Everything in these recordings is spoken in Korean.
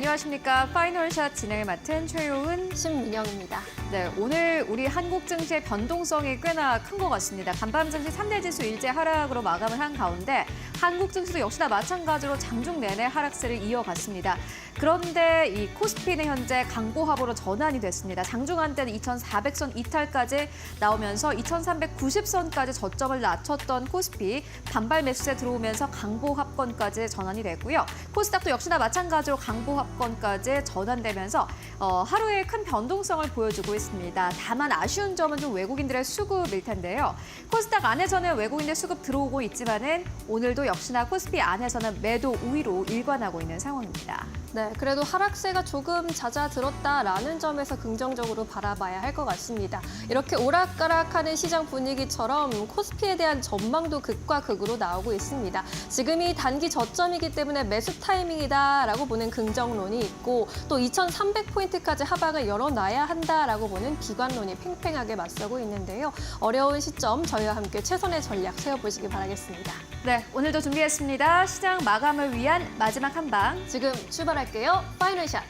안녕하십니까. 파이널샷 진행을 맡은 최효은, 신민영입니다. 네, 오늘 우리 한국 증시의 변동성이 꽤나 큰 것 같습니다. 간밤 증시 3대 지수 일제 하락으로 마감을 한 가운데 한국 증시도 역시나 마찬가지로 장중 내내 하락세를 이어갔습니다. 그런데 이 코스피는 현재 강보합으로 전환이 됐습니다. 장중 한때는 2,400선 이탈까지 나오면서 2,390선까지 저점을 낮췄던 코스피 반발 매수세 들어오면서 강보합권까지 전환이 됐고요. 코스닥도 역시나 마찬가지로 강보합권까지 전환되면서 하루에 큰 변동성을 보여주고 있습니다. 다만 아쉬운 점은 좀 외국인들의 수급일 텐데요. 코스닥 안에서는 외국인들 수급 들어오고 있지만은 오늘도 역시나 코스피 안에서는 매도 우위로 일관하고 있는 상황입니다. 네, 그래도 하락세가 조금 잦아들었다라는 점에서 긍정적으로 바라봐야 할 것 같습니다. 이렇게 오락가락하는 시장 분위기처럼 코스피에 대한 전망도 극과 극으로 나오고 있습니다. 지금이 단기 저점이기 때문에 매수 타이밍이다라고 보는 긍정론이 있고 또 2,300포인트까지 하방을 열어놔야 한다라고 보는 비관론이 팽팽하게 맞서고 있는데요. 어려운 시점 저희와 함께 최선의 전략 세워보시기 바라겠습니다. 네, 오늘도 준비했습니다. 시장 마감을 위한 마지막 한방. 지금 출발할게요. 파이널샷.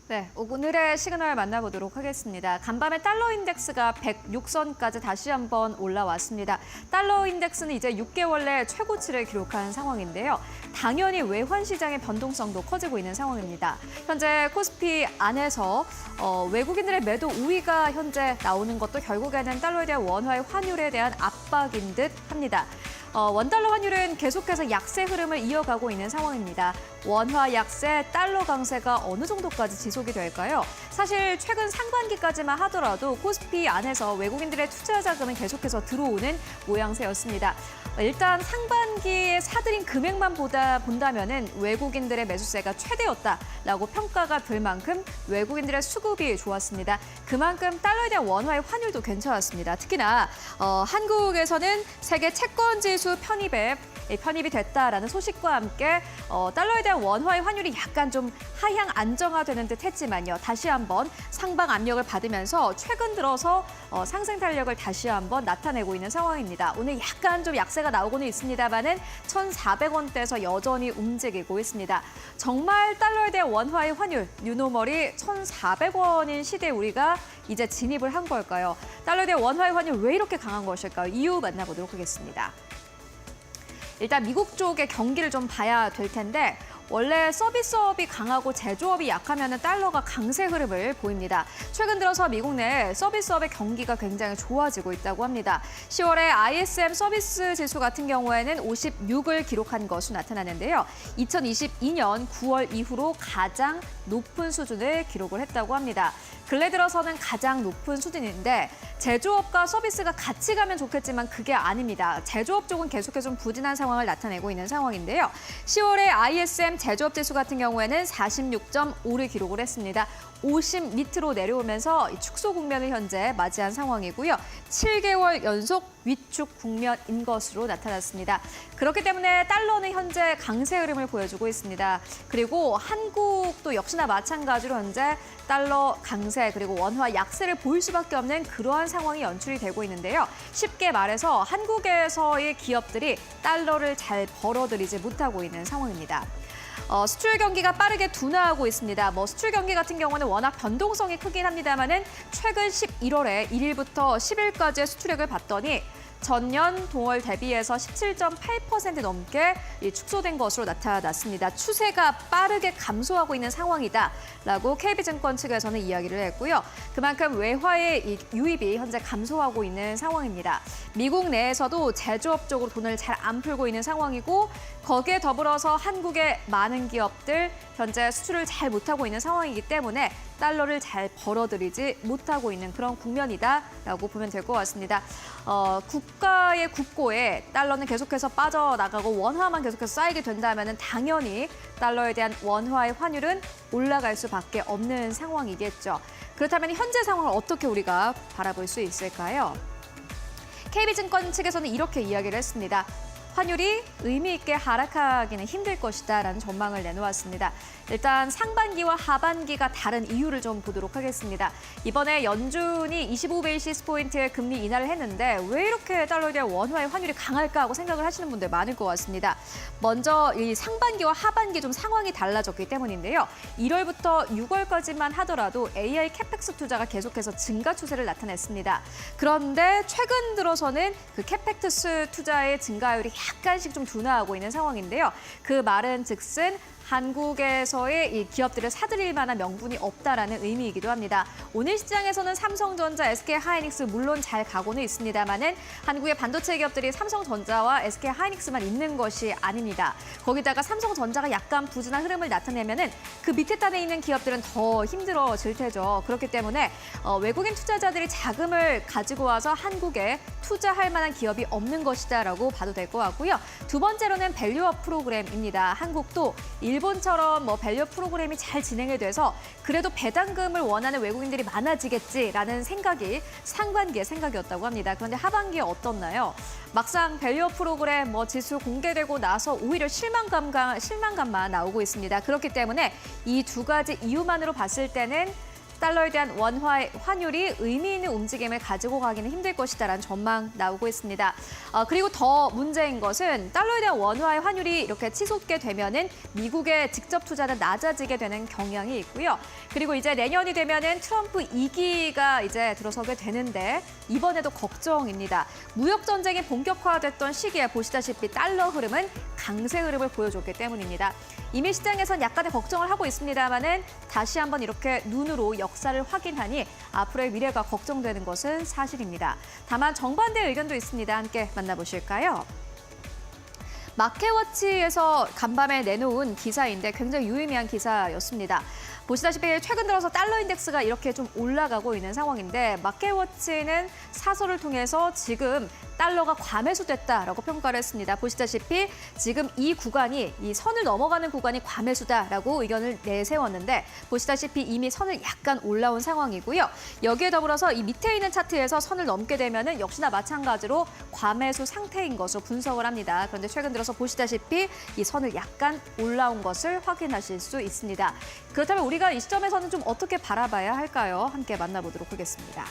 네, 오늘의 시그널 만나보도록 하겠습니다. 간밤에 달러 인덱스가 106선까지 다시 한번 올라왔습니다. 달러 인덱스는 이제 6개월 내 최고치를 기록한 상황인데요. 당연히 외환 시장의 변동성도 커지고 있는 상황입니다. 현재 코스피 안에서 외국인들의 매도 우위가 현재 나오는 것도 결국에는 달러에 대한 원화의 환율에 대한 압박인 듯 합니다. 원달러 환율은 계속해서 약세 흐름을 이어가고 있는 상황입니다. 원화 약세, 달러 강세가 어느 정도까지 지속이 될까요? 사실 최근 상반기까지만 하더라도 코스피 안에서 외국인들의 투자 자금은 계속해서 들어오는 모양새였습니다. 일단 상반기에 사들인 금액만 본다면은 외국인들의 매수세가 최대였다라고 평가가 될 만큼 외국인들의 수급이 좋았습니다. 그만큼 달러에 대한 원화의 환율도 괜찮았습니다. 특히나 한국에서는 세계 채권 지수 편입이 됐다라는 소식과 함께 달러에 대한 원화의 환율이 약간 좀 하향 안정화되는 듯 했지만요. 다시 한번 상방 압력을 받으면서 최근 들어서 상승 탄력을 다시 한번 나타내고 있는 상황입니다. 오늘 약간 좀 약세가 나오고는 있습니다만은 1,400원대에서 여전히 움직이고 있습니다. 정말 달러에 대한 원화의 환율, 뉴노멀이 1,400원인 시대에 우리가 이제 진입을 한 걸까요? 달러에 대한 원화의 환율 왜 이렇게 강한 것일까요? 이유 만나보도록 하겠습니다. 일단 미국 쪽의 경기를 좀 봐야 될 텐데 원래 서비스업이 강하고 제조업이 약하면 달러가 강세 흐름을 보입니다. 최근 들어서 미국 내 서비스업의 경기가 굉장히 좋아지고 있다고 합니다. 10월에 ISM 서비스 지수 같은 경우에는 56을 기록한 것으로 나타나는데요. 2022년 9월 이후로 가장 높은 수준을 기록을 했다고 합니다. 근래 들어서는 가장 높은 수준인데 제조업과 서비스가 같이 가면 좋겠지만 그게 아닙니다. 제조업 쪽은 계속해서 좀 부진한 상황을 나타내고 있는 상황인데요. 10월에 ISM 제조업 지수 같은 경우에는 46.5를 기록을 했습니다. 50 밑으로 내려오면서 축소 국면을 현재 맞이한 상황이고요. 7개월 연속 위축 국면인 것으로 나타났습니다. 그렇기 때문에 달러는 현재 강세 흐름을 보여주고 있습니다. 그리고 한국도 역시나 마찬가지로 현재 달러 강세 그리고 원화 약세를 보일 수밖에 없는 그러한 상황이 연출이 되고 있는데요. 쉽게 말해서 한국에서의 기업들이 달러를 잘 벌어들이지 못하고 있는 상황입니다. 수출 경기가 빠르게 둔화하고 있습니다. 수출 경기 같은 경우는 워낙 변동성이 크긴 합니다만은 최근 11월에 1일부터 10일까지의 수출액을 봤더니 전년 동월 대비해서 17.8% 넘게 축소된 것으로 나타났습니다. 추세가 빠르게 감소하고 있는 상황이다라고 KB증권 측에서는 이야기를 했고요. 그만큼 외화의 유입이 현재 감소하고 있는 상황입니다. 미국 내에서도 제조업 쪽으로 돈을 잘 안 풀고 있는 상황이고 거기에 더불어서 한국의 많은 기업들 현재 수출을 잘 못하고 있는 상황이기 때문에 달러를 잘 벌어들이지 못하고 있는 그런 국면이다라고 보면 될 것 같습니다. 국가의 국고에 달러는 계속해서 빠져나가고 원화만 계속해서 쌓이게 된다면 당연히 달러에 대한 원화의 환율은 올라갈 수밖에 없는 상황이겠죠. 그렇다면 현재 상황을 어떻게 우리가 바라볼 수 있을까요? KB증권 측에서는 이렇게 이야기를 했습니다. 환율이 의미 있게 하락하기는 힘들 것이다라는 전망을 내놓았습니다. 일단 상반기와 하반기가 다른 이유를 좀 보도록 하겠습니다. 이번에 연준이 25베이시스 포인트의 금리 인하를 했는데 왜 이렇게 달러에 대한 원화의 환율이 강할까 하고 생각을 하시는 분들 많을 것 같습니다. 먼저 이 상반기와 하반기 좀 상황이 달라졌기 때문인데요. 1월부터 6월까지만 하더라도 AI 캐펙스 투자가 계속해서 증가 추세를 나타냈습니다. 그런데 최근 들어서는 그 캐펙스 투자의 증가율이 약간씩 좀 둔화하고 있는 상황인데요. 그 말은 즉슨 한국에서의 이 기업들을 사들일 만한 명분이 없다라는 의미이기도 합니다. 오늘 시장에서는 삼성전자, SK하이닉스 물론 잘 가고는 있습니다만은 한국의 반도체 기업들이 삼성전자와 SK하이닉스만 있는 것이 아닙니다. 거기다가 삼성전자가 약간 부진한 흐름을 나타내면은 그 밑에 단에 있는 기업들은 더 힘들어질 테죠. 그렇기 때문에 외국인 투자자들이 자금을 가지고 와서 한국에 투자할 만한 기업이 없는 것이다라고 봐도 될 것 같고요. 두 번째로는 밸류업 프로그램입니다. 한국도 일본처럼 밸류 프로그램이 잘 진행이 돼서 그래도 배당금을 원하는 외국인들이 많아지겠지라는 생각이 상반기의 생각이었다고 합니다. 그런데 하반기에 어떻나요? 막상 밸류 프로그램 지수 공개되고 나서 오히려 실망감만 나오고 있습니다. 그렇기 때문에 이 두 가지 이유만으로 봤을 때는 달러에 대한 원화의 환율이 의미 있는 움직임을 가지고 가기는 힘들 것이다라는 전망 나오고 있습니다. 그리고 더 문제인 것은 달러에 대한 원화의 환율이 이렇게 치솟게 되면은 미국의 직접 투자는 낮아지게 되는 경향이 있고요. 그리고 이제 내년이 되면은 트럼프 2기가 이제 들어서게 되는데 이번에도 걱정입니다. 무역 전쟁이 본격화됐던 시기에 보시다시피 달러 흐름은 강세 흐름을 보여줬기 때문입니다. 이미 시장에선 약간의 걱정을 하고 있습니다만은 다시 한번 이렇게 눈으로 역사를 확인하니 앞으로의 미래가 걱정되는 것은 사실입니다. 다만 정반대의 의견도 있습니다. 함께 만나보실까요? 마켓워치에서 간밤에 내놓은 기사인데 굉장히 유의미한 기사였습니다. 보시다시피 최근 들어서 달러 인덱스가 이렇게 좀 올라가고 있는 상황인데 마켓워치는 사설을 통해서 지금 달러가 과매수됐다라고 평가를 했습니다. 보시다시피 지금 이 구간이 이 선을 넘어가는 구간이 과매수다라고 의견을 내세웠는데 보시다시피 이미 선을 약간 올라온 상황이고요. 여기에 더불어서 이 밑에 있는 차트에서 선을 넘게 되면은 역시나 마찬가지로 과매수 상태인 것으로 분석을 합니다. 그런데 최근 들어서 보시다시피 이 선을 약간 올라온 것을 확인하실 수 있습니다. 그렇다면 우리가 이 시점에서는 좀 어떻게 바라봐야 할까요? 함께 만나보도록 하겠습니다.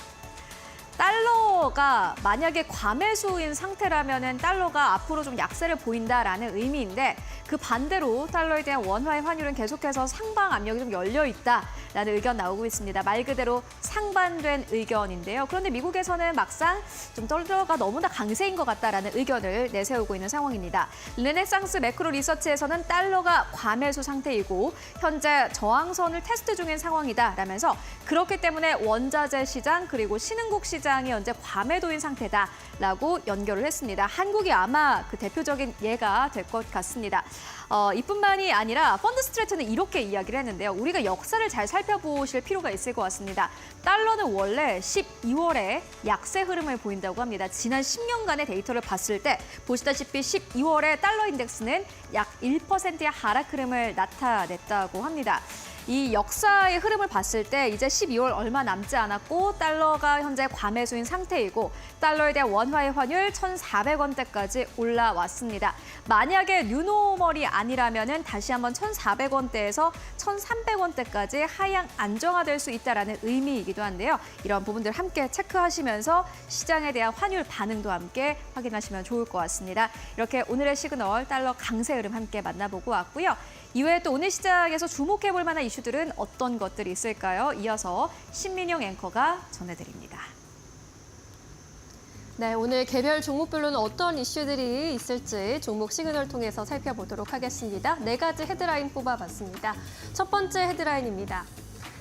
달러가 만약에 과매수인 상태라면 달러가 앞으로 좀 약세를 보인다라는 의미인데 그 반대로 달러에 대한 원화의 환율은 계속해서 상방 압력이 좀 열려 있다라는 의견 나오고 있습니다. 말 그대로 상반된 의견인데요. 그런데 미국에서는 막상 좀 달러가 너무나 강세인 것 같다라는 의견을 내세우고 있는 상황입니다. 르네상스 매크로 리서치에서는 달러가 과매수 상태이고 현재 저항선을 테스트 중인 상황이다라면서 그렇기 때문에 원자재 시장 그리고 신흥국 시장이 현재 과매도인 상태다라고 연결을 했습니다. 한국이 아마 그 대표적인 예가 될 것 같습니다. 이뿐만이 아니라 펀드스트레이트는 이렇게 이야기를 했는데요. 우리가 역사를 잘 살펴보실 필요가 있을 것 같습니다. 달러는 원래 12월에 약세 흐름을 보인다고 합니다. 지난 10년간의 데이터를 봤을 때 보시다시피 12월에 달러 인덱스는 약 1%의 하락 흐름을 나타냈다고 합니다. 이 역사의 흐름을 봤을 때 이제 12월 얼마 남지 않았고 달러가 현재 과매수인 상태이고 달러에 대한 원화의 환율 1,400원대까지 올라왔습니다. 만약에 뉴노멀이 아니라면은 다시 한번 1,400원대에서 1,300원대까지 하향 안정화될 수 있다라는 의미이기도 한데요. 이런 부분들 함께 체크하시면서 시장에 대한 환율 반응도 함께 확인하시면 좋을 것 같습니다. 이렇게 오늘의 시그널 달러 강세 흐름 함께 만나보고 왔고요. 이외에 또 오늘 시장에서 주목해볼 만한 이슈들은 어떤 것들이 있을까요? 이어서 신민영 앵커가 전해드립니다. 네, 오늘 개별 종목별로는 어떤 이슈들이 있을지 종목 시그널 통해서 살펴보도록 하겠습니다. 4가지 헤드라인 뽑아봤습니다. 첫 번째 헤드라인입니다.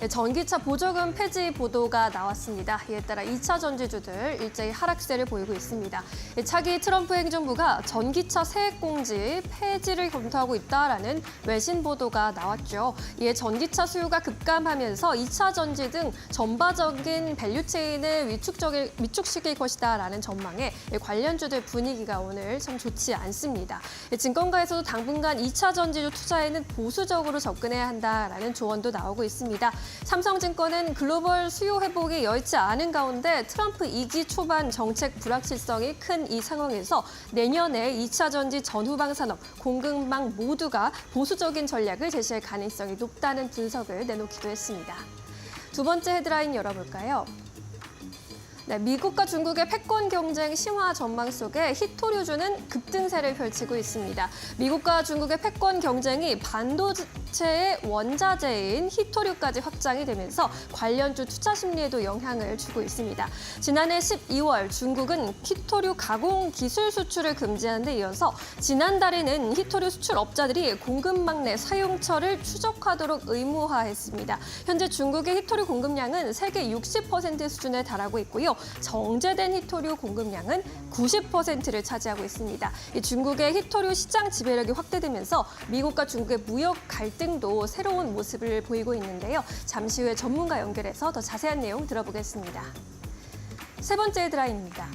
전기차 보조금 폐지 보도가 나왔습니다. 이에 따라 2차 전지주들 일제히 하락세를 보이고 있습니다. 차기 트럼프 행정부가 전기차 세액공지 폐지를 검토하고 있다라는 외신 보도가 나왔죠. 이에 전기차 수요가 급감하면서 2차 전지 등 전반적인 밸류체인을 위축시킬 것이다라는 전망에 관련주들 분위기가 오늘 참 좋지 않습니다. 증권가에서도 당분간 2차 전지주 투자에는 보수적으로 접근해야 한다라는 조언도 나오고 있습니다. 삼성증권은 글로벌 수요 회복이 여의치 않은 가운데 트럼프 2기 초반 정책 불확실성이 큰 이 상황에서 내년에 2차 전지 전후방 산업, 공급망 모두가 보수적인 전략을 제시할 가능성이 높다는 분석을 내놓기도 했습니다. 두 번째 헤드라인 열어볼까요? 네, 미국과 중국의 패권 경쟁 심화 전망 속에 히토류주는 급등세를 펼치고 있습니다. 미국과 중국의 패권 경쟁이 반도체의 원자재인 히토류까지 확장이 되면서 관련주 투자 심리에도 영향을 주고 있습니다. 지난해 12월 중국은 히토류 가공 기술 수출을 금지하는 데 이어서 지난달에는 히토류 수출업자들이 공급망 내 사용처를 추적하도록 의무화했습니다. 현재 중국의 히토류 공급량은 세계 60% 수준에 달하고 있고요. 정제된 히토류 공급량은 90%를 차지하고 있습니다. 중국의 히토류 시장 지배력이 확대되면서 미국과 중국의 무역 갈등도 새로운 모습을 보이고 있는데요. 잠시 후에 전문가 연결해서 더 자세한 내용 들어보겠습니다. 세 번째 헤드라인입니다.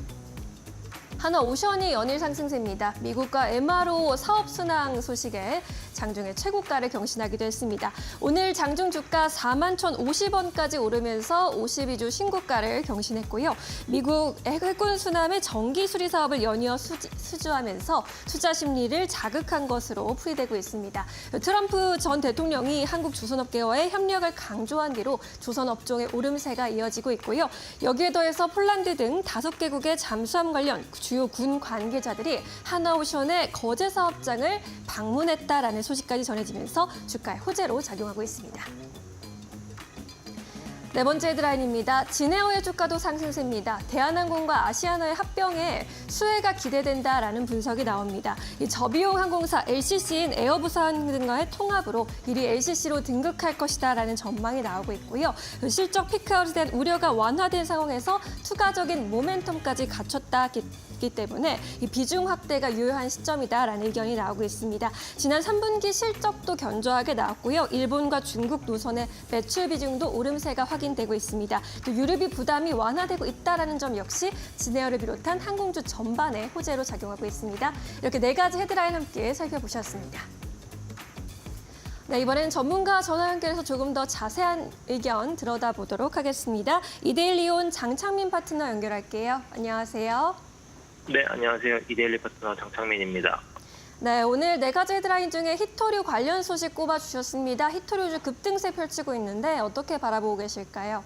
한화오션이 연일 상승세입니다. 미국과 MRO 사업 순항 소식에 장중에 최고가를 경신하기도 했습니다. 오늘 장중 주가 41,050원까지 오르면서 52주 신고가를 경신했고요. 미국 해군 수남의 정기 수리 사업을 연이어 수주하면서 투자 심리를 자극한 것으로 풀이되고 있습니다. 트럼프 전 대통령이 한국 조선업계와의 협력을 강조한 뒤로 조선업종의 오름세가 이어지고 있고요. 여기에 더해서 폴란드 등 5개국의 잠수함 관련 주요 군 관계자들이 한화오션의 거제 사업장을 방문했다라는 소식까지 전해지면서 주가의 호재로 작용하고 있습니다. 네 번째 헤드라인입니다. 진에어의 주가도 상승세입니다. 대한항공과 아시아나의 합병에 수혜가 기대된다라는 분석이 나옵니다. 이 저비용 항공사 LCC인 에어부산 등과의 통합으로 이리 LCC로 등극할 것이다라는 전망이 나오고 있고요. 실적 피크아웃에 대한 우려가 완화된 상황에서 추가적인 모멘텀까지 갖췄기 때문에 이 비중 확대가 유효한 시점이다라는 의견이 나오고 있습니다. 지난 3분기 실적도 견조하게 나왔고요. 일본과 중국 노선의 매출 비중도 오름세가 확인되고 있습니다. 또 유류비 부담이 완화되고 있다는 점 역시 진에어를 비롯한 항공주 전반에 호재로 작용하고 있습니다. 이렇게 네 가지 헤드라인 함께 살펴보셨습니다. 네, 이번엔 전문가 전화 연결해서 조금 더 자세한 의견 들여다보도록 하겠습니다. 이데일리온 장창민 파트너 연결할게요. 안녕하세요. 네, 안녕하세요. 이데일리 파트너 장창민입니다. 네, 오늘 네 가지 헤드라인 중에 히토류 관련 소식 꼽아주셨습니다. 히토류주 급등세 펼치고 있는데 어떻게 바라보고 계실까요?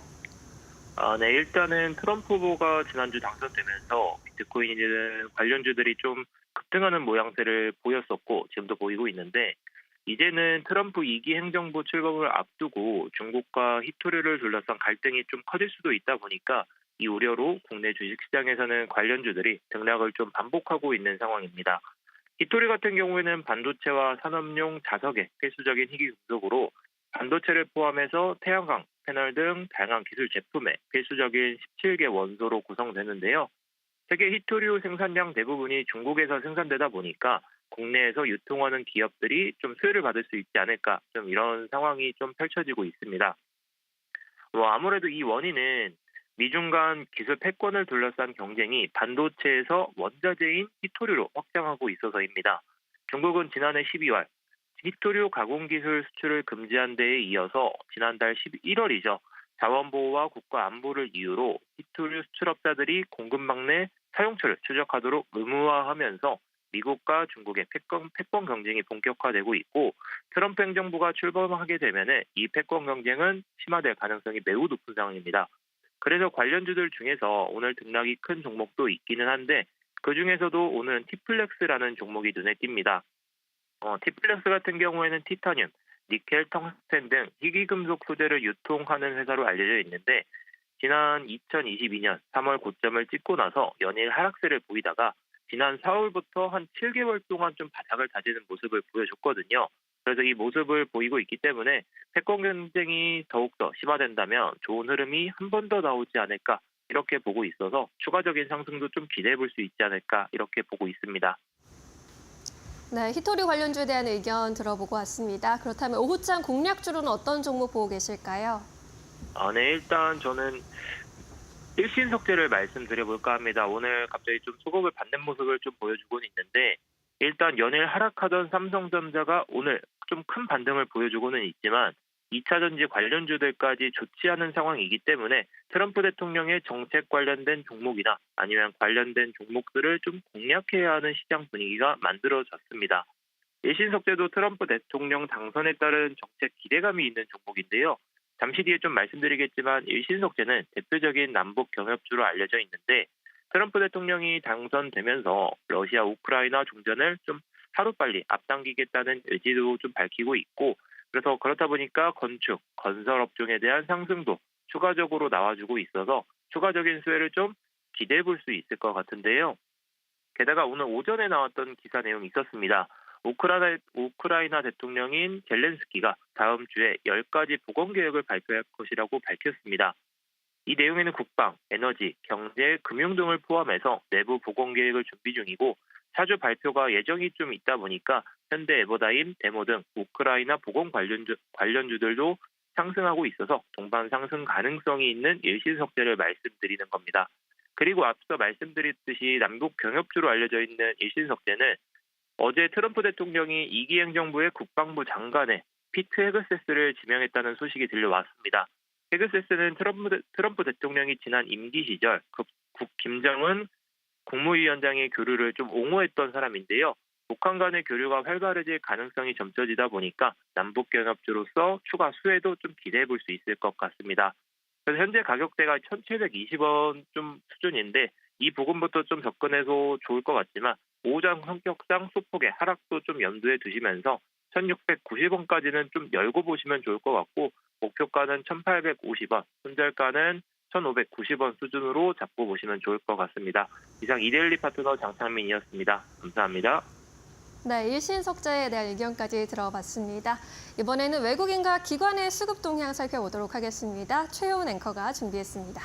네, 일단은 트럼프 후보가 지난주 당선되면서 비트코인이든 관련주들이 좀 급등하는 모양새를 보였었고 지금도 보이고 있는데 이제는 트럼프 2기 행정부 출범을 앞두고 중국과 히토류를 둘러싼 갈등이 좀 커질 수도 있다 보니까 이 우려로 국내 주식시장에서는 관련주들이 등락을 좀 반복하고 있는 상황입니다. 히토류 같은 경우에는 반도체와 산업용 자석의 필수적인 희귀 금속으로 반도체를 포함해서 태양광, 패널 등 다양한 기술 제품의 필수적인 17개 원소로 구성되는데요. 세계 히토류 생산량 대부분이 중국에서 생산되다 보니까 국내에서 유통하는 기업들이 좀 수혜를 받을 수 있지 않을까, 좀 이런 상황이 좀 펼쳐지고 있습니다. 아무래도 이 원인은 미중 간 기술 패권을 둘러싼 경쟁이 반도체에서 원자재인 히토류로 확장하고 있어서입니다. 중국은 지난해 12월 히토류 가공 기술 수출을 금지한 데에 이어서 지난달 11월이죠. 자원보호와 국가 안보를 이유로 히토류 수출업자들이 공급망 내 사용처를 추적하도록 의무화하면서 미국과 중국의 패권 경쟁이 본격화되고 있고 트럼프 행정부가 출범하게 되면 이 패권 경쟁은 심화될 가능성이 매우 높은 상황입니다. 그래서 관련주들 중에서 오늘 등락이 큰 종목도 있기는 한데 그중에서도 오늘은 티플렉스라는 종목이 눈에 띕니다. 티플렉스 같은 경우에는 티타늄, 니켈, 텅스텐 등 희귀금속 소재를 유통하는 회사로 알려져 있는데 지난 2022년 3월 고점을 찍고 나서 연일 하락세를 보이다가 지난 4월부터 한 7개월 동안 좀 바닥을 다지는 모습을 보여줬거든요. 그래서 이 모습을 보이고 있기 때문에 패권 경쟁이 더욱더 심화된다면 좋은 흐름이 한 번 더 나오지 않을까 이렇게 보고 있어서 추가적인 상승도 좀 기대해 볼 수 있지 않을까 이렇게 보고 있습니다. 네, 히토리 관련주에 대한 의견 들어보고 왔습니다. 그렇다면 오후장 공략주로는 어떤 종목 보고 계실까요? 네, 일단 저는 일신석재를 말씀드려볼까 합니다. 오늘 갑자기 좀 수급을 받는 모습을 좀 보여주고는 있는데 일단 연일 하락하던 삼성전자가 오늘 좀 큰 반등을 보여주고는 있지만 2차전지 관련주들까지 좋지 않은 상황이기 때문에 트럼프 대통령의 정책 관련된 종목이나 아니면 관련된 종목들을 좀 공략해야 하는 시장 분위기가 만들어졌습니다. 일신석재도 트럼프 대통령 당선에 따른 정책 기대감이 있는 종목인데요. 잠시 뒤에 좀 말씀드리겠지만 일신석재는 대표적인 남북 경협주로 알려져 있는데 트럼프 대통령이 당선되면서 러시아 우크라이나 종전을 좀 하루빨리 앞당기겠다는 의지도 좀 밝히고 있고 그래서 그렇다 보니까 건축, 건설 업종에 대한 상승도 추가적으로 나와주고 있어서 추가적인 수혜를 좀 기대해 볼 수 있을 것 같은데요. 게다가 오늘 오전에 나왔던 기사 내용이 있었습니다. 우크라이나 대통령인 젤렌스키가 다음 주에 10가지 보건 계획을 발표할 것이라고 밝혔습니다. 이 내용에는 국방, 에너지, 경제, 금융 등을 포함해서 내부 보건 계획을 준비 중이고 차주 발표가 예정이 좀 있다 보니까 현대 에버다임, 데모 등 우크라이나 보건 관련주들도 상승하고 있어서 동반 상승 가능성이 있는 일신석재를 말씀드리는 겁니다. 그리고 앞서 말씀드렸듯이 남북 경협주로 알려져 있는 일신석재는 어제 트럼프 대통령이 2기 행정부의 국방부 장관에 피트 헤그세스를 지명했다는 소식이 들려왔습니다. 헤그세스는 트럼프 대통령이 지난 임기 시절 김정은 국무위원장의 교류를 좀 옹호했던 사람인데요. 북한 간의 교류가 활발해질 가능성이 점쳐지다 보니까 남북 경협주로서 추가 수혜도 좀 기대해 볼 수 있을 것 같습니다. 그래서 현재 가격대가 1,720원 좀 수준인데 이 부분부터 좀 접근해서 좋을 것 같지만 오후장 성격상 소폭의 하락도 좀 염두에 두시면서 1,690원까지는 좀 열고 보시면 좋을 것 같고 목표가는 1,850원, 손절가는 1,590원 수준으로 잡고 보시면 좋을 것 같습니다. 이상 이데일리 파트너 장창민이었습니다. 감사합니다. 네, 일신석재에 대한 의견까지 들어봤습니다. 이번에는 외국인과 기관의 수급 동향 살펴보도록 하겠습니다. 최효은 앵커가 준비했습니다.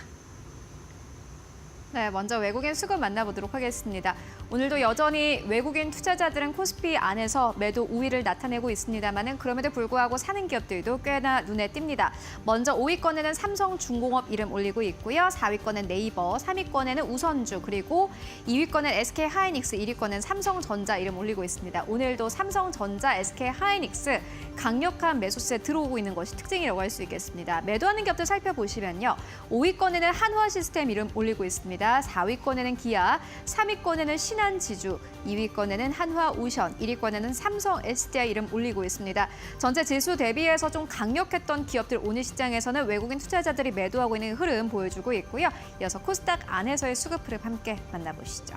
네, 먼저 외국인 수급 만나보도록 하겠습니다. 오늘도 여전히 외국인 투자자들은 코스피 안에서 매도 우위를 나타내고 있습니다만 그럼에도 불구하고 사는 기업들도 꽤나 눈에 띕니다. 먼저 5위권에는 삼성중공업 이름 올리고 있고요. 4위권은 네이버, 3위권에는 우선주, 그리고 2위권은 SK하이닉스, 1위권은 삼성전자 이름 올리고 있습니다. 오늘도 삼성전자, SK하이닉스 강력한 매수세 들어오고 있는 것이 특징이라고 할 수 있겠습니다. 매도하는 기업들 살펴보시면요. 5위권에는 한화시스템 이름 올리고 있습니다. 4위권에는 기아, 3위권에는 신한지주, 2위권에는 한화오션, 1위권에는 삼성 SDI 이름 올리고 있습니다. 전체 지수 대비해서 좀 강력했던 기업들 오늘 시장에서는 외국인 투자자들이 매도하고 있는 흐름 보여주고 있고요. 이어서 코스닥 안에서의 수급 흐름 함께 만나보시죠.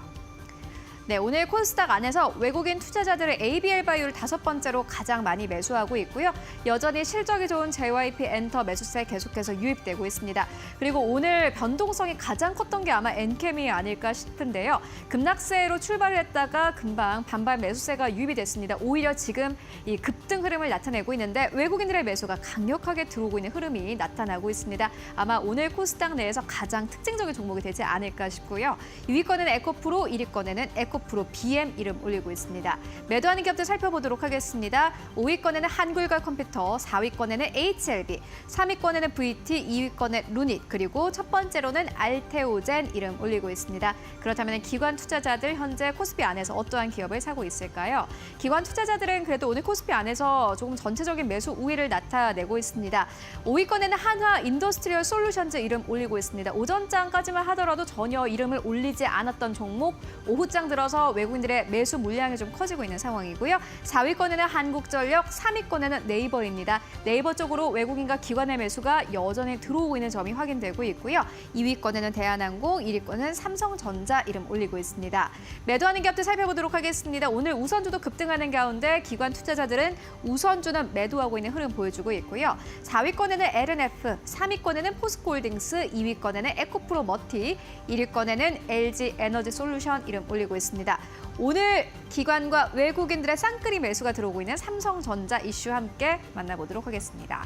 네, 오늘 코스닥 안에서 외국인 투자자들의 ABL 바이오를 5번째로 가장 많이 매수하고 있고요. 여전히 실적이 좋은 JYP 엔터 매수세 계속해서 유입되고 있습니다. 그리고 오늘 변동성이 가장 컸던 게 아마 엔캠이 아닐까 싶은데요. 급락세로 출발을 했다가 금방 반발 매수세가 유입이 됐습니다. 오히려 지금 이 급등 흐름을 나타내고 있는데 외국인들의 매수가 강력하게 들어오고 있는 흐름이 나타나고 있습니다. 아마 오늘 코스닥 내에서 가장 특징적인 종목이 되지 않을까 싶고요. 2위권에는 에코프로, 1위권에는 에코프로 BM 이름 올리고 있습니다. 매도하는 기업들 살펴보도록 하겠습니다. 5위권에는 한글과 컴퓨터, 4위권에는 HLB, 3위권에는 VT, 2위권에 루닛, 그리고 첫 번째로는 알테오젠 이름 올리고 있습니다. 그렇다면 기관 투자자들 현재 코스피 안에서 어떠한 기업을 사고 있을까요? 기관 투자자들은 그래도 오늘 코스피 안에서 조금 전체적인 매수 우위를 나타내고 있습니다. 5위권에는 한화 인더스트리얼 솔루션즈 이름 올리고 있습니다. 오전장까지만 하더라도 전혀 이름을 올리지 않았던 종목, 오후장 들어서 외국인들의 매수 물량이 좀 커지고 있는 상황이고요. 4위권에는 한국전력, 3위권에는 네이버입니다. 네이버 쪽으로 외국인과 기관의 매수가 여전히 들어오고 있는 점이 확인되고 있고요. 2위권에는 대한항공, 1위권은 삼성전자 이름 올리고 있습니다. 매도하는 기업들 살펴보도록 하겠습니다. 오늘 우선주도 급등하는 가운데 기관 투자자들은 우선주는 매도하고 있는 흐름 보여주고 있고요. 4위권에는 LNF, 3위권에는 포스코홀딩스, 2위권에는 에코프로 머티, 1위권에는 LG 에너지 솔루션 이름 올리고 있습니다. 있습니다. 오늘 기관과 외국인들의 쌍끌이 매수가 들어오고 있는 삼성전자 이슈 함께 만나보도록 하겠습니다.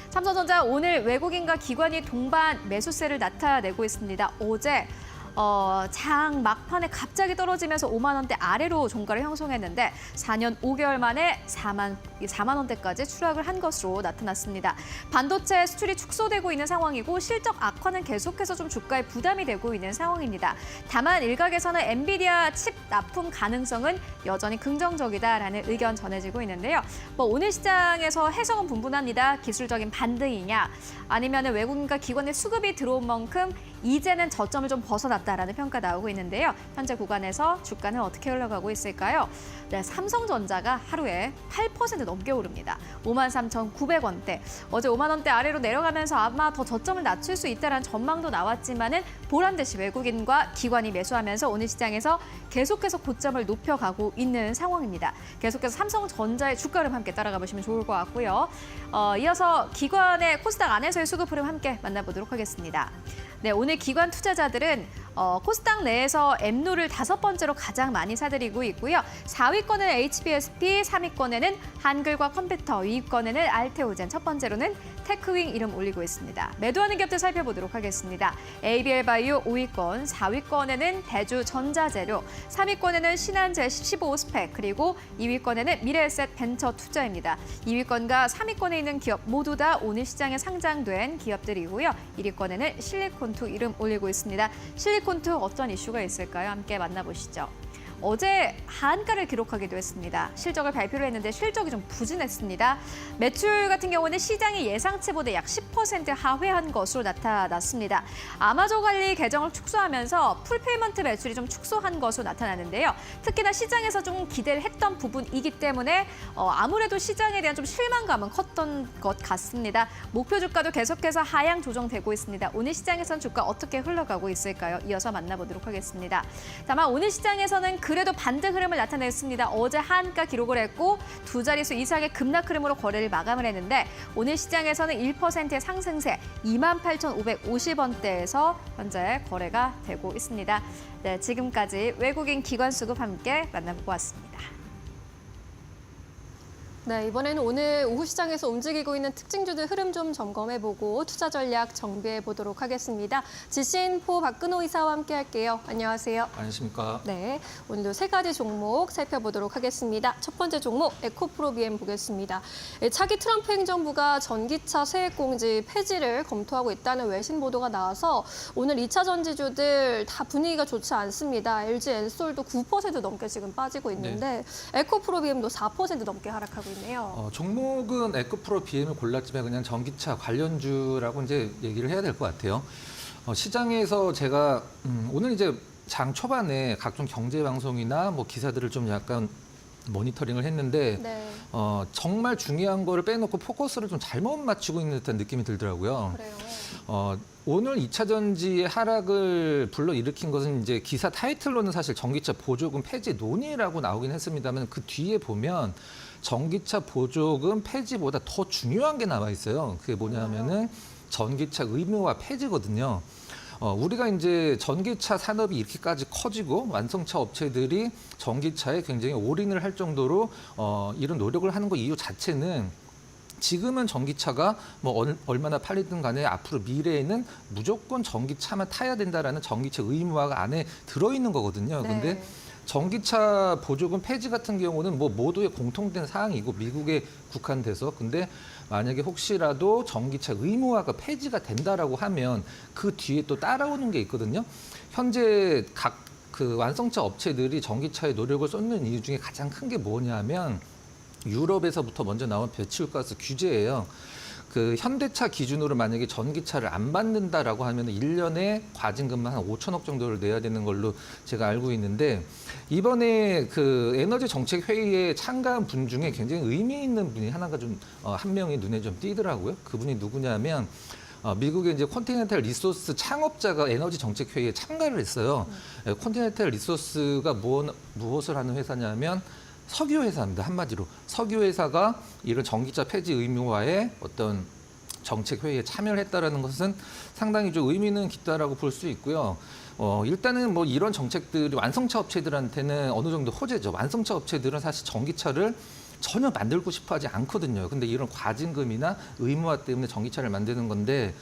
삼성전자 오늘 외국인과 기관이 동반 매수세를 나타내고 있습니다. 어제 장 막판에 갑자기 떨어지면서 5만 원대 아래로 종가를 형성했는데 4년 5개월 만에 4만 원대까지 추락을 한 것으로 나타났습니다. 반도체 수출이 축소되고 있는 상황이고 실적 악화는 계속해서 좀 주가에 부담이 되고 있는 상황입니다. 다만 일각에서는 엔비디아 칩 납품 가능성은 여전히 긍정적이다라는 의견 전해지고 있는데요. 오늘 시장에서 해석은 분분합니다. 기술적인 반등이냐 아니면 외국인과 기관의 수급이 들어온 만큼 이제는 저점을 좀 벗어났다라는 평가 나오고 있는데요. 현재 구간에서 주가는 어떻게 흘러가고 있을까요? 네, 삼성전자가 하루에 8% 넘게 오릅니다. 53,900원대. 어제 5만 원대 아래로 내려가면서 아마 더 저점을 낮출 수 있다는 전망도 나왔지만은 보란 듯이 외국인과 기관이 매수하면서 오늘 시장에서 계속해서 고점을 높여가고 있는 상황입니다. 계속해서 삼성전자의 주가 흐름 함께 따라가 보시면 좋을 것 같고요. 이어서 기관의 코스닥 안에서의 수급 흐름 함께 만나보도록 하겠습니다. 네, 오늘 기관 투자자들은 코스닥 내에서 엠노를 5번째로 가장 많이 사들이고 있고요. 4위권은 HBSP, 3위권에는 한글과 컴퓨터, 2위권에는 알테오젠, 첫 번째로는 테크윙 이름 올리고 있습니다. 매도하는 기업들 살펴보도록 하겠습니다. ABL바이오 5위권, 4위권에는 대주전자재료, 3위권에는 신한제15스펙, 그리고 2위권에는 미래에셋 벤처투자입니다. 2위권과 3위권에 있는 기업 모두 다 오늘 시장에 상장된 기업들이고요. 1위권에는 실리콘투 이름 올리고 있습니다. 실리콘투 어떤 이슈가 있을까요? 함께 만나보시죠. 어제 하한가를 기록하기도 했습니다. 실적을 발표를 했는데 실적이 좀 부진했습니다. 매출 같은 경우는 시장이 예상치보다 약 10% 하회한 것으로 나타났습니다. 아마존 관리 계정을 축소하면서 풀페이먼트 매출이 좀 축소한 것으로 나타나는데요. 특히나 시장에서 좀 기대를 했던 부분이기 때문에 아무래도 시장에 대한 좀 실망감은 컸던 것 같습니다. 목표 주가도 계속해서 하향 조정되고 있습니다. 오늘 시장에선 주가 어떻게 흘러가고 있을까요? 이어서 만나보도록 하겠습니다. 다만 오늘 시장에서는 그래도 반등 흐름을 나타냈습니다. 어제 하한가 기록을 했고 두 자릿수 이상의 급락 흐름으로 거래를 마감을 했는데 오늘 시장에서는 1%의 상승세 28,550원대에서 현재 거래가 되고 있습니다. 네, 지금까지 외국인 기관 수급 함께 만나보고 왔습니다. 네, 이번에는 오늘 오후 시장에서 움직이고 있는 특징주들 흐름 좀 점검해보고 투자 전략 정비해보도록 하겠습니다. 지신포 박근호 이사와 함께 할게요. 안녕하세요. 안녕하십니까. 네, 오늘도 세 가지 종목 살펴보도록 하겠습니다. 첫 번째 종목 에코프로비엠 보겠습니다. 차기 트럼프 행정부가 전기차 세액공제 폐지를 검토하고 있다는 외신 보도가 나와서 오늘 2차 전지주들 다 분위기가 좋지 않습니다. LG 엔솔도 9% 넘게 지금 빠지고 있는데 에코프로비엠도 4% 넘게 하락하고 있네요. 종목은 에코프로 BM을 골랐지만 그냥 전기차 관련주라고 이제 얘기를 해야 될 것 같아요. 시장에서 제가 오늘 이제 장 초반에 각종 경제 방송이나 뭐 기사들을 좀 약간 모니터링을 했는데 네. 정말 중요한 거를 빼놓고 포커스를 좀 잘못 맞추고 있는 듯한 느낌이 들더라고요. 그래요. 오늘 2차 전지의 하락을 불러일으킨 것은 이제 기사 타이틀로는 사실 전기차 보조금 폐지 논의라고 나오긴 했습니다만 그 뒤에 보면 전기차 보조금 폐지보다 더 중요한 게 나와 있어요. 그게 뭐냐면은 전기차 의무화 폐지거든요. 우리가 이제 전기차 산업이 이렇게까지 커지고 완성차 업체들이 전기차에 굉장히 올인을 할 정도로 이런 노력을 하는 거 이유 자체는 지금은 전기차가 뭐 얼마나 팔리든 간에 앞으로 미래에는 무조건 전기차만 타야 된다라는 전기차 의무화가 안에 들어있는 거거든요. 네. 근데 전기차 보조금 폐지 같은 경우는 뭐 모두의 공통된 사항이고 미국에 국한돼서 근데 만약에 혹시라도 전기차 의무화가 폐지가 된다라고 하면 그 뒤에 또 따라오는 게 있거든요. 현재 각 그 완성차 업체들이 전기차에 노력을 쏟는 이유 중에 가장 큰 게 뭐냐면 유럽에서부터 먼저 나온 배출가스 규제예요. 그 현대차 기준으로 만약에 전기차를 안 받는다라고 하면 1년에 과징금만 한 5천억 정도를 내야 되는 걸로 제가 알고 있는데 이번에 그 에너지 정책 회의에 참가한 분 중에 굉장히 의미 있는 분이 하나가 좀 한 명이 눈에 좀 띄더라고요. 그분이 누구냐면 미국의 이제 콘티넨탈 리소스 창업자가 에너지 정책 회의에 참가를 했어요. 콘티넨탈 리소스가 무엇을 하는 회사냐면 석유 회사입니다. 한마디로 석유 회사가 이런 전기차 폐지 의무화에 어떤 정책 회의에 참여를 했다라는 것은 상당히 좀 의미는 깊다라고 볼 수 있고요. 일단은 뭐 이런 정책들이 완성차 업체들한테는 어느 정도 호재죠. 완성차 업체들은 사실 전기차를 전혀 만들고 싶어 하지 않거든요. 근데 이런 과징금이나 의무화 때문에 전기차를 만드는 건데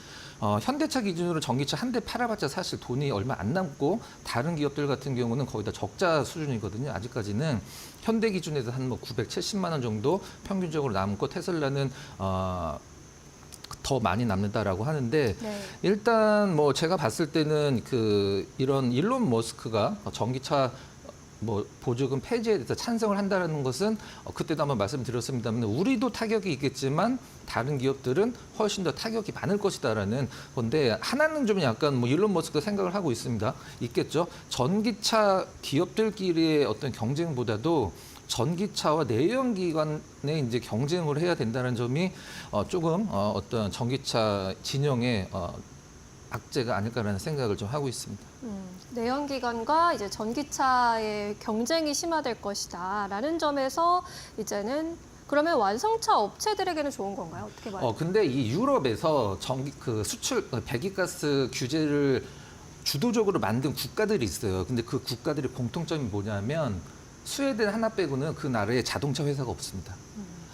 현대차 기준으로 전기차 한 대 팔아봤자 사실 돈이 얼마 안 남고 다른 기업들 같은 경우는 거의 다 적자 수준이거든요. 아직까지는 현대 기준에서 한 뭐 970만 원 정도 평균적으로 남고 테슬라는 더 많이 남는다라고 하는데 네. 일단 뭐 제가 봤을 때는 이런 일론 머스크가 전기차 뭐 보조금 폐지에 대해서 찬성을 한다는 것은 그때도 한번 말씀드렸습니다만 우리도 타격이 있겠지만 다른 기업들은 훨씬 더 타격이 많을 것이다라는 건데 하나는 좀 약간 뭐 일론 머스크가 생각을 하고 있겠죠. 전기차 기업들끼리의 어떤 경쟁보다도 전기차와 내연기관의 이제 경쟁을 해야 된다는 점이 조금 어떤 전기차 진영의 악재가 아닐까라는 생각을 좀 하고 있습니다. 내연기관과 이제 전기차의 경쟁이 심화될 것이다라는 점에서 이제는 그러면 완성차 업체들에게는 좋은 건가요? 어떻게 봐요? 근데 이 유럽에서 수출 배기가스 규제를 주도적으로 만든 국가들이 있어요. 근데 그 국가들의 공통점이 뭐냐면 스웨덴 하나 빼고는 그 나라에 자동차 회사가 없습니다.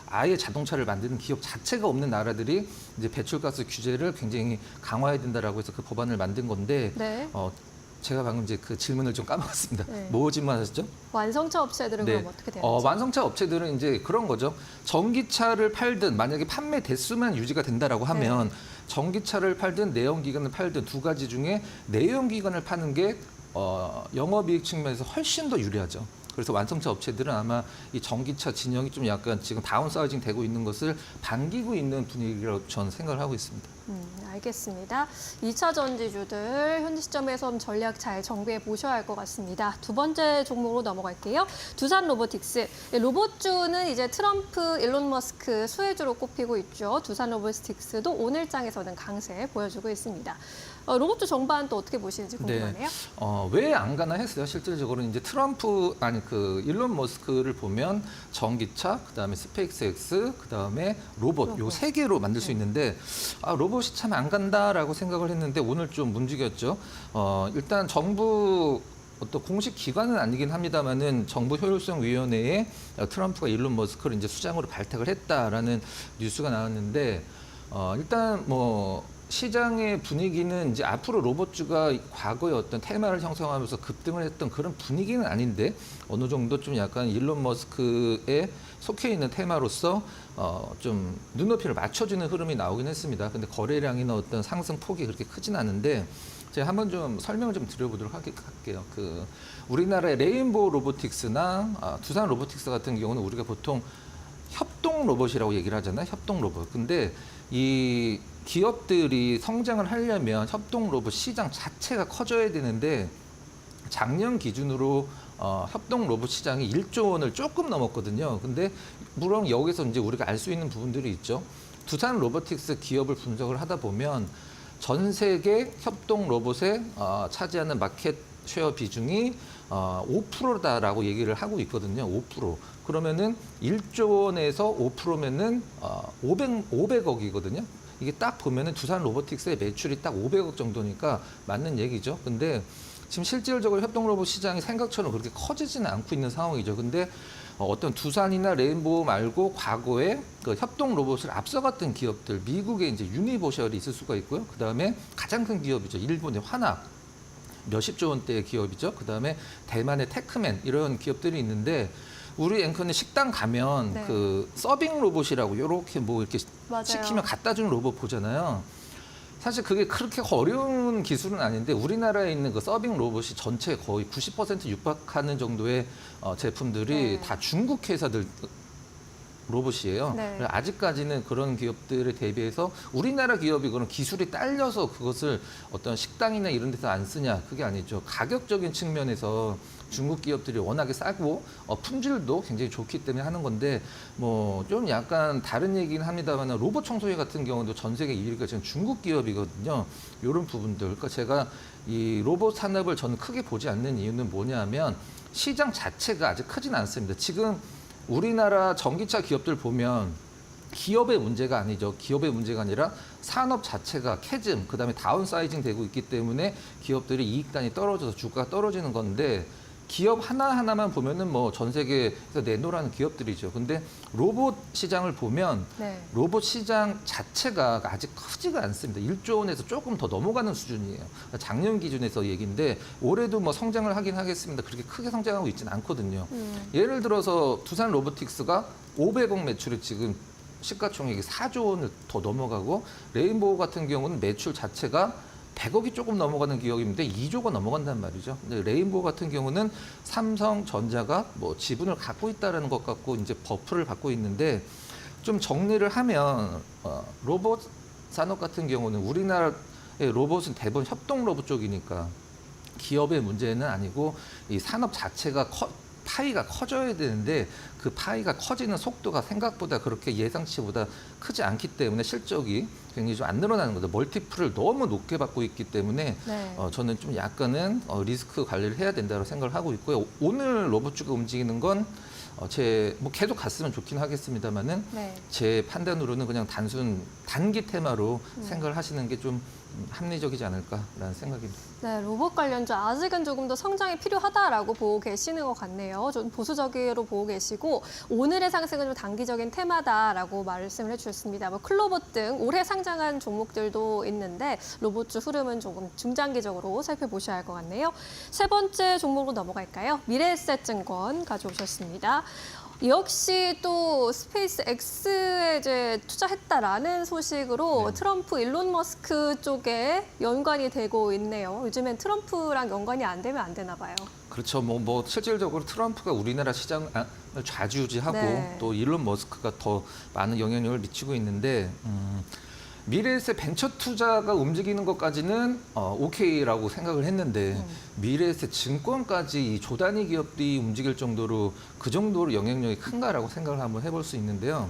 아예 자동차를 만드는 기업 자체가 없는 나라들이 이제 배출가스 규제를 굉장히 강화해야 된다라고 해서 그 법안을 만든 건데 네. 제가 방금 이제 그 질문을 좀 까먹었습니다. 네. 뭐 질문하셨죠? 완성차 업체들은 네. 그럼 어떻게 되는지? 완성차 업체들은 이제 그런 거죠. 전기차를 팔든 만약에 판매 대수만 유지가 된다라고 하면 전기차를 팔든 내연기관을 팔든 두 가지 중에 내연기관을 파는 게 영업이익 측면에서 훨씬 더 유리하죠. 그래서 완성차 업체들은 아마 이 전기차 진영이 좀 약간 지금 다운사이징 되고 있는 것을 반기고 있는 분위기라고 저는 생각을 하고 있습니다. 알겠습니다. 2차 전지주들 현재 시점에서 전략 잘 정비해 보셔야 할 것 같습니다. 두 번째 종목으로 넘어갈게요. 두산 로보틱스. 로봇주는 이제 트럼프, 일론 머스크 수혜주로 꼽히고 있죠. 두산 로보틱스도 오늘장에서는 강세 보여주고 있습니다. 로봇주 전반 또 어떻게 보시는지 궁금하네요. 왜 안 가나 했어요. 실질적으로 이제 일론 머스크를 보면 전기차, 그다음에 스페이스X, 그다음에 로봇 요 세 개로 만들 수 있는데 로봇이 참 안 간다라고 생각을 했는데 오늘 좀 움직였죠. 일단 정부 어떤 공식 기관은 아니긴 합니다만은 정부 효율성위원회에 트럼프가 일론 머스크를 이제 수장으로 발탁을 했다라는 뉴스가 나왔는데 일단 뭐 시장의 분위기는 이제 앞으로 로봇주가 과거의 어떤 테마를 형성하면서 급등을 했던 그런 분위기는 아닌데 어느 정도 좀 약간 일론 머스크에 속해 있는 테마로서 좀 눈높이를 맞춰주는 흐름이 나오긴 했습니다. 근데 거래량이나 어떤 상승 폭이 그렇게 크진 않은데 제가 한번 좀 설명을 좀 드려보도록 할게요. 우리나라의 레인보우 로보틱스나 두산 로보틱스 같은 경우는 우리가 보통 협동 로봇이라고 얘기를 하잖아요. 협동 로봇. 근데 이 기업들이 성장을 하려면 협동 로봇 시장 자체가 커져야 되는데 작년 기준으로 협동 로봇 시장이 1조 원을 조금 넘었거든요. 근데 물론 여기서 이제 우리가 알 수 있는 부분들이 있죠. 두산 로보틱스 기업을 분석을 하다 보면 전 세계 협동 로봇에 차지하는 마켓 쉐어 비중이 5%다라고 얘기를 하고 있거든요. 5%. 그러면은 1조 원에서 5%면은 500억이거든요. 이게 딱 보면은 두산 로보틱스의 매출이 딱 500억 정도니까 맞는 얘기죠. 근데 지금 실질적으로 협동 로봇 시장이 생각처럼 그렇게 커지지는 않고 있는 상황이죠. 근데 어떤 두산이나 레인보우 말고 과거에 그 협동 로봇을 앞서갔던 기업들, 미국의 이제 유니버셜이 있을 수가 있고요. 그 다음에 가장 큰 기업이죠. 일본의 화낙. 몇십조 원대의 기업이죠. 그 다음에 대만의 테크맨 이런 기업들이 있는데 우리 앵커는 식당 가면 그 서빙 로봇이라고 이렇게 뭐 이렇게 맞아요. 시키면 갖다 주는 로봇 보잖아요. 사실 그게 그렇게 어려운 기술은 아닌데 우리나라에 있는 그 서빙 로봇이 전체 거의 90% 육박하는 정도의 제품들이 다 중국 회사들 로봇이에요. 네. 아직까지는 그런 기업들에 대비해서 우리나라 기업이 그런 기술이 딸려서 그것을 어떤 식당이나 이런 데서 안 쓰냐 그게 아니죠. 가격적인 측면에서 중국 기업들이 워낙에 싸고 품질도 굉장히 좋기 때문에 하는 건데 뭐 좀 약간 다른 얘기긴 합니다만 로봇 청소기 같은 경우도 전 세계 1위가 지금 중국 기업이거든요. 이런 부분들. 그러니까 제가 이 로봇 산업을 저는 크게 보지 않는 이유는 뭐냐면 시장 자체가 아직 크진 않습니다. 지금 우리나라 전기차 기업들 보면 기업의 문제가 아니죠. 기업의 문제가 아니라 산업 자체가 캐즘, 그다음에 다운사이징 되고 있기 때문에 기업들이 이익단이 떨어져서 주가가 떨어지는 건데 기업 하나하나만 보면은 뭐 전 세계에서 내놓으라는 기업들이죠. 근데 로봇 시장을 보면 네. 로봇 시장 자체가 아직 크지가 않습니다. 1조 원에서 조금 더 넘어가는 수준이에요. 작년 기준에서 얘기인데 올해도 뭐 성장을 하긴 하겠습니다. 그렇게 크게 성장하고 있지는 않거든요. 예를 들어서 두산 로보틱스가 500억 매출이 지금 시가총액이 4조 원을 더 넘어가고 레인보우 같은 경우는 매출 자체가 100억이 조금 넘어가는 기업인데 2조가 넘어간단 말이죠. 근데 레인보우 같은 경우는 삼성전자가 뭐 지분을 갖고 있다라는 것 갖고 이제 버프를 받고 있는데 좀 정리를 하면 로봇 산업 같은 경우는 우리나라의 로봇은 대부분 협동 로봇 쪽이니까 기업의 문제는 아니고 이 산업 자체가 파이가 커져야 되는데 그 파이가 커지는 속도가 생각보다 그렇게 예상치보다 크지 않기 때문에 실적이 굉장히 좀 안 늘어나는 거죠. 멀티플을 너무 높게 받고 있기 때문에 네. 저는 좀 약간은 리스크 관리를 해야 된다고 생각을 하고 있고요. 오늘 로봇주가 움직이는 건 뭐 계속 갔으면 좋긴 하겠습니다만은 네. 제 판단으로는 그냥 단순 단기 테마로 생각을 하시는 게 좀 합리적이지 않을까라는 생각입니다. 네, 로봇 관련주 아직은 조금 더 성장이 필요하다라고 보고 계시는 것 같네요. 좀 보수적으로 보고 계시고 오늘의 상승은 좀 단기적인 테마다라고 말씀을 해주셨습니다. 뭐 클로봇 등 올해 상장한 종목들도 있는데 로봇주 흐름은 조금 중장기적으로 살펴보셔야 할 것 같네요. 세 번째 종목으로 넘어갈까요? 미래에셋증권 가져오셨습니다. 역시 또 스페이스 X에 이제 투자했다라는 소식으로 네. 트럼프 일론 머스크 쪽에 연관이 되고 있네요. 요즘엔 트럼프랑 연관이 안 되면 안 되나 봐요. 그렇죠. 뭐 실질적으로 트럼프가 우리나라 시장을 좌지우지하고 네. 또 일론 머스크가 더 많은 영향력을 미치고 있는데 미래에셋 벤처 투자가 움직이는 것까지는 오케이라고 생각을 했는데 미래에셋 증권까지 이 조단위 기업들이 움직일 정도로 그 정도로 영향력이 큰가라고 생각을 한번 해볼 수 있는데요.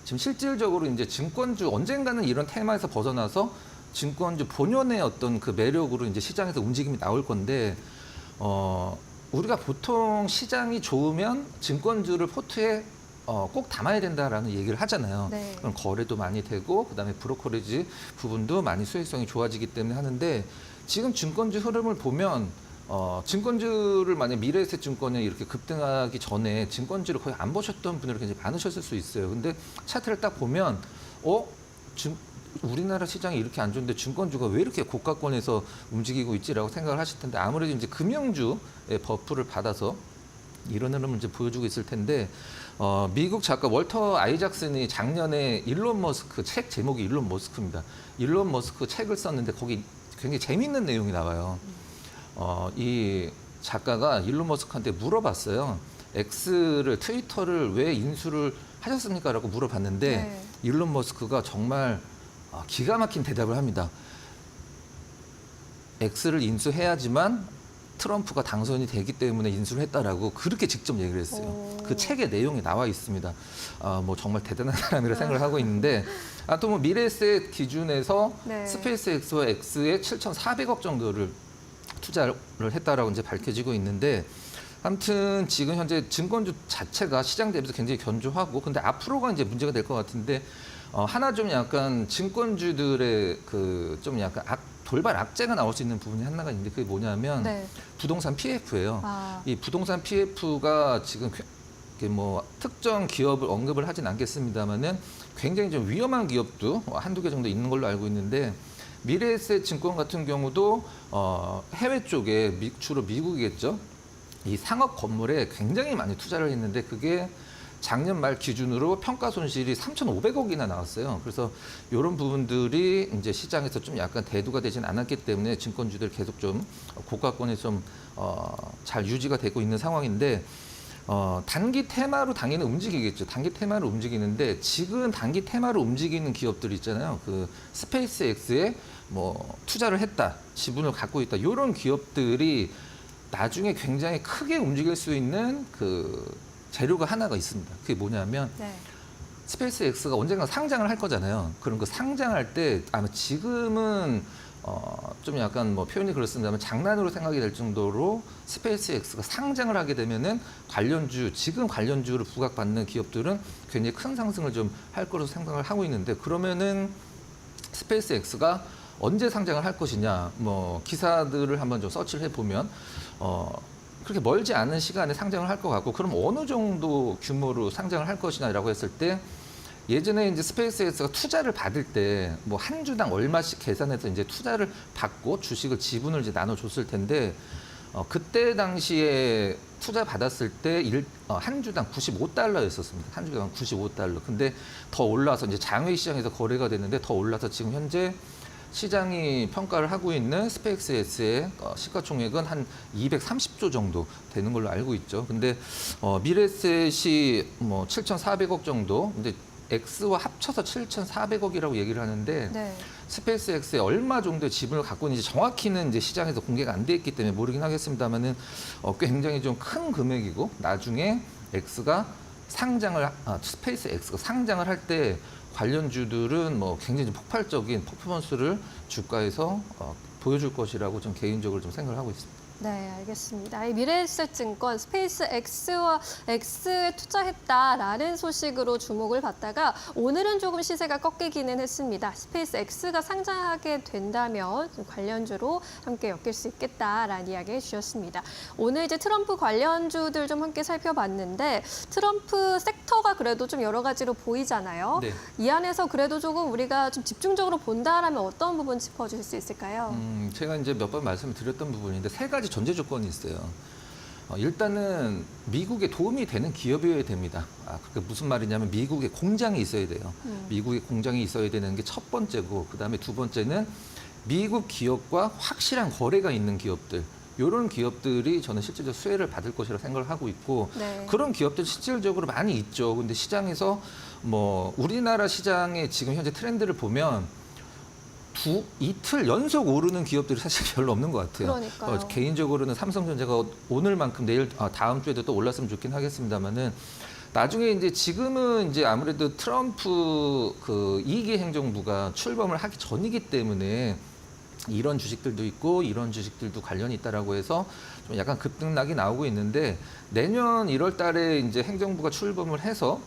지금 실질적으로 이제 증권주 언젠가는 이런 테마에서 벗어나서 증권주 본연의 어떤 그 매력으로 이제 시장에서 움직임이 나올 건데 우리가 보통 시장이 좋으면 증권주를 포트에 꼭 담아야 된다라는 얘기를 하잖아요. 네. 그럼 거래도 많이 되고 그다음에 브로커리지 부분도 많이 수익성이 좋아지기 때문에 하는데 지금 증권주 흐름을 보면 증권주를 만약 미래에셋 증권이 이렇게 급등하기 전에 증권주를 거의 안 보셨던 분들이 굉장히 많으셨을 수 있어요. 근데 차트를 딱 보면 우리나라 시장이 이렇게 안 좋은데 증권주가 왜 이렇게 고가권에서 움직이고 있지라고 생각을 하실 텐데 아무래도 이제 금융주의 버프를 받아서 이런 흐름을 이제 보여주고 있을 텐데 미국 작가 월터 아이작슨이 작년에 일론 머스크 책 제목이 일론 머스크입니다. 일론 머스크 책을 썼는데 거기 굉장히 재밌는 내용이 나와요. 이 작가가 일론 머스크한테 물어봤어요. 트위터를 왜 인수를 하셨습니까? 라고 물어봤는데 네. 일론 머스크가 정말 기가 막힌 대답을 합니다. X를 인수해야지만 트럼프가 당선이 되기 때문에 인수를 했다라고 그렇게 직접 얘기를 했어요. 오. 그 책의 내용이 나와 있습니다. 뭐 정말 대단한 사람이라 생각을 하고 있는데 또 뭐 미래에셋 기준에서 네. 스페이스 X와 X에 7,400억 정도를 투자를 했다라고 이제 밝혀지고 있는데 아무튼 지금 현재 증권주 자체가 시장 대비해서 굉장히 견조하고 근데 앞으로가 이제 문제가 될 것 같은데 하나 좀 약간 증권주들의 그 좀 약간 돌발 악재가 나올 수 있는 부분이 하나가 있는데 그게 뭐냐면 네. 부동산 PF예요. 아. 이 부동산 PF가 지금 뭐 특정 기업을 언급을 하진 않겠습니다만은 굉장히 좀 위험한 기업도 한두 개 정도 있는 걸로 알고 있는데 미래에셋 증권 같은 경우도 해외 쪽에 주로 미국이겠죠. 이 상업 건물에 굉장히 많이 투자를 했는데 그게 작년 말 기준으로 평가 손실이 3,500억이나 나왔어요. 그래서 이런 부분들이 이제 시장에서 좀 약간 대두가 되진 않았기 때문에 증권주들 계속 좀 고가권에 좀 잘 유지가 되고 있는 상황인데 단기 테마로 당연히 움직이겠죠. 단기 테마로 움직이는데 지금 단기 테마로 움직이는 기업들 있잖아요. 그 스페이스 X에 뭐 투자를 했다, 지분을 갖고 있다 이런 기업들이 나중에 굉장히 크게 움직일 수 있는 그 재료가 하나가 있습니다. 그게 뭐냐면 네. 스페이스 X가 언젠가 상장을 할 거잖아요. 그럼 그 상장할 때 아마 지금은 좀 약간 뭐 표현이 그렇습니다만 장난으로 생각이 될 정도로 스페이스X가 상장을 하게 되면은 지금 관련주를 부각받는 기업들은 굉장히 큰 상승을 좀 할 거로 생각을 하고 있는데 그러면은 스페이스X가 언제 상장을 할 것이냐 뭐 기사들을 한번 좀 서치를 해보면 그렇게 멀지 않은 시간에 상장을 할 것 같고 그럼 어느 정도 규모로 상장을 할 것이냐라고 했을 때 예전에 이제 스페이스X가 투자를 받을 때 뭐 한 주당 얼마씩 계산해서 이제 투자를 받고 주식을 지분을 이제 나눠줬을 텐데 그때 당시에 투자 받았을 때 한 주당 95달러였었습니다. 한 주당 95달러. 근데 더 올라서 이제 장외 시장에서 거래가 됐는데 더 올라서 지금 현재 시장이 평가를 하고 있는 스페이스X의 시가총액은 한 230조 정도 되는 걸로 알고 있죠. 근데 미래에셋이 뭐 7,400억 정도. 근데 X와 합쳐서 7,400억이라고 얘기를 하는데 네. 스페이스X에 얼마 정도의 지분을 갖고 있는지 정확히는 이제 시장에서 공개가 안 돼 있기 때문에 모르긴 하겠습니다만은 굉장히 좀 큰 금액이고 나중에 스페이스X가 상장을 할 때 관련주들은 뭐 굉장히 폭발적인 퍼포먼스를 주가에서 보여줄 것이라고 좀 개인적으로 좀 생각을 하고 있습니다. 네, 알겠습니다. 이 미래에셋증권 스페이스X와 X에 투자했다라는 소식으로 주목을 받다가 오늘은 조금 시세가 꺾이기는 했습니다. 스페이스X가 상장하게 된다면 관련주로 함께 엮일 수 있겠다라는 이야기 해주셨습니다. 오늘 이제 트럼프 관련주들 좀 함께 살펴봤는데 트럼프 섹터가 그래도 좀 여러 가지로 보이잖아요. 네. 이 안에서 그래도 조금 우리가 좀 집중적으로 본다라면 어떤 부분 짚어주실 수 있을까요? 제가 이제 몇 번 말씀드렸던 부분인데 세 가지 전제 조건이 있어요. 일단은 미국에 도움이 되는 기업이어야 됩니다. 그게 무슨 말이냐면 미국에 공장이 있어야 돼요. 미국에 공장이 있어야 되는 게 첫 번째고 그다음에 두 번째는 미국 기업과 확실한 거래가 있는 기업들. 이런 기업들이 저는 실질적 수혜를 받을 것이라고 생각을 하고 있고 네. 그런 기업들 실질적으로 많이 있죠. 근데 시장에서 뭐 우리나라 시장의 지금 현재 트렌드를 보면 이틀 연속 오르는 기업들이 사실 별로 없는 것 같아요. 그러니까요. 개인적으로는 삼성전자가 오늘만큼 다음 주에도 또 올랐으면 좋긴 하겠습니다만은 나중에 이제 지금은 이제 아무래도 트럼프 그 2기 행정부가 출범을 하기 전이기 때문에 이런 주식들도 있고 이런 주식들도 관련이 있다라고 해서 좀 약간 급등락이 나오고 있는데 내년 1월 달에 이제 행정부가 출범을 해서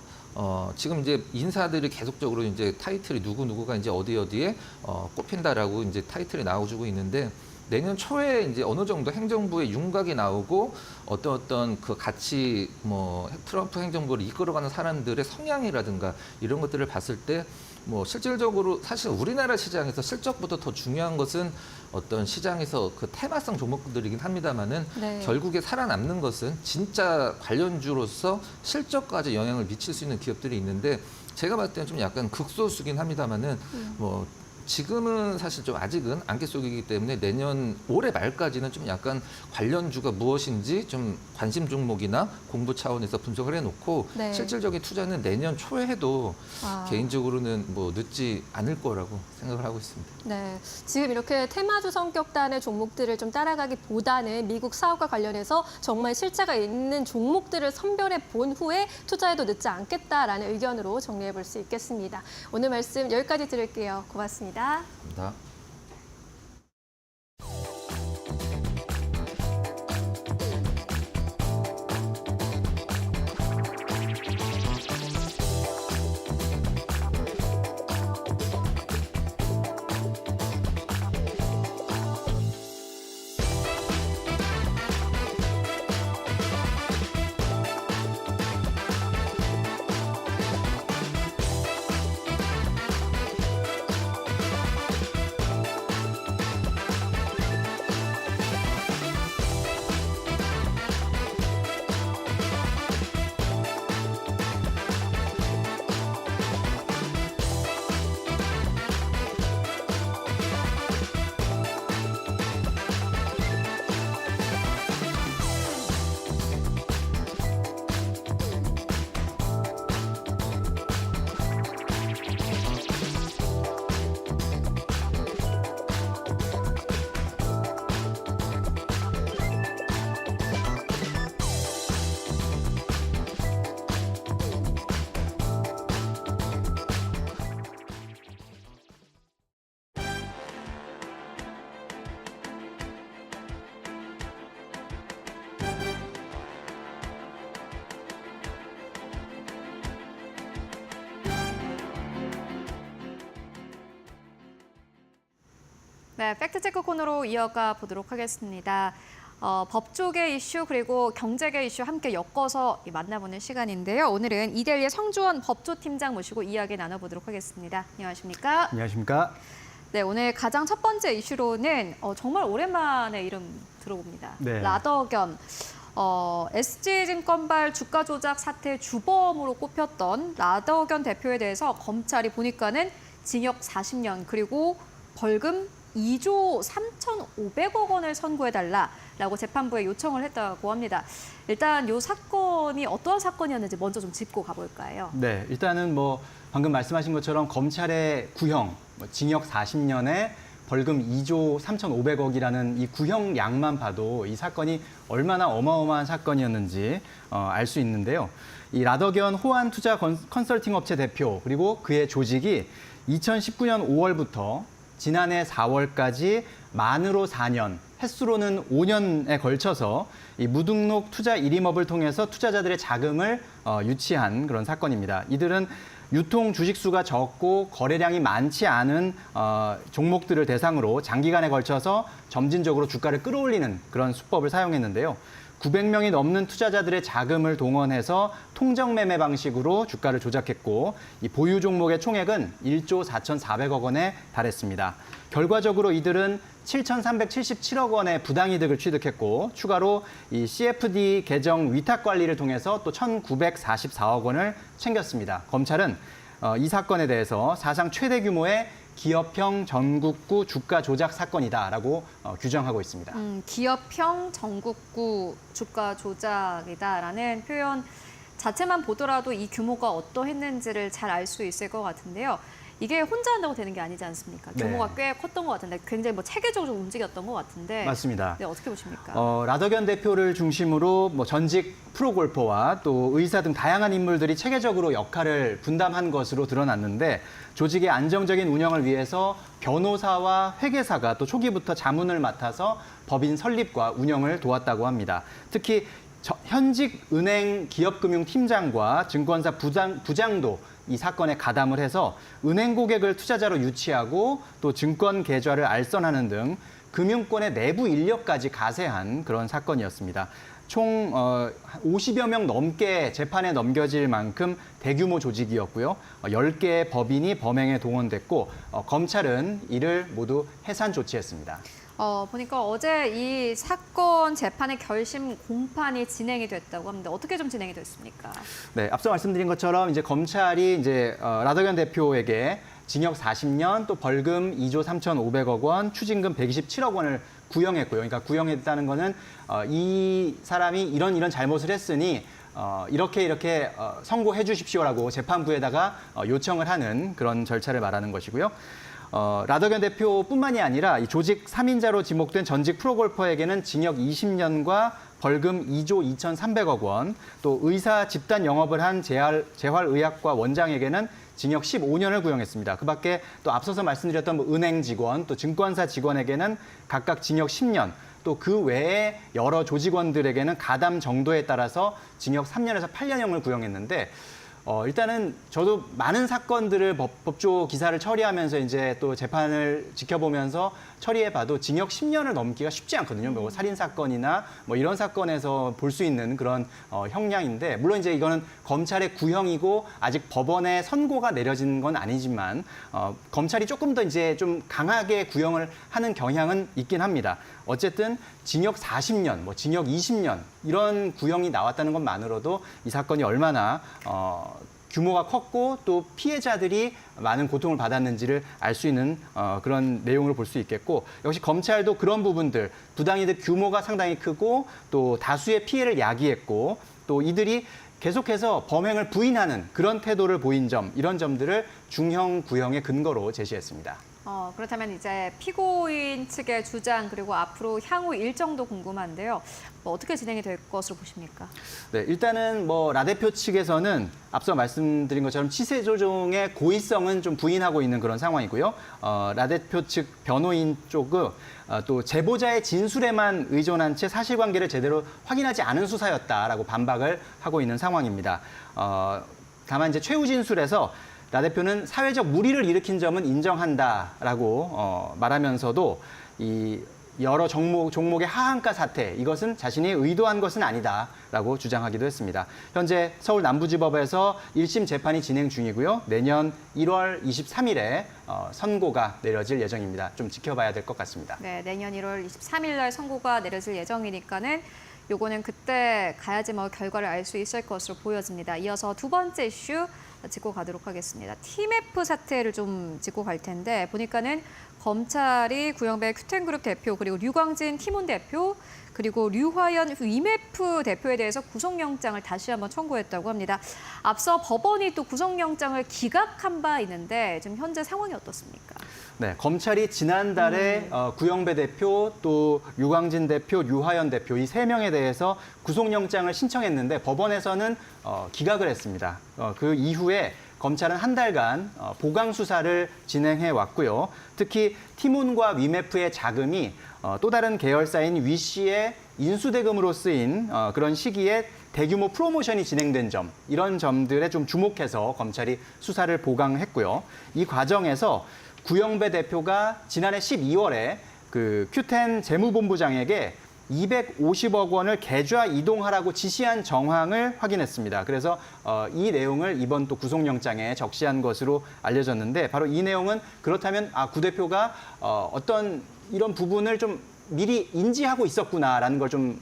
지금 이제 인사들이 계속적으로 이제 타이틀이 누구가 이제 어디에 꼽힌다라고 이제 타이틀이 나와주고 있는데 내년 초에 이제 어느 정도 행정부의 윤곽이 나오고 어떤 그 같이 뭐 트럼프 행정부를 이끌어가는 사람들의 성향이라든가 이런 것들을 봤을 때 뭐 실질적으로 사실 우리나라 시장에서 실적보다 더 중요한 것은 어떤 시장에서 그 테마성 종목들이긴 합니다만은 네. 결국에 살아남는 것은 진짜 관련주로서 실적까지 영향을 미칠 수 있는 기업들이 있는데 제가 봤을 때는 좀 약간 극소수긴 합니다만은 뭐 지금은 사실 좀 아직은 안개 속이기 때문에 올해 말까지는 좀 약간 관련주가 무엇인지 좀 관심 종목이나 공부 차원에서 분석을 해놓고 네. 실질적인 투자는 내년 초에 해도 아. 개인적으로는 뭐 늦지 않을 거라고 생각을 하고 있습니다. 네, 지금 이렇게 테마주 성격단의 종목들을 좀 따라가기보다는 미국 사업과 관련해서 정말 실체가 있는 종목들을 선별해 본 후에 투자해도 늦지 않겠다라는 의견으로 정리해 볼 수 있겠습니다. 오늘 말씀 여기까지 드릴게요. 고맙습니다. 감사합니다. 네, 팩트체크 코너로 이어가 보도록 하겠습니다. 법조계 이슈 그리고 경제계 이슈 함께 엮어서 만나보는 시간인데요. 오늘은 이데일리의 성주원 법조팀장 모시고 이야기 나눠보도록 하겠습니다. 안녕하십니까? 안녕하십니까? 네, 오늘 가장 첫 번째 이슈로는 정말 오랜만에 이름 들어봅니다. 네. 라더견. SG증권발 주가 조작 사태 주범으로 꼽혔던 라더견 대표에 대해서 검찰이 보니까는 징역 40년 그리고 벌금 2조 3,500억 원을 선고해달라라고 재판부에 요청을 했다고 합니다. 일단 이 사건이 어떠한 사건이었는지 먼저 좀 짚고 가볼까요? 네, 일단은 뭐 방금 말씀하신 것처럼 검찰의 구형, 징역 40년에 벌금 2조 3,500억이라는 이 구형량만 봐도 이 사건이 얼마나 어마어마한 사건이었는지 알 수 있는데요. 이 라더견 호환 투자 컨설팅 업체 대표 그리고 그의 조직이 2019년 5월부터 지난해 4월까지 만으로 4년, 횟수로는 5년에 걸쳐서 이 무등록 투자 일임업을 통해서 투자자들의 자금을 유치한 그런 사건입니다. 이들은 유통 주식수가 적고 거래량이 많지 않은 종목들을 대상으로 장기간에 걸쳐서 점진적으로 주가를 끌어올리는 그런 수법을 사용했는데요. 900명이 넘는 투자자들의 자금을 동원해서 통정 매매 방식으로 주가를 조작했고 이 보유 종목의 총액은 1조 4,400억 원에 달했습니다. 결과적으로 이들은 7,377억 원의 부당이득을 취득했고 추가로 이 CFD 계정 위탁 관리를 통해서 또 1,944억 원을 챙겼습니다. 검찰은 이 사건에 대해서 사상 최대 규모의 기업형 전국구 주가 조작 사건이다라고 규정하고 있습니다. 기업형 전국구 주가 조작이다라는 표현 자체만 보더라도 이 규모가 어떠했는지를 잘 알 수 있을 것 같은데요. 이게 혼자 한다고 되는 게 아니지 않습니까? 네. 규모가 꽤 컸던 것 같은데 굉장히 체계적으로 움직였던 것 같은데. 맞습니다. 네, 어떻게 보십니까? 라더견 대표를 중심으로 뭐 전직 프로골퍼와 또 의사 등 다양한 인물들이 체계적으로 역할을 분담한 것으로 드러났는데 조직의 안정적인 운영을 위해서 변호사와 회계사가 또 초기부터 자문을 맡아서 법인 설립과 운영을 도왔다고 합니다. 특히 현직 은행 기업금융팀장과 증권사 부장도 이 사건에 가담을 해서 은행 고객을 투자자로 유치하고 또 증권 계좌를 알선하는 등 금융권의 내부 인력까지 가세한 그런 사건이었습니다. 총 50여 명 넘게 재판에 넘겨질 만큼 대규모 조직이었고요. 10개의 법인이 범행에 동원됐고 검찰은 이를 모두 해산 조치했습니다. 보니까 어제 이 사건 재판의 결심 공판이 진행이 됐다고 합니다. 어떻게 좀 진행이 됐습니까? 네, 앞서 말씀드린 것처럼 이제 검찰이 이제 라더견 대표에게 징역 40년 또 벌금 2조 3,500억 원, 추징금 127억 원을 구형했고요. 그러니까 구형했다는 거는 이 사람이 이런 잘못을 했으니 이렇게 선고해 주십시오라고 재판부에다가 요청을 하는 그런 절차를 말하는 것이고요. 라더견 대표뿐만이 아니라 이 조직 3인자로 지목된 전직 프로골퍼에게는 징역 20년과 벌금 2조 2,300억 원, 또 의사 집단 영업을 한 재활의학과 원장에게는 징역 15년을 구형했습니다. 그 밖에 또 앞서서 말씀드렸던 뭐 은행 직원, 또 증권사 직원에게는 각각 징역 10년, 또 그 외에 여러 조직원들에게는 가담 정도에 따라서 징역 3년에서 8년형을 구형했는데 일단은 저도 많은 사건들을 법조 기사를 처리하면서 이제 또 재판을 지켜보면서 처리해봐도 징역 10년을 넘기가 쉽지 않거든요. 뭐 살인 사건이나 뭐 이런 사건에서 볼 수 있는 그런 형량인데 물론 이제 이거는 검찰의 구형이고 아직 법원의 선고가 내려진 건 아니지만 검찰이 조금 더 이제 좀 강하게 구형을 하는 경향은 있긴 합니다. 어쨌든 징역 40년, 뭐 징역 20년 이런 구형이 나왔다는 것만으로도 이 사건이 얼마나 규모가 컸고 또 피해자들이 많은 고통을 받았는지를 알 수 있는 그런 내용을 볼 수 있겠고 역시 검찰도 그런 부분들 부당이득 규모가 상당히 크고 또 다수의 피해를 야기했고 또 이들이 계속해서 범행을 부인하는 그런 태도를 보인 점 이런 점들을 중형 구형의 근거로 제시했습니다. 그렇다면 이제 피고인 측의 주장 그리고 앞으로 향후 일정도 궁금한데요. 어떻게 진행이 될 것으로 보십니까? 네, 일단은 뭐 라 대표 측에서는 앞서 말씀드린 것처럼 치세 조정의 고의성은 좀 부인하고 있는 그런 상황이고요. 라 대표 측 변호인 쪽은 또 제보자의 진술에만 의존한 채 사실관계를 제대로 확인하지 않은 수사였다라고 반박을 하고 있는 상황입니다. 다만 이제 최후 진술에서 라 대표는 사회적 물의를 일으킨 점은 인정한다라고 말하면서도 이 여러 종목의 하한가 사태, 이것은 자신이 의도한 것은 아니다라고 주장하기도 했습니다. 현재 서울 남부지법에서 1심 재판이 진행 중이고요. 내년 1월 23일에 선고가 내려질 예정입니다. 좀 지켜봐야 될 것 같습니다. 네, 내년 1월 23일 날 선고가 내려질 예정이니까는 요거는 그때 가야지 뭐 결과를 알 수 있을 것으로 보여집니다. 이어서 두 번째 이슈 짚고 가도록 하겠습니다. TMF 사태를 좀 짚고 갈 텐데 보니까는 검찰이 구영배 큐텐그룹 대표 그리고 류광진 티몬 대표 그리고 류화연 위메프 대표에 대해서 구속영장을 다시 한번 청구했다고 합니다. 앞서 법원이 또 구속영장을 기각한 바 있는데 지금 현재 상황이 어떻습니까? 네, 검찰이 지난달에 구영배 대표, 또 류광진 대표, 류화연 대표 이 세 명에 대해서 구속영장을 신청했는데 법원에서는 기각을 했습니다. 그 이후에 검찰은 한 달간 보강 수사를 진행해 왔고요. 특히 티몬과 위메프의 자금이 또 다른 계열사인 위씨의 인수대금으로 쓰인 그런 시기에 대규모 프로모션이 진행된 점, 이런 점들에 좀 주목해서 검찰이 수사를 보강했고요. 이 과정에서 구영배 대표가 지난해 12월에 그 큐텐 재무본부장에게 250억 원을 계좌 이동하라고 지시한 정황을 확인했습니다. 그래서 이 내용을 이번 또 구속영장에 적시한 것으로 알려졌는데 바로 이 내용은 그렇다면 구 대표가 어떤 이런 부분을 좀 미리 인지하고 있었구나라는 걸 좀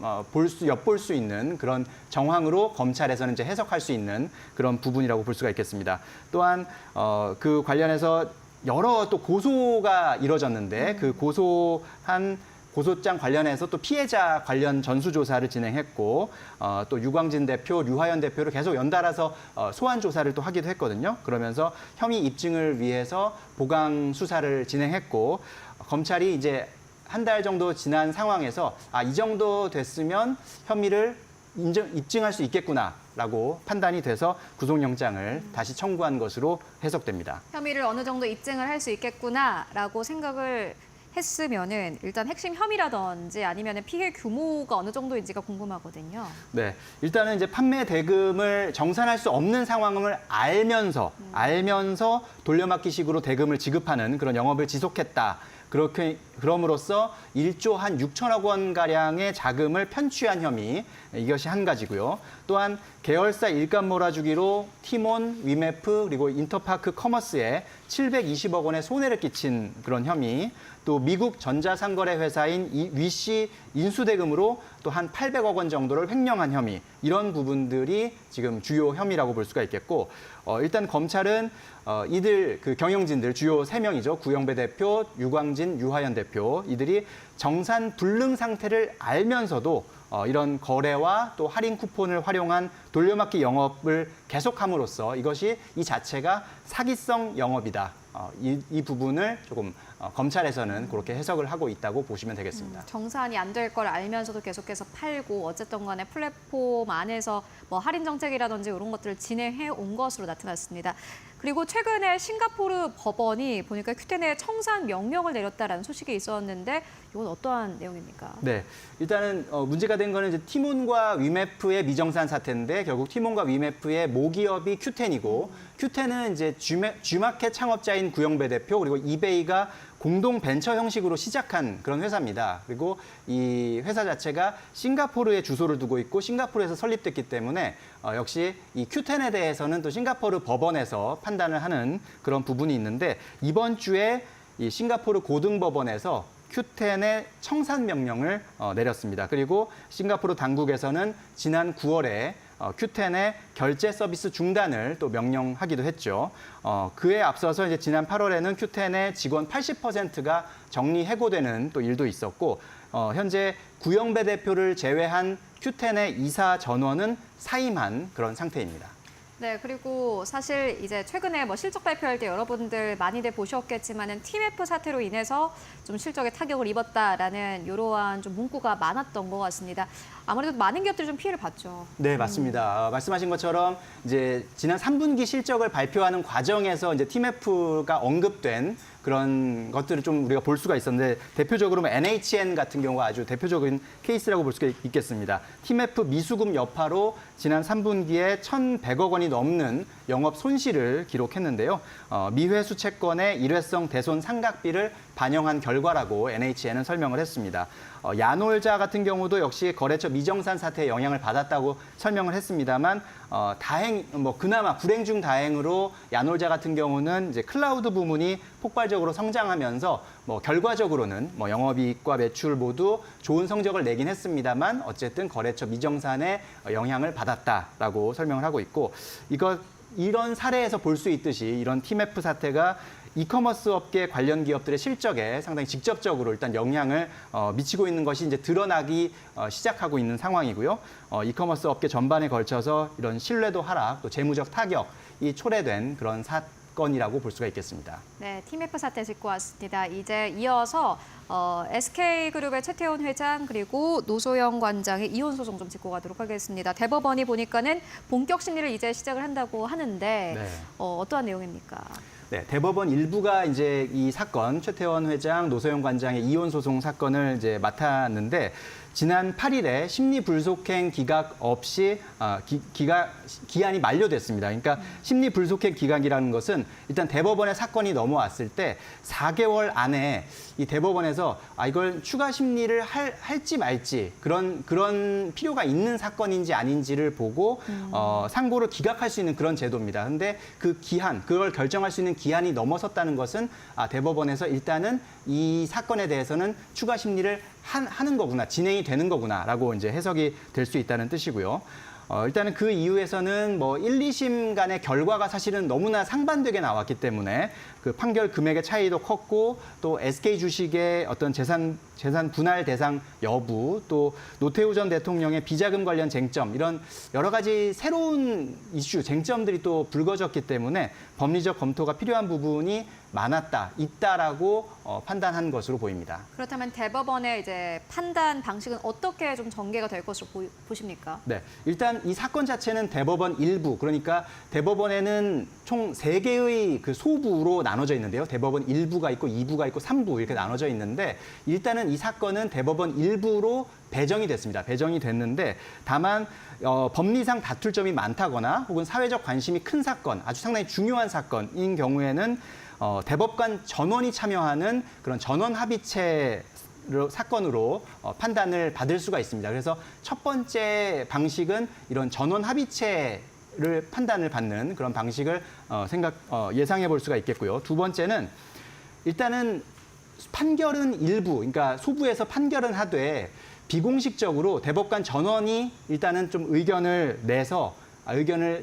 엿볼 수 있는 그런 정황으로 검찰에서는 이제 해석할 수 있는 그런 부분이라고 볼 수가 있겠습니다. 또한 그 관련해서 여러 또 고소가 이뤄졌는데 그 고소장 관련해서 또 피해자 관련 전수조사를 진행했고 또 유광진 대표, 류화연 대표를 계속 연달아서 소환 조사를 또 하기도 했거든요. 그러면서 혐의 입증을 위해서 보강 수사를 진행했고 검찰이 이제 한 달 정도 지난 상황에서 이 정도 됐으면 혐의를 입증할 수 있겠구나라고 판단이 돼서 구속영장을 다시 청구한 것으로 해석됩니다. 혐의를 어느 정도 입증을 할 수 있겠구나라고 생각을 했으면은 일단 핵심 혐의라든지 아니면은 피해 규모가 어느 정도인지가 궁금하거든요. 네, 일단은 이제 판매 대금을 정산할 수 없는 상황을 알면서 돌려막기식으로 대금을 지급하는 그런 영업을 지속했다. 그럼으로써 1조 한 6천억 원 가량의 자금을 편취한 혐의, 이것이 한 가지고요. 또한 계열사 일감 몰아주기로 티몬, 위메프 그리고 인터파크 커머스에 720억 원의 손해를 끼친 그런 혐의, 또 미국 전자상거래 회사인 위씨 인수대금으로 또 한 800억 원 정도를 횡령한 혐의, 이런 부분들이 지금 주요 혐의라고 볼 수가 있겠고, 일단 검찰은 이들 그 경영진들 주요 3명이죠. 구영배 대표, 유광진, 유화연 대표, 이들이 정산 불능 상태를 알면서도 이런 거래와 또 할인 쿠폰을 활용한 돌려막기 영업을 계속함으로써 이것이 이 자체가 사기성 영업이다. 이 부분을 조금 검찰에서는 그렇게 해석을 하고 있다고 보시면 되겠습니다. 정산이 안 될 걸 알면서도 계속해서 팔고 어쨌든 간에 플랫폼 안에서 뭐 할인 정책이라든지 이런 것들을 진행해 온 것으로 나타났습니다. 그리고 최근에 싱가포르 법원이 보니까 큐텐에 청산 명령을 내렸다라는 소식이 있었는데 이건 어떠한 내용입니까? 네, 일단은 문제가 된 거는 이제 티몬과 위메프의 미정산 사태인데 결국 티몬과 위메프의 모기업이 큐텐이고 큐텐은 이제 G마켓 창업자인 구영배 대표 그리고 이베이가 공동 벤처 형식으로 시작한 그런 회사입니다. 그리고 이 회사 자체가 싱가포르에 주소를 두고 있고 싱가포르에서 설립됐기 때문에 역시 이 큐텐에 대해서는 또 싱가포르 법원에서 판단을 하는 그런 부분이 있는데 이번 주에 이 싱가포르 고등법원에서 큐텐의 청산 명령을 내렸습니다. 그리고 싱가포르 당국에서는 지난 9월에 큐텐의 결제 서비스 중단을 또 명령하기도 했죠. 그에 앞서서 이제 지난 8월에는 큐텐의 직원 80%가 정리 해고되는 또 일도 있었고, 현재 구영배 대표를 제외한 큐텐의 이사 전원은 사임한 그런 상태입니다. 네, 그리고 사실 이제 최근에 뭐 실적 발표할 때 여러분들 많이들 보셨겠지만은 TMF 사태로 인해서 좀 실적에 타격을 입었다라는 이러한 좀 문구가 많았던 것 같습니다. 아무래도 많은 기업들이 좀 피해를 봤죠. 네, 맞습니다. 말씀하신 것처럼 이제 지난 3분기 실적을 발표하는 과정에서 이제 TMF가 언급된 그런 것들을 좀 우리가 볼 수가 있었는데 대표적으로 NHN 같은 경우가 아주 대표적인 케이스라고 볼 수가 있겠습니다. TMF 미수금 여파로 지난 3분기에 1,100억 원이 넘는 영업 손실을 기록했는데요. 미회수 채권의 일회성 대손 상각비를 반영한 결과라고 NHN은 설명을 했습니다. 야놀자 같은 경우도 역시 거래처 미정산 사태에 영향을 받았다고 설명을 했습니다만 그나마 불행 중 다행으로 야놀자 같은 경우는 이제 클라우드 부문이 폭발적으로 성장하면서 결과적으로는 영업이익과 매출 모두 좋은 성적을 내긴 했습니다만 어쨌든 거래처 미정산에 영향을 받았다라고 설명을 하고 있고 이런 사례에서 볼 수 있듯이 이런 TMF 사태가 이커머스 업계 관련 기업들의 실적에 상당히 직접적으로 일단 영향을 미치고 있는 것이 이제 드러나기 시작하고 있는 상황이고요. 이커머스 업계 전반에 걸쳐서 이런 신뢰도 하락, 또 재무적 타격이 초래된 그런 사건이라고 볼 수가 있겠습니다. 네, TMF 사태 짚고 왔습니다. 이제 이어서 SK그룹의 최태원 회장 그리고 노소영 관장의 이혼 소송 좀 짚고 가도록 하겠습니다. 대법원이 보니까는 본격 심리를 이제 시작을 한다고 하는데 네. 어떠한 내용입니까? 네, 대법원 일부가 이제 이 사건 최태원 회장, 노소영 관장의 이혼 소송 사건을 이제 맡았는데 지난 8일에 심리 불속행 기각 없이 기한이 만료됐습니다. 그러니까 심리 불속행 기각이라는 것은 일단 대법원에 사건이 넘어왔을 때 4개월 안에 이 대법원에서 이걸 추가 심리를 할지 말지 그런 필요가 있는 사건인지 아닌지를 보고 상고를 기각할 수 있는 그런 제도입니다. 그런데 그걸 결정할 수 있는 기한이 넘어섰다는 것은 대법원에서 일단은 이 사건에 대해서는 추가 심리를 하는 거구나, 진행이 되는 거구나라고 이제 해석이 될 수 있다는 뜻이고요. 일단은 그 이후에서는 1, 2심 간의 결과가 사실은 너무나 상반되게 나왔기 때문에 그 판결 금액의 차이도 컸고 또 SK 주식의 어떤 재산 분할 대상 여부 또 노태우 전 대통령의 비자금 관련 쟁점 이런 여러 가지 새로운 이슈, 쟁점들이 또 불거졌기 때문에 법리적 검토가 필요한 부분이 있다라고 판단한 것으로 보입니다. 그렇다면 대법원의 이제 판단 방식은 어떻게 좀 전개가 될 것으로 보십니까? 네, 일단 이 사건 자체는 대법원 일부, 그러니까 대법원에는 총 3개의 그 소부로 나눠져 있는데요. 대법원 1부가 있고 2부가 있고 3부 이렇게 나눠져 있는데 일단은 이 사건은 대법원 일부로 배정이 됐습니다. 배정이 됐는데 다만 법리상 다툴 점이 많다거나 혹은 사회적 관심이 큰 사건, 아주 상당히 중요한 사건인 경우에는 대법관 전원이 참여하는 그런 전원 합의체 사건으로 판단을 받을 수가 있습니다. 그래서 첫 번째 방식은 이런 전원 합의체를 판단을 받는 그런 방식을 예상해 볼 수가 있겠고요. 두 번째는 일단은 판결은 일부, 그러니까 소부에서 판결은 하되 비공식적으로 대법관 전원이 일단은 좀 의견을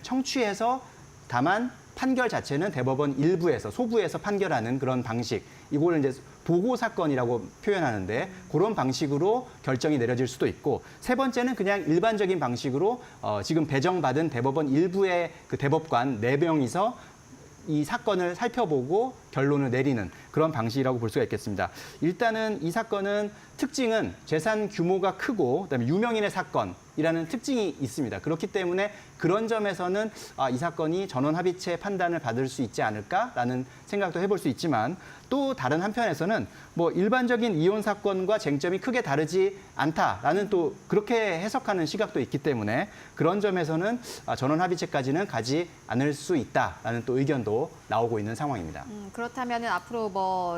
청취해서 다만 판결 자체는 대법원 일부에서 소부에서 판결하는 그런 방식. 이걸 이제 보고 사건이라고 표현하는데 그런 방식으로 결정이 내려질 수도 있고 세 번째는 그냥 일반적인 방식으로 지금 배정받은 대법원 일부의 그 대법관 4명이서 이 사건을 살펴보고 결론을 내리는 그런 방식이라고 볼 수가 있겠습니다. 일단은 이 사건은 특징은 재산 규모가 크고 그다음에 유명인의 사건이라는 특징이 있습니다. 그렇기 때문에 그런 점에서는 이 사건이 전원 합의체 판단을 받을 수 있지 않을까라는 생각도 해볼 수 있지만 또 다른 한편에서는 일반적인 이혼 사건과 쟁점이 크게 다르지 않다라는 또 그렇게 해석하는 시각도 있기 때문에 그런 점에서는 전원 합의체까지는 가지 않을 수 있다라는 또 의견도 나오고 있는 상황입니다. 그렇다면 앞으로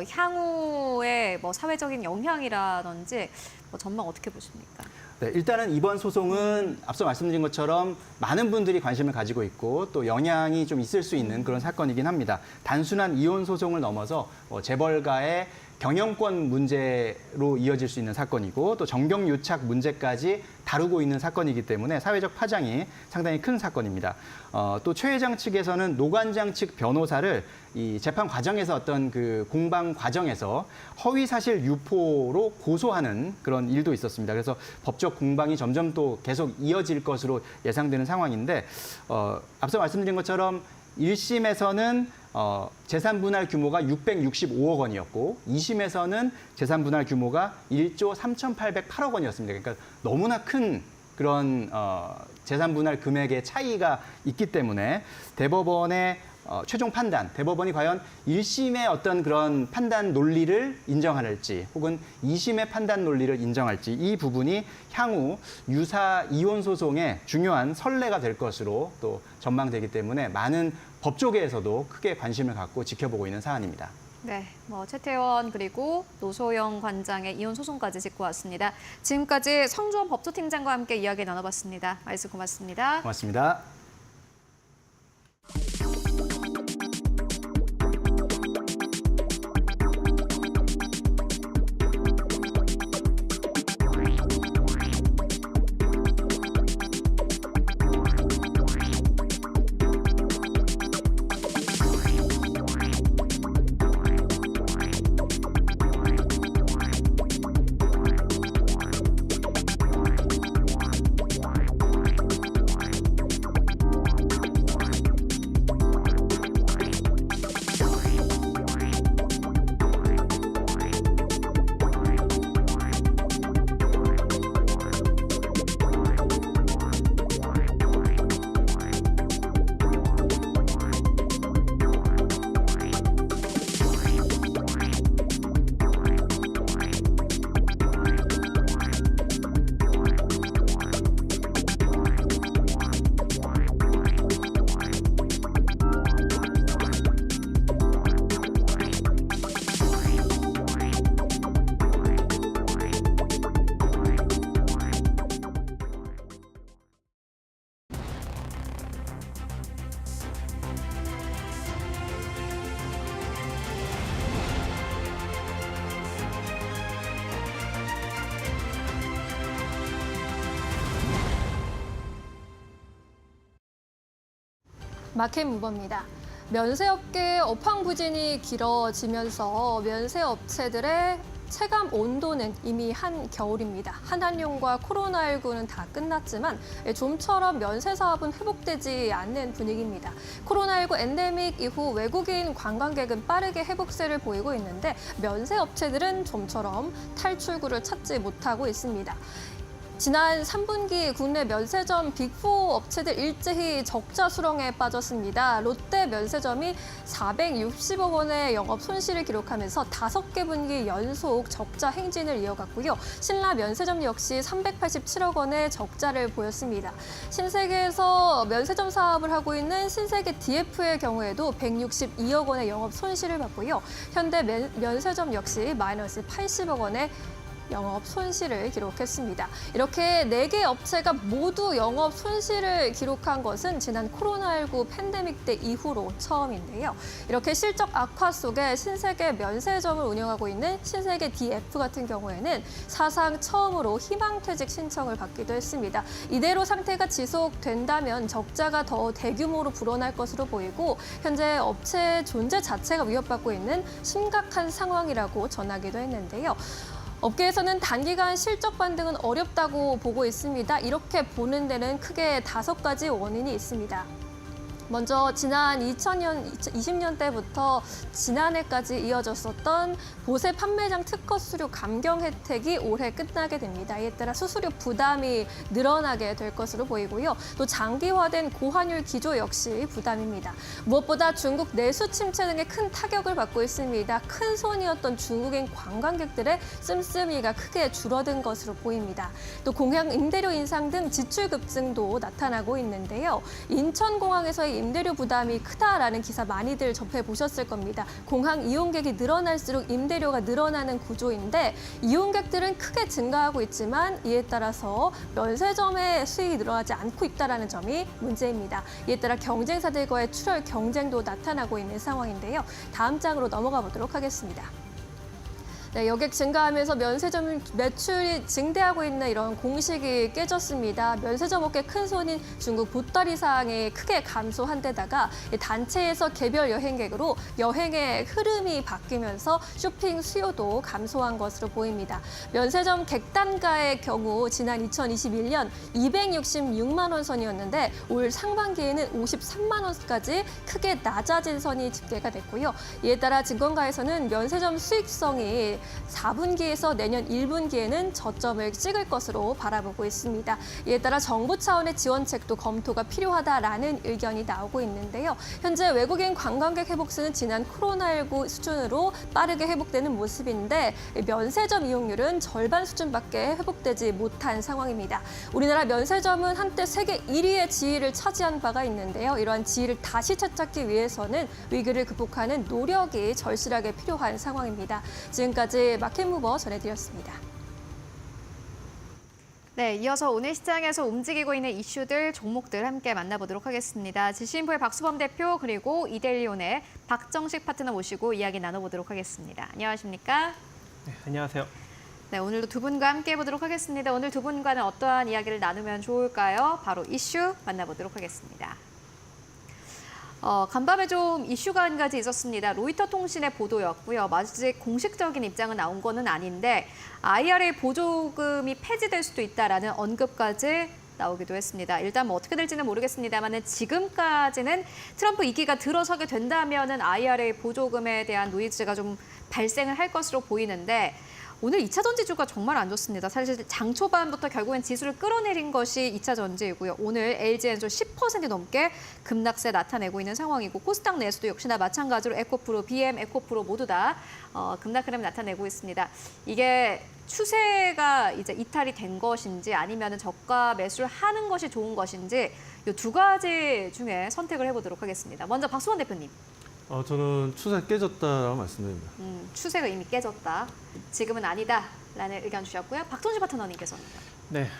향후의 사회적인 영향이라든지 전망 어떻게 보십니까? 네, 일단은 이번 소송은 앞서 말씀드린 것처럼 많은 분들이 관심을 가지고 있고 또 영향이 좀 있을 수 있는 그런 사건이긴 합니다. 단순한 이혼 소송을 넘어서 재벌가의 경영권 문제로 이어질 수 있는 사건이고 또 정경유착 문제까지 다루고 있는 사건이기 때문에 사회적 파장이 상당히 큰 사건입니다. 또 최 회장 측에서는 노 관장 측 변호사를 이 재판 과정에서 어떤 그 공방 과정에서 허위 사실 유포로 고소하는 그런 일도 있었습니다. 그래서 법적 공방이 점점 또 계속 이어질 것으로 예상되는 상황인데 앞서 말씀드린 것처럼 1심에서는 재산 분할 규모가 665억 원이었고 2심에서는 재산 분할 규모가 1조 3,808억 원이었습니다. 그러니까 너무나 큰 그런 재산 분할 금액의 차이가 있기 때문에 대법원의 최종 판단, 대법원이 과연 1심의 어떤 그런 판단 논리를 인정할지 혹은 2심의 판단 논리를 인정할지 이 부분이 향후 유사 이혼 소송의 중요한 선례가 될 것으로 또 전망되기 때문에 많은 법조계에서도 크게 관심을 갖고 지켜보고 있는 사안입니다. 네, 최태원 그리고 노소영 관장의 이혼 소송까지 짚고 왔습니다. 지금까지 성주원 법조팀장과 함께 이야기 나눠봤습니다. 말씀 고맙습니다. 고맙습니다. 마켓 무버입니다. 면세업계의 업황부진이 길어지면서 면세업체들의 체감 온도는 이미 한겨울입니다. 한한용과 코로나19는 다 끝났지만 좀처럼 면세 사업은 회복되지 않는 분위기입니다. 코로나19 엔데믹 이후 외국인 관광객은 빠르게 회복세를 보이고 있는데 면세업체들은 좀처럼 탈출구를 찾지 못하고 있습니다. 지난 3분기 국내 면세점 빅4 업체들 일제히 적자 수렁에 빠졌습니다. 롯데 면세점이 460억 원의 영업 손실을 기록하면서 5개 분기 연속 적자 행진을 이어갔고요. 신라 면세점 역시 387억 원의 적자를 보였습니다. 신세계에서 면세점 사업을 하고 있는 신세계 DF의 경우에도 162억 원의 영업 손실을 봤고요. 현대 면세점 역시 마이너스 80억 원의 영업 손실을 기록했습니다. 이렇게 4개 업체가 모두 영업 손실을 기록한 것은 지난 코로나19 팬데믹 때 이후로 처음인데요. 이렇게 실적 악화 속에 신세계 면세점을 운영하고 있는 신세계 DF 같은 경우에는 사상 처음으로 희망퇴직 신청을 받기도 했습니다. 이대로 상태가 지속된다면 적자가 더 대규모로 불어날 것으로 보이고 현재 업체 존재 자체가 위협받고 있는 심각한 상황이라고 전하기도 했는데요. 업계에서는 단기간 실적 반등은 어렵다고 보고 있습니다. 이렇게 보는 데는 크게 5가지 원인이 있습니다. 먼저 지난 2020년 때부터 지난해까지 이어졌었던 보세 판매장 특허 수수료 감경 혜택이 올해 끝나게 됩니다. 이에 따라 수수료 부담이 늘어나게 될 것으로 보이고요. 또 장기화된 고환율 기조 역시 부담입니다. 무엇보다 중국 내수 침체 등의 큰 타격을 받고 있습니다. 큰 손이었던 중국인 관광객들의 씀씀이가 크게 줄어든 것으로 보입니다. 또 공항 임대료 인상 등 지출 급증도 나타나고 있는데요. 인천공항에서의 임대료 부담이 크다라는 기사 많이들 접해보셨을 겁니다. 공항 이용객이 늘어날수록 임대료가 늘어나는 구조인데 이용객들은 크게 증가하고 있지만 이에 따라서 면세점의 수익이 늘어나지 않고 있다는 점이 문제입니다. 이에 따라 경쟁사들과의 출혈 경쟁도 나타나고 있는 상황인데요. 다음 장으로 넘어가 보도록 하겠습니다. 네, 여객 증가하면서 면세점 매출이 증대하고 있는 이런 공식이 깨졌습니다. 면세점 업계 큰 손인 중국 보따리 사항이 크게 감소한 데다가 단체에서 개별 여행객으로 여행의 흐름이 바뀌면서 쇼핑 수요도 감소한 것으로 보입니다. 면세점 객단가의 경우 지난 2021년 266만 원 선이었는데 올 상반기에는 53만 원까지 크게 낮아진 선이 집계가 됐고요. 이에 따라 증권가에서는 면세점 수익성이 있는데 4분기에서 내년 1분기에는 저점을 찍을 것으로 바라보고 있습니다. 이에 따라 정부 차원의 지원책도 검토가 필요하다라는 의견이 나오고 있는데요. 현재 외국인 관광객 회복세는 지난 코로나19 수준으로 빠르게 회복되는 모습인데 면세점 이용률은 절반 수준밖에 회복되지 못한 상황입니다. 우리나라 면세점은 한때 세계 1위의 지위를 차지한 바가 있는데요. 이러한 지위를 다시 되찾기 위해서는 위기를 극복하는 노력이 절실하게 필요한 상황입니다. 지금까지 마켓무버 전해드렸습니다. 네, 이어서 오늘 시장에서 움직이고 있는 이슈들, 종목들 함께 만나보도록 하겠습니다. 지시인포의 박수범 대표 그리고 이데일리온의 박정식 파트너 모시고 이야기 나눠보도록 하겠습니다. 안녕하십니까? 네, 안녕하세요. 네, 오늘도 두 분과 함께 해보도록 하겠습니다. 오늘 두 분과는 어떠한 이야기를 나누면 좋을까요? 바로 이슈 만나보도록 하겠습니다. 간밤에 좀 이슈가 한 가지 있었습니다. 로이터 통신의 보도였고요. 아직 공식적인 입장은 나온 거는 아닌데 IRA 보조금이 폐지될 수도 있다라는 언급까지 나오기도 했습니다. 일단 뭐 어떻게 될지는 모르겠습니다만 지금까지는 트럼프 2기가 들어서게 된다면은 IRA 보조금에 대한 노이즈가 좀 발생을 할 것으로 보이는데 오늘 2차 전지주가 정말 안 좋습니다. 사실 장 초반부터 결국엔 지수를 끌어내린 것이 2차 전지이고요. 오늘 LG엔솔 10% 넘게 급락세 나타내고 있는 상황이고 코스닥 내에서도 역시나 마찬가지로 에코프로, BM, 에코프로 모두 다 급락 흐름 나타내고 있습니다. 이게 추세가 이제 이탈이 된 것인지 아니면 저가 매수를 하는 것이 좋은 것인지 이 두 가지 중에 선택을 해보도록 하겠습니다. 먼저 박수원 대표님. 저는 추세 깨졌다라고 말씀드립니다. 추세가 이미 깨졌다. 지금은 아니다라는 의견 주셨고요. 박정식 파트너님께서는. 네,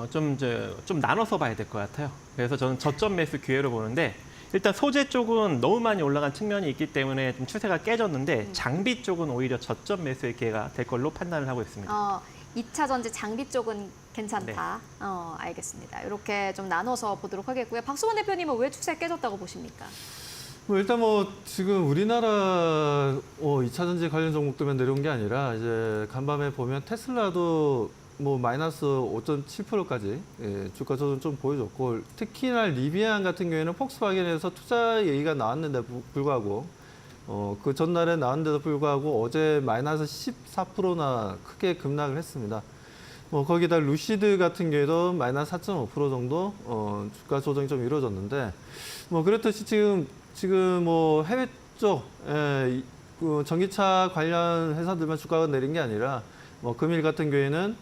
좀 나눠서 봐야 될 것 같아요. 그래서 저는 저점 매수 기회로 보는데 일단 소재 쪽은 너무 많이 올라간 측면이 있기 때문에 좀 추세가 깨졌는데 장비 쪽은 오히려 저점 매수의 기회가 될 걸로 판단을 하고 있습니다. 2차 전지 장비 쪽은 괜찮다. 네. 알겠습니다. 이렇게 좀 나눠서 보도록 하겠고요. 박수원 대표님은 왜 추세 깨졌다고 보십니까? 일단 지금 우리나라 2차 전지 관련 종목들만 내려온 게 아니라 이제 간밤에 보면 테슬라도 마이너스 5.7%까지 주가 조정 좀 보여줬고 특히나 리비안 같은 경우에는 폭스바겐에서 투자 얘기가 나왔는데 불구하고 그 전날에 나왔는데도 불구하고 어제 마이너스 14%나 크게 급락을 했습니다. 거기다 루시드 같은 경우에도 마이너스 4.5% 정도 주가 조정이 좀 이루어졌는데 그렇듯이 지금 해외 쪽 그 전기차 관련 회사들만 주가가 내린 게 아니라 금일 같은 경우에는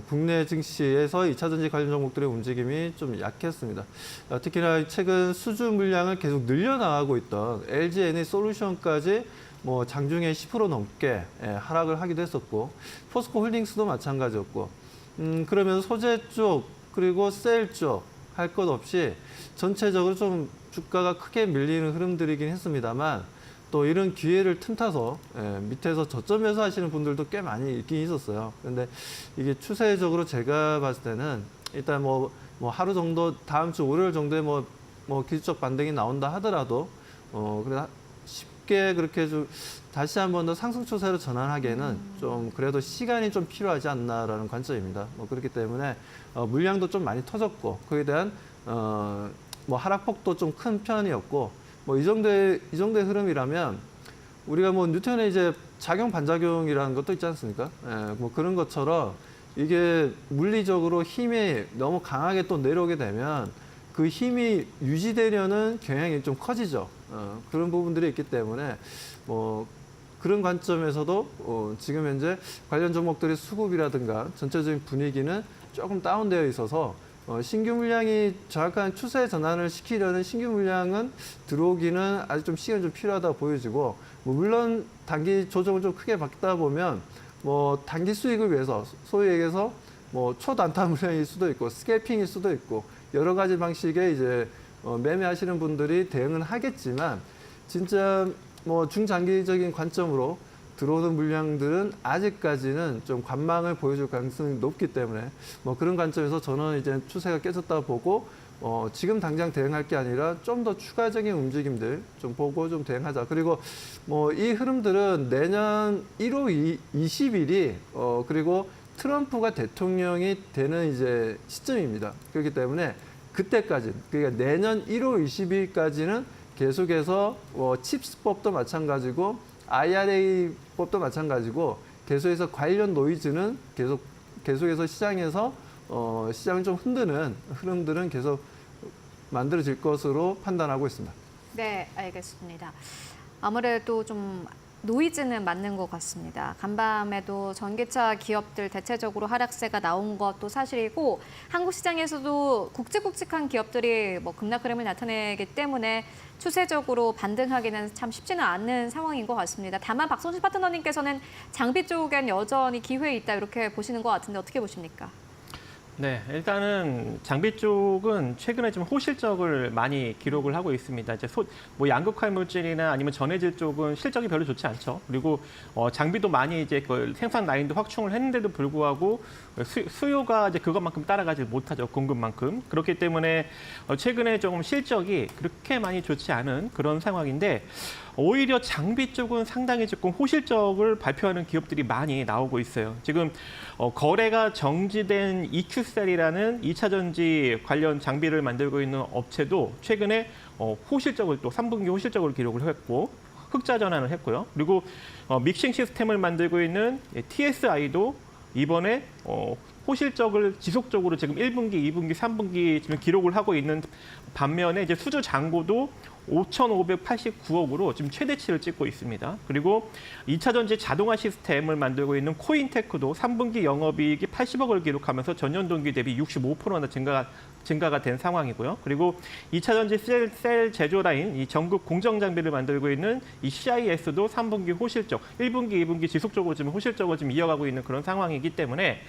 국내 증시에서 2차 전지 관련 종목들의 움직임이 좀 약했습니다. 특히나 최근 수주 물량을 계속 늘려나가고 있던 LG 에너지솔루션까지 장중에 10% 넘게 하락을 하기도 했었고 포스코 홀딩스도 마찬가지였고 그러면 소재 쪽 그리고 셀 쪽 할 것 없이 전체적으로 좀 주가가 크게 밀리는 흐름들이긴 했습니다만 또 이런 기회를 틈타서 밑에서 저점에서 하시는 분들도 꽤 많이 있긴 있었어요. 그런데 이게 추세적으로 제가 봤을 때는 일단 하루 정도 다음 주 월요일 정도에 기술적 반등이 나온다 하더라도 그래 쉽게 그렇게 좀 다시 한 번 더 상승 추세로 전환하기에는 좀 그래도 시간이 좀 필요하지 않나라는 관점입니다. 그렇기 때문에 물량도 좀 많이 터졌고 거기에 대한 하락폭도 좀 큰 편이었고 이 정도의 흐름이라면 우리가 뉴턴의 이제 작용 반작용이라는 것도 있지 않습니까? 그런 것처럼 이게 물리적으로 힘이 너무 강하게 또 내려오게 되면 그 힘이 유지되려는 경향이 좀 커지죠. 그런 부분들이 있기 때문에 그런 관점에서도 지금 현재 관련 종목들의 수급이라든가 전체적인 분위기는 조금 다운되어 있어서 신규 물량이 정확한 추세 전환을 시키려는 신규 물량은 들어오기는 아직 좀 시간이 좀 필요하다 보여지고 물론 단기 조정을 좀 크게 받다 보면 단기 수익을 위해서 소위 얘기해서 초단타 물량일 수도 있고 스캘핑일 수도 있고 여러 가지 방식의 이제 매매하시는 분들이 대응은 하겠지만 진짜 중장기적인 관점으로 들어오는 물량들은 아직까지는 좀 관망을 보여줄 가능성이 높기 때문에 그런 관점에서 저는 이제 추세가 깨졌다 보고 지금 당장 대응할 게 아니라 좀 더 추가적인 움직임들 좀 보고 좀 대응하자. 그리고 이 흐름들은 내년 1월 20일이 그리고 트럼프가 대통령이 되는 이제 시점입니다. 그렇기 때문에 그때까지 그러니까 내년 1월 20일까지는 계속해서 칩스법도 마찬가지고 IRA 법도 마찬가지고 계속해서 관련 노이즈는 계속해서 시장에서 시장을 좀 흔드는 흐름들은 계속 만들어질 것으로 판단하고 있습니다. 네, 알겠습니다. 아무래도 좀 노이즈는 맞는 것 같습니다. 간밤에도 전기차 기업들 대체적으로 하락세가 나온 것도 사실이고 한국 시장에서도 굵직굵직한 기업들이 뭐 급락 흐름을 나타내기 때문에 추세적으로 반등하기는 참 쉽지는 않은 상황인 것 같습니다. 다만 박성진 파트너님께서는 장비 쪽엔 여전히 기회가 있다 이렇게 보시는 것 같은데 어떻게 보십니까? 네, 일단은 장비 쪽은 최근에 좀 호실적을 많이 기록을 하고 있습니다. 이제 뭐 양극화 물질이나 아니면 전해질 쪽은 실적이 별로 좋지 않죠. 그리고 장비도 많이 이제 그 생산 라인도 확충을 했는데도 불구하고 수요가 이제 그것만큼 따라가지 못하죠. 공급만큼. 그렇기 때문에 최근에 조금 실적이 그렇게 많이 좋지 않은 그런 상황인데 오히려 장비 쪽은 상당히 조금 호실적을 발표하는 기업들이 많이 나오고 있어요. 지금 거래가 정지된 EQ셀이라는 2차 전지 관련 장비를 만들고 있는 업체도 최근에 호실적을 또 3분기 호실적을 기록을 했고 흑자 전환을 했고요. 그리고 믹싱 시스템을 만들고 있는 TSI도 이번에 호실적을 지속적으로 지금 1분기, 2분기, 3분기 지금 기록을 하고 있는 반면에 이제 수주 잔고도 5,589억으로 지금 최대치를 찍고 있습니다. 그리고 2차 전지 자동화 시스템을 만들고 있는 코인테크도 3분기 영업이익이 80억을 기록하면서 전년 동기 대비 65%나 증가가 된 상황이고요. 그리고 2차 전지 셀 제조 라인, 이 전국 공정 장비를 만들고 있는 이 CIS도 3분기 호실적, 1분기, 2분기 지속적으로 지금 호실적을 지금 이어가고 있는 그런 상황이기 때문에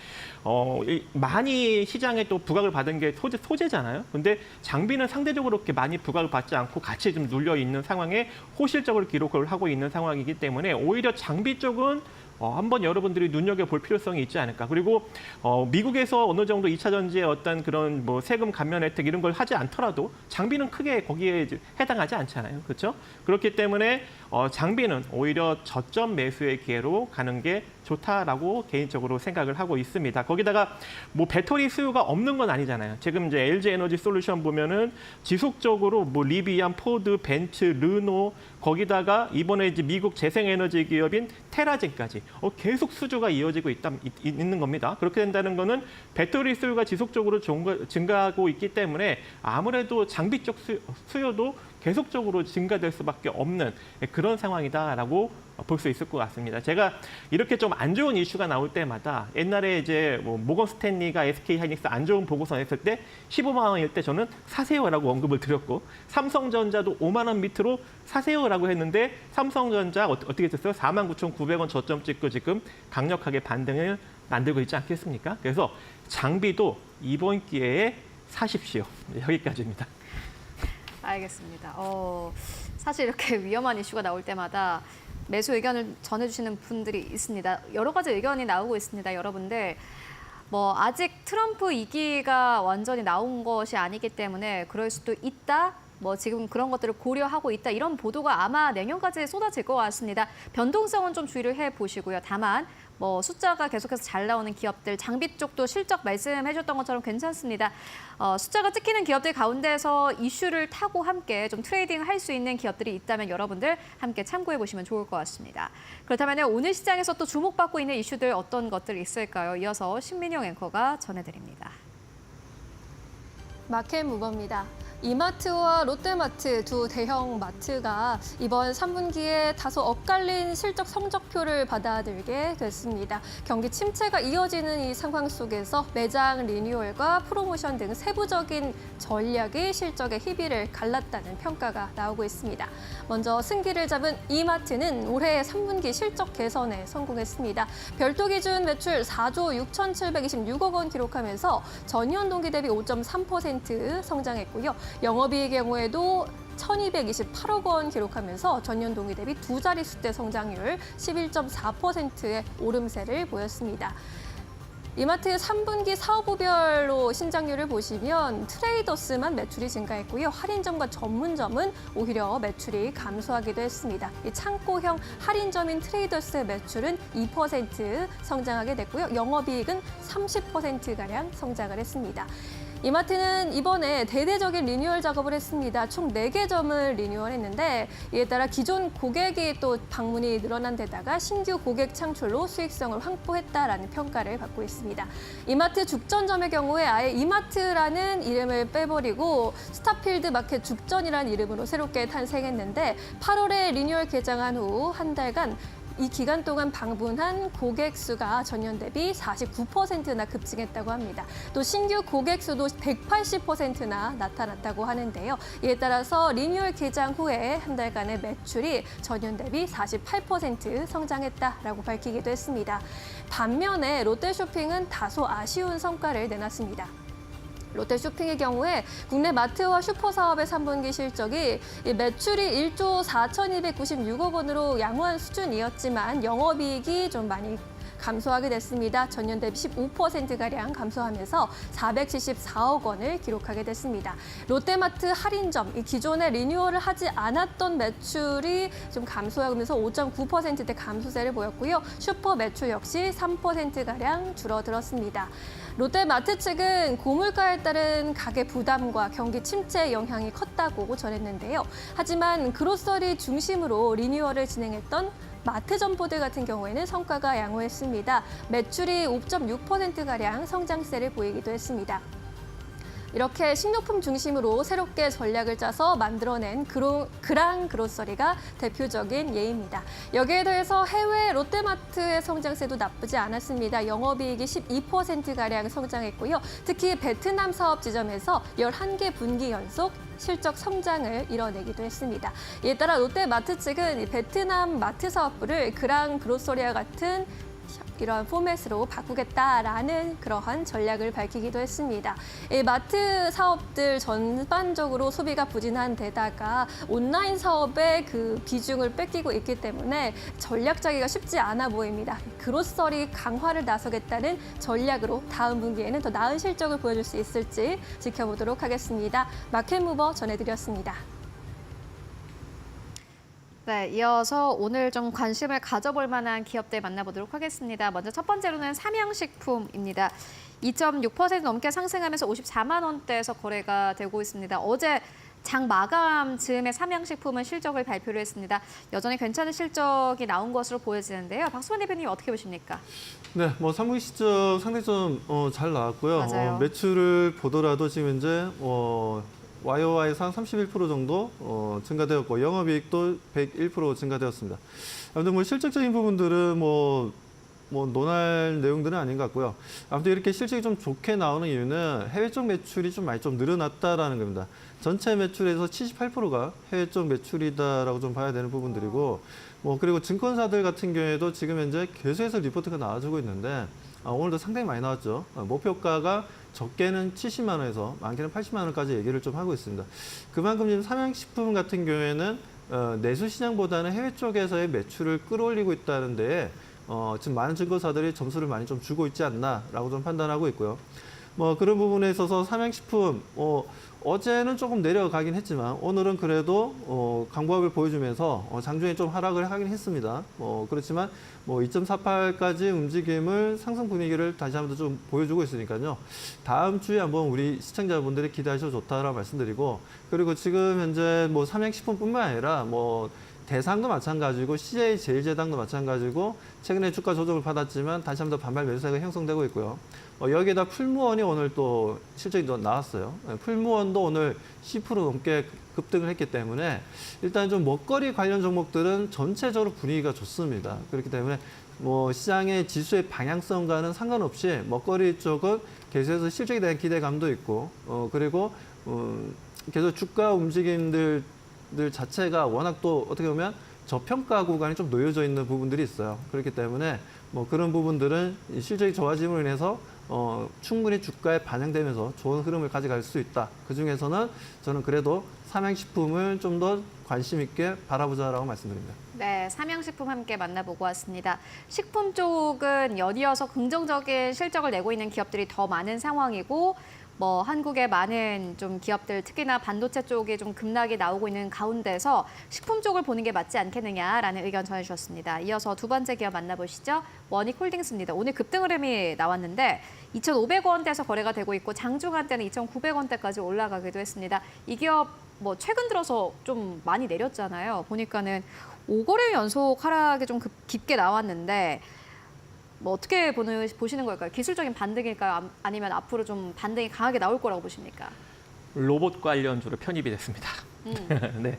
많이 시장에 또 부각을 받은 게 소재잖아요. 근데 장비는 상대적으로 그렇게 많이 부각을 받지 않고 같이 좀 눌려 있는 상황에 호실적을 기록을 하고 있는 상황이기 때문에 오히려 장비 쪽은 한번 여러분들이 눈여겨볼 필요성이 있지 않을까. 그리고 미국에서 어느 정도 2차 전지의 어떤 그런 뭐 세금 감면 혜택 이런 걸 하지 않더라도 장비는 크게 거기에 해당하지 않잖아요. 그렇죠? 그렇기 때문에 장비는 오히려 저점 매수의 기회로 가는 게 좋다라고 개인적으로 생각을 하고 있습니다. 거기다가 뭐 배터리 수요가 없는 건 아니잖아요. 지금 이제 LG 에너지 솔루션 보면은 지속적으로 뭐 리비안, 포드, 벤츠, 르노 거기다가 이번에 이제 미국 재생에너지 기업인 테라젠까지 계속 수주가 이어지고 있는 겁니다. 그렇게 된다는 거는 배터리 수요가 지속적으로 증가하고 있기 때문에 아무래도 장비 쪽 수요도 계속적으로 증가될 수밖에 없는 그런 상황이다라고 볼 수 있을 것 같습니다. 제가 이렇게 좀 안 좋은 이슈가 나올 때마다 옛날에 이제 뭐 모건 스탠리가 SK 하이닉스 안 좋은 보고서 냈을 때 15만 원일 때 저는 사세요라고 언급을 드렸고 삼성전자도 5만 원 밑으로 사세요라고 했는데 삼성전자 어떻게 됐어요? 49,900원 저점 찍고 지금 강력하게 반등을 만들고 있지 않겠습니까? 그래서 장비도 이번 기회에 사십시오. 여기까지입니다. 알겠습니다. 사실 이렇게 위험한 이슈가 나올 때마다 매수 의견을 전해주시는 분들이 있습니다. 여러 가지 의견이 나오고 있습니다. 여러분들 뭐 아직 트럼프 2기가 완전히 나온 것이 아니기 때문에 그럴 수도 있다. 뭐 지금 그런 것들을 고려하고 있다. 이런 보도가 아마 내년까지 쏟아질 것 같습니다. 변동성은 좀 주의를 해보시고요. 다만 뭐 숫자가 계속해서 잘 나오는 기업들, 장비 쪽도 실적 말씀해줬던 것처럼 괜찮습니다. 숫자가 찍히는 기업들 가운데서 이슈를 타고 함께 좀 트레이딩 할 수 있는 기업들이 있다면 여러분들 함께 참고해 보시면 좋을 것 같습니다. 그렇다면 오늘 시장에서 또 주목받고 있는 이슈들 어떤 것들이 있을까요? 이어서 신민영 앵커가 전해드립니다. 마켓 무버입니다. 이마트와 롯데마트 두 대형 마트가 이번 3분기에 다소 엇갈린 실적 성적표를 받아들게 됐습니다. 경기 침체가 이어지는 이 상황 속에서 매장 리뉴얼과 프로모션 등 세부적인 전략이 실적의 희비를 갈랐다는 평가가 나오고 있습니다. 먼저 승기를 잡은 이마트는 올해 3분기 실적 개선에 성공했습니다. 별도 기준 매출 4조 6,726억 원 기록하면서 전년 동기 대비 5.3% 성장했고요. 영업이익의 경우에도 1,228억 원 기록하면서 전년 동기 대비 두 자릿수대 성장률 11.4%의 오름세를 보였습니다. 이마트 3분기 사업부별로 신장률을 보시면 트레이더스만 매출이 증가했고요. 할인점과 전문점은 오히려 매출이 감소하기도 했습니다. 이 창고형 할인점인 트레이더스의 매출은 2% 성장하게 됐고요. 영업이익은 30%가량 성장을 했습니다. 이마트는 이번에 대대적인 리뉴얼 작업을 했습니다. 총 4개 점을 리뉴얼했는데 이에 따라 기존 고객이 또 방문이 늘어난 데다가 신규 고객 창출로 수익성을 확보했다라는 평가를 받고 있습니다. 이마트 죽전점의 경우에 아예 이마트라는 이름을 빼버리고 스타필드 마켓 죽전이라는 이름으로 새롭게 탄생했는데 8월에 리뉴얼 개장한 후 한 달간 이 기간 동안 방문한 고객 수가 전년 대비 49%나 급증했다고 합니다. 또 신규 고객 수도 180%나 나타났다고 하는데요. 이에 따라서 리뉴얼 개장 후에 한 달간의 매출이 전년 대비 48% 성장했다라고 밝히기도 했습니다. 반면에 롯데쇼핑은 다소 아쉬운 성과를 내놨습니다. 롯데쇼핑의 경우에 국내 마트와 슈퍼 사업의 3분기 실적이 매출이 1조 4,296억 원으로 양호한 수준이었지만 영업이익이 좀 많이 감소하게 됐습니다. 전년 대비 15%가량 감소하면서 474억 원을 기록하게 됐습니다. 롯데마트 할인점, 이 기존에 리뉴얼을 하지 않았던 매출이 좀 감소하면서 5.9%대 감소세를 보였고요. 슈퍼 매출 역시 3%가량 줄어들었습니다. 롯데마트 측은 고물가에 따른 가계 부담과 경기 침체 영향이 컸다고 전했는데요. 하지만 그로서리 중심으로 리뉴얼을 진행했던 마트 점포들 같은 경우에는 성과가 양호했습니다. 매출이 5.6%가량 성장세를 보이기도 했습니다. 이렇게 식료품 중심으로 새롭게 전략을 짜서 만들어낸 그랑 그로서리가 대표적인 예입니다. 여기에 더해서 해외 롯데마트의 성장세도 나쁘지 않았습니다. 영업이익이 12%가량 성장했고요. 특히 베트남 사업 지점에서 11개 분기 연속 실적 성장을 이뤄내기도 했습니다. 이에 따라 롯데마트 측은 베트남 마트 사업부를 그랑 그로서리와 같은 이런 포맷으로 바꾸겠다라는 그러한 전략을 밝히기도 했습니다. 이 마트 사업들 전반적으로 소비가 부진한 데다가 온라인 사업의 그 비중을 뺏기고 있기 때문에 전략 짜기가 쉽지 않아 보입니다. 그로서리 강화를 나서겠다는 전략으로 다음 분기에는 더 나은 실적을 보여줄 수 있을지 지켜보도록 하겠습니다. 마켓무버 전해드렸습니다. 네, 이어서 오늘 좀 관심을 가져볼 만한 기업들 만나보도록 하겠습니다. 먼저 첫 번째로는 삼양식품입니다. 2.6% 넘게 상승하면서 54만 원대에서 거래가 되고 있습니다. 어제 장 마감 즈음에 삼양식품은 실적을 발표를 했습니다. 여전히 괜찮은 실적이 나온 것으로 보여지는데요. 박수환 대표님 어떻게 보십니까? 네, 뭐 3분기 실적 상당히 좀 잘 나왔고요. 맞아요. 매출을 보더라도 지금 이제 YOY상 31% 정도 증가되었고 영업이익도 101% 증가되었습니다. 아무튼 뭐 실질적인 부분들은 뭐 논할 내용들은 아닌 것 같고요. 아무튼 이렇게 실적이 좀 좋게 나오는 이유는 해외 쪽 매출이 좀 많이 좀 늘어났다라는 겁니다. 전체 매출에서 78%가 해외 쪽 매출이다라고 좀 봐야 되는 부분들이고, 그리고 증권사들 같은 경우에도 지금 현재 계속해서 리포트가 나와주고 있는데 오늘도 상당히 많이 나왔죠. 목표가가 적게는 70만 원에서 많게는 80만 원까지 얘기를 좀 하고 있습니다. 그만큼 지금 삼양식품 같은 경우에는 내수 시장보다는 해외 쪽에서의 매출을 끌어올리고 있다는 데에 지금 많은 증권사들이 점수를 많이 좀 주고 있지 않나라고 좀 판단하고 있고요. 그런 부분에 있어서 삼양식품 어제는 조금 내려가긴 했지만 오늘은 그래도 강보합을 보여주면서 장중에 좀 하락을 하긴 했습니다. 그렇지만 2.48까지 움직임을 상승 분위기를 다시 한번 좀 보여주고 있으니까요. 다음 주에 한번 우리 시청자분들이 기대하셔도 좋다라고 말씀드리고, 그리고 지금 현재 삼양식품뿐만 아니라 대상도 마찬가지고 CJ 제일제당도 마찬가지고 최근에 주가 조정을 받았지만 다시 한번 더 반발 매수세가 형성되고 있고요. 여기에다 풀무원이 오늘 또 실적이 나왔어요. 풀무원도 오늘 10% 넘게 급등을 했기 때문에 일단 좀 먹거리 관련 종목들은 전체적으로 분위기가 좋습니다. 그렇기 때문에 시장의 지수의 방향성과는 상관없이 먹거리 쪽은 계속해서 실적에 대한 기대감도 있고, 그리고 계속 주가 움직임들 자체가 워낙 또 어떻게 보면 저평가 구간이 좀 놓여져 있는 부분들이 있어요. 그렇기 때문에 그런 부분들은 실적이 좋아짐으로 인해서 충분히 주가에 반영되면서 좋은 흐름을 가져갈 수 있다. 그중에서는 저는 그래도 삼양식품을 좀 더 관심 있게 바라보자라고 말씀드립니다. 네, 삼양식품 함께 만나보고 왔습니다. 식품 쪽은 연이어서 긍정적인 실적을 내고 있는 기업들이 더 많은 상황이고 뭐 한국의 많은 좀 기업들 특히나 반도체 쪽에 좀 급락이 나오고 있는 가운데서 식품 쪽을 보는 게 맞지 않겠느냐라는 의견 전해주셨습니다. 이어서 두 번째 기업 만나보시죠. 원익홀딩스입니다. 오늘 급등 흐름이 나왔는데 2,500원대에서 거래가 되고 있고 장중한 때는 2,900원대까지 올라가기도 했습니다. 이 기업 뭐 최근 들어서 좀 많이 내렸잖아요. 보니까는 5거래 연속 하락이 좀 깊게 나왔는데 뭐 어떻게 보시는 걸까요? 기술적인 반등일까요? 아니면 앞으로 좀 반등이 강하게 나올 거라고 보십니까? 로봇 관련주로 편입이 됐습니다. 네.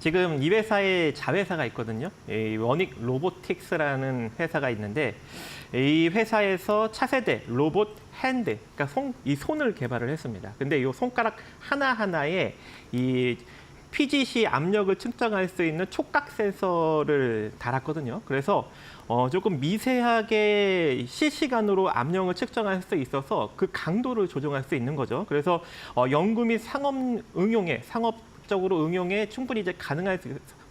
지금 이 회사에 자회사가 있거든요. 이 원익 로보틱스라는 회사가 있는데 이 회사에서 차세대 로봇 핸드, 그러니까 이 손을 개발을 했습니다. 근데 이 손가락 하나하나에 이 PGC 압력을 측정할 수 있는 촉각 센서를 달았거든요. 그래서 조금 미세하게 실시간으로 압력을 측정할 수 있어서 그 강도를 조정할 수 있는 거죠. 그래서 연구 및 상업적으로 응용에 충분히 이제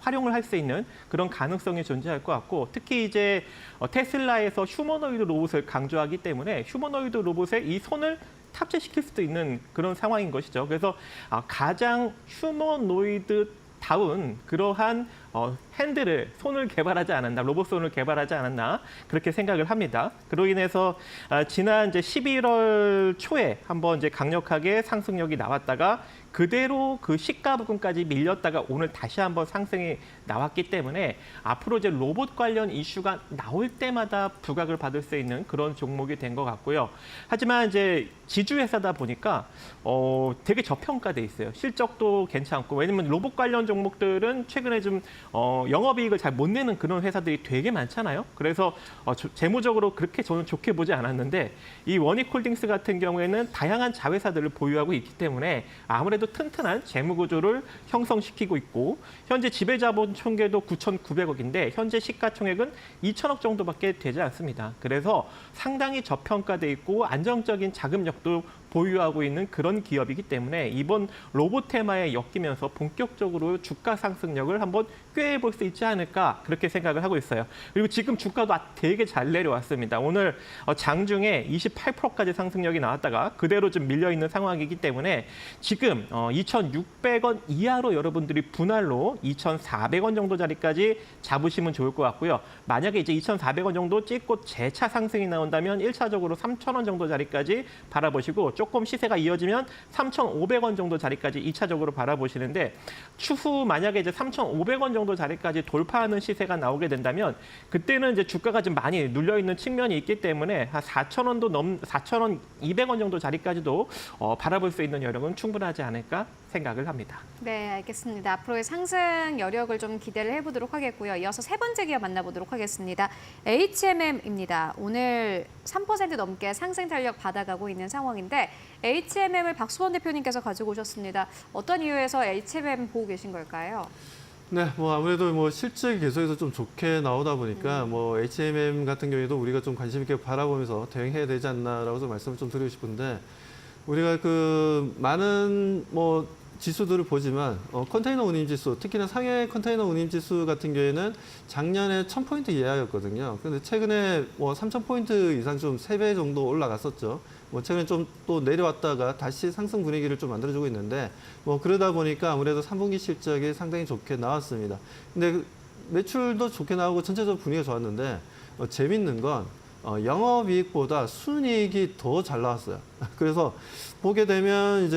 활용을 할 수 있는 그런 가능성이 존재할 것 같고, 특히 이제 테슬라에서 휴머노이드 로봇을 강조하기 때문에 휴머노이드 로봇에 이 손을 탑재시킬 수도 있는 그런 상황인 것이죠. 그래서 가장 휴머노이드다운 그러한 손을 개발하지 않았나, 로봇 손을 개발하지 않았나 그렇게 생각을 합니다. 그로 인해서 지난 이제 11월 초에 한번 이제 강력하게 상승력이 나왔다가 그대로 그 시가 부근까지 밀렸다가 오늘 다시 한번 상승이 나왔기 때문에 앞으로 이제 로봇 관련 이슈가 나올 때마다 부각을 받을 수 있는 그런 종목이 된 것 같고요. 하지만 이제 지주회사다 보니까 되게 저평가돼 있어요. 실적도 괜찮고, 왜냐면 로봇 관련 종목들은 최근에 좀 영업이익을 잘 못 내는 그런 회사들이 되게 많잖아요. 그래서 재무적으로 그렇게 저는 좋게 보지 않았는데 이 원익홀딩스 같은 경우에는 다양한 자회사들을 보유하고 있기 때문에 아무래도 튼튼한 재무 구조를 형성시키고 있고, 현재 지배자본 총계도 9,900억인데 현재 시가총액은 2천억 정도밖에 되지 않습니다. 그래서 상당히 저평가돼 있고 안정적인 자금력도 보유하고 있는 그런 기업이기 때문에 이번 로봇 테마에 엮이면서 본격적으로 주가 상승력을 한번 꾀해 볼 수 있지 않을까 그렇게 생각을 하고 있어요. 그리고 지금 주가도 되게 잘 내려왔습니다. 오늘 장중에 28%까지 상승력이 나왔다가 그대로 좀 밀려 있는 상황이기 때문에 지금 2,600원 이하로 여러분들이 분할로 2,400원 정도 자리까지 잡으시면 좋을 것 같고요. 만약에 이제 2,400원 정도 찍고 재차 상승이 나온다면 1차적으로 3,000원 정도 자리까지 바라보시고, 조금 시세가 이어지면 3,500원 정도 자리까지 2차적으로 바라보시는데, 추후 만약에 이제 3,500원 정도 자리까지 돌파하는 시세가 나오게 된다면 그때는 이제 주가가 좀 많이 눌려 있는 측면이 있기 때문에 한 4,000원 200원 정도 자리까지도 바라볼 수 있는 여력은 충분하지 않을까 생각을 합니다. 네, 알겠습니다. 앞으로의 상승 여력을 좀 기대를 해보도록 하겠고요. 이어서 세 번째 기업 만나보도록 하겠습니다. HMM입니다. 오늘 3% 넘게 상승 탄력 받아가고 있는 상황인데 HMM을 박수원 대표님께서 가지고 오셨습니다. 어떤 이유에서 HMM 보고 계신 걸까요? 네, 뭐 아무래도 뭐 실적이 계속해서 좀 좋게 나오다 보니까 뭐 HMM 같은 경우에도 우리가 좀 관심 있게 바라보면서 대응해야 되지 않나라고 좀 말씀을 좀 드리고 싶은데, 우리가 그 많은 뭐 지수들을 보지만 컨테이너 운임 지수, 특히나 상해 컨테이너 운임 지수 같은 경우에는 작년에 1,000포인트 이하였거든요. 근데 최근에 뭐 3,000포인트 이상 좀 3배 정도 올라갔었죠. 뭐 최근에 좀 또 내려왔다가 다시 상승 분위기를 좀 만들어주고 있는데, 뭐 그러다 보니까 아무래도 3분기 실적이 상당히 좋게 나왔습니다. 근데 매출도 좋게 나오고 전체적으로 분위기가 좋았는데 재밌는 건 영업이익보다 순이익이 더 잘 나왔어요. 그래서 보게 되면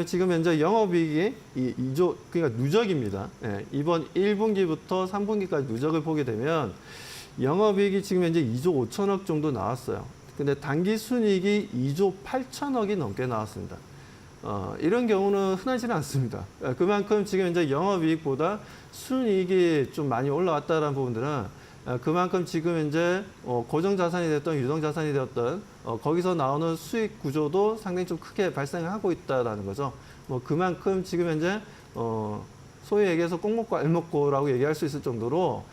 지금 현재 영업이익이 2조, 그러니까 누적입니다. 예, 이번 1분기부터 3분기까지 누적을 보게 되면 영업이익이 지금 현재 2조 5천억 정도 나왔어요. 근데 단기 순이익이 2조 8천억이 넘게 나왔습니다. 이런 경우는 흔하지는 않습니다. 그만큼 지금 현재 영업이익보다 순이익이 좀 많이 올라왔다는 부분들은 그만큼 지금 현재 고정자산이 됐던 유동자산이 되었던 거기서 나오는 수익 구조도 상당히 좀 크게 발생하고 있다는 거죠. 뭐 그만큼 지금 현재 소위 얘기해서 꼭 먹고 알 먹고라고 얘기할 수 있을 정도로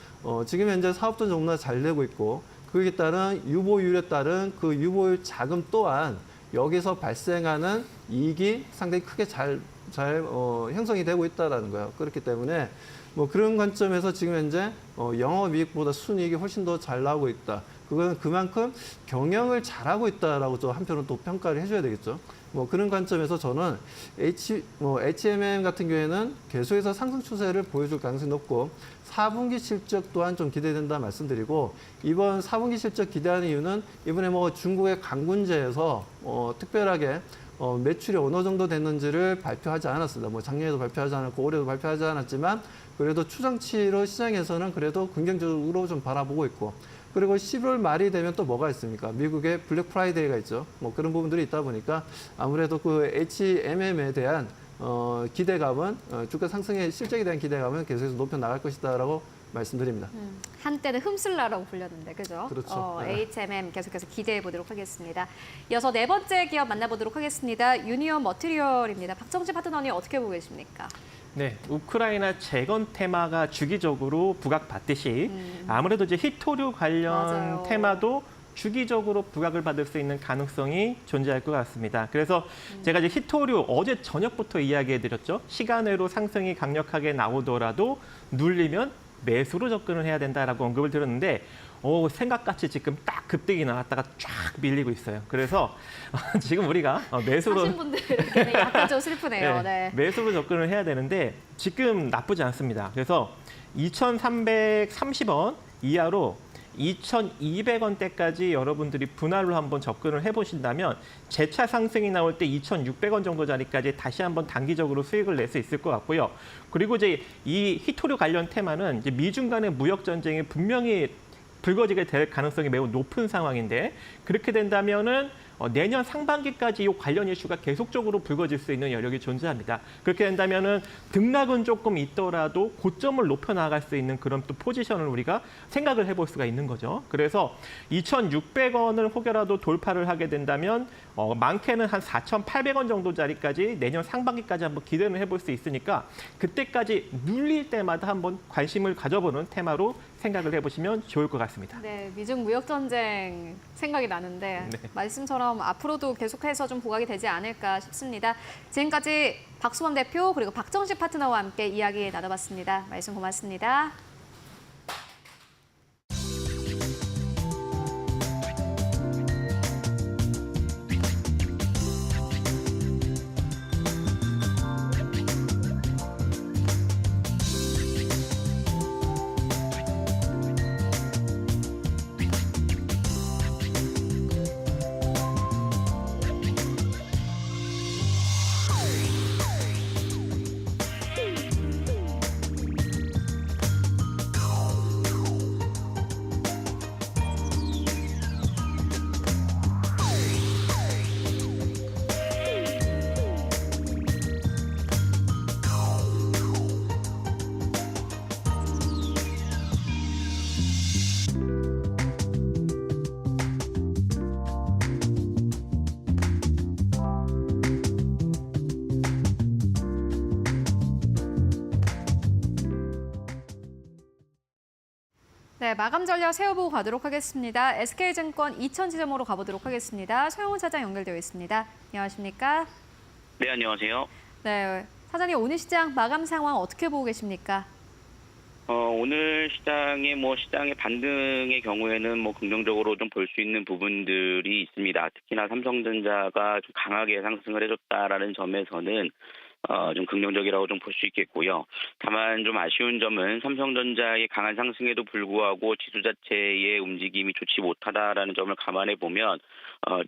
지금 현재 사업도 너무나 잘 되고 있고, 그에 따른 유보율에 따른 그 유보율 자금 또한 여기서 발생하는 이익이 상당히 크게 잘 형성이 되고 있다는 거예요. 그렇기 때문에 뭐 그런 관점에서 지금 현재 영업이익보다 순이익이 훨씬 더 잘 나오고 있다. 그거는 그만큼 경영을 잘하고 있다라고 또 한편으로 또 평가를 해줘야 되겠죠. 뭐 그런 관점에서 저는 HMM 같은 경우에는 계속해서 상승 추세를 보여줄 가능성이 높고 4분기 실적 또한 좀 기대된다 말씀드리고 이번 4분기 실적 기대하는 이유는 이번에 뭐 중국의 강군제에서 특별하게 매출이 어느 정도 됐는지를 발표하지 않았습니다. 뭐 작년에도 발표하지 않았고 올해도 발표하지 않았지만 그래도 추정치로 시장에서는 그래도 긍정적으로 좀 바라보고 있고 그리고 11월 말이 되면 또 뭐가 있습니까? 미국의 블랙 프라이데이가 있죠. 뭐 그런 부분들이 있다 보니까 아무래도 그 HMM에 대한 기대감은 주가 상승의 실적에 대한 기대감은 계속해서 높여 나갈 것이다라고 말씀드립니다. 한때는 흠슬라라고 불렸는데, 그죠? 그렇죠. 네. HMM 계속해서 기대해 보도록 하겠습니다. 이어서 네 번째 기업 만나보도록 하겠습니다. 유니온 머티리얼입니다. 박정진 파트너님 어떻게 보고 계십니까? 네, 우크라이나 재건 테마가 주기적으로 부각받듯이 아무래도 이제 히토류 관련 맞아요. 테마도 주기적으로 부각을 받을 수 있는 가능성이 존재할 것 같습니다. 그래서 제가 이제 히토류 어제 저녁부터 이야기해드렸죠. 시간외로 상승이 강력하게 나오더라도 눌리면 매수로 접근을 해야 된다라고 언급을 드렸는데 생각같이 지금 딱 급등이 나왔다가 쫙 밀리고 있어요. 그래서 지금 우리가 매수로 사신 분들에게는 약간 좀 슬프네요. 네. 매수로 접근을 해야 되는데 지금 나쁘지 않습니다. 그래서 2,330원 이하로 2,200원대까지 여러분들이 분할로 한번 접근을 해보신다면 재차 상승이 나올 때 2,600원 정도 자리까지 다시 한번 단기적으로 수익을 낼 수 있을 것 같고요. 그리고 이제 이 히토류 관련 테마는 이제 미중 간의 무역 전쟁이 분명히 불거지게 될 가능성이 매우 높은 상황인데 그렇게 된다면은 내년 상반기까지 이 관련 이슈가 계속적으로 불거질 수 있는 여력이 존재합니다. 그렇게 된다면은 등락은 조금 있더라도 고점을 높여 나갈 수 있는 그런 또 포지션을 우리가 생각을 해볼 수가 있는 거죠. 그래서 2,600원을 혹여라도 돌파를 하게 된다면 많게는 한 4,800원 정도 자리까지 내년 상반기까지 한번 기대를 해볼 수 있으니까 그때까지 눌릴 때마다 한번 관심을 가져보는 테마로 생각을 해보시면 좋을 것 같습니다. 네, 미중 무역 전쟁 생각이 나는데 네. 말씀처럼 앞으로도 계속해서 좀 부각이 되지 않을까 싶습니다. 지금까지 박수범 대표 그리고 박정식 파트너와 함께 이야기 나눠봤습니다. 말씀 고맙습니다. 네, 마감 전략 세워보고 가도록 하겠습니다. SK증권 2000지점으로 가보도록 하겠습니다. 소영훈 차장 연결되어 있습니다. 안녕하십니까? 네, 안녕하세요. 네, 사장님 오늘 시장 마감 상황 어떻게 보고 계십니까? 오늘 시장의 반등의 경우에는 긍정적으로 좀 볼 수 있는 부분들이 있습니다. 특히나 삼성전자가 좀 강하게 상승을 해줬다라는 점에서는 좀 긍정적이라고 좀 볼 수 있겠고요. 다만 좀 아쉬운 점은 삼성전자의 강한 상승에도 불구하고 지수 자체의 움직임이 좋지 못하다라는 점을 감안해 보면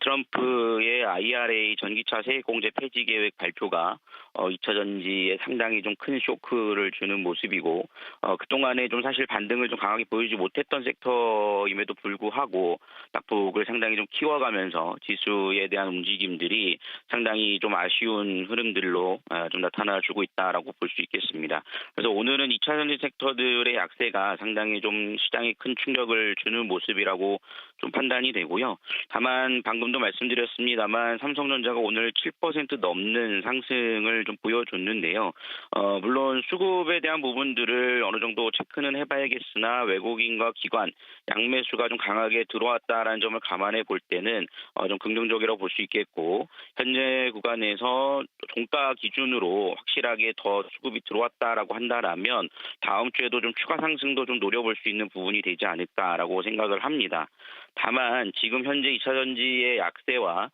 트럼프의 IRA 전기차 세액공제 폐지 계획 발표가 2차 전지에 상당히 좀 큰 쇼크를 주는 모습이고 그동안에 좀 사실 반등을 좀 강하게 보이지 못했던 섹터임에도 불구하고 낙폭을 상당히 좀 키워가면서 지수에 대한 움직임들이 상당히 좀 아쉬운 흐름들로 좀 나타나주고 있다라고 볼 수 있겠습니다. 그래서 오늘은 2차 전지 섹터들의 약세가 상당히 좀 시장에 큰 충격을 주는 모습이라고 좀 판단이 되고요. 다만 방금도 말씀드렸습니다만 삼성전자가 오늘 7% 넘는 상승을 좀 보여줬는데요. 물론 수급에 대한 부분들을 어느 정도 체크는 해봐야겠으나 외국인과 기관 양매수가 좀 강하게 들어왔다라는 점을 감안해 볼 때는 좀 긍정적이라고 볼 수 있겠고 현재 구간에서 종가 기준으로 확실하게 더 수급이 들어왔다라고 한다라면 다음 주에도 좀 추가 상승도 좀 노려볼 수 있는 부분이 되지 않을까라고 생각을 합니다. 다만 지금 현재 2차 전지의 약세와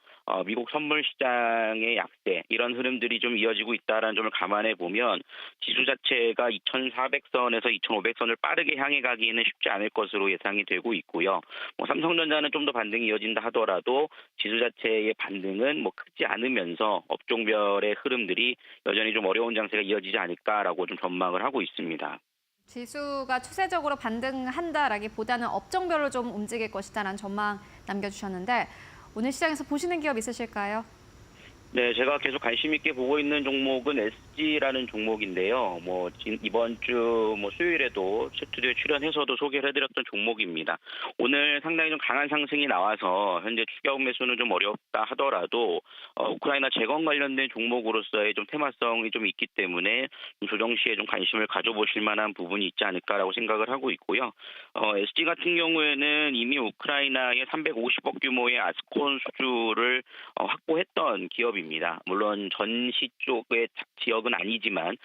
미국 선물 시장의 약세 이런 흐름들이 좀 이어지고 있다는 점을 감안해 보면 지수 자체가 2,400선에서 2,500선을 빠르게 향해 가기에는 쉽지 않을 것으로 예상이 되고 있고요. 삼성전자는 좀 더 반등이 이어진다 하더라도 지수 자체의 반등은 크지 않으면서 업종별의 흐름들이 여전히 좀 어려운 장세가 이어지지 않을까라고 좀 전망을 하고 있습니다. 지수가 추세적으로 반등한다라기보다는 업종별로 좀 움직일 것이다라는 전망 남겨주셨는데 오늘 시장에서 보시는 기업 있으실까요? 네, 제가 계속 관심 있게 보고 있는 종목은 SG라는 종목인데요. 이번 주 수요일에도 스튜디오에 출연해서도 소개를 해드렸던 종목입니다. 오늘 상당히 좀 강한 상승이 나와서 현재 추격 매수는 좀 어렵다 하더라도 우크라이나 재건 관련된 종목으로서의 좀 테마성이 좀 있기 때문에 조정 시에 좀 관심을 가져보실 만한 부분이 있지 않을까라고 생각을 하고 있고요. SG 같은 경우에는 이미 우크라이나의 350억 규모의 아스콘 수주를 확보했던 기업입니다. 물론 전시 쪽의 지역은 아니지만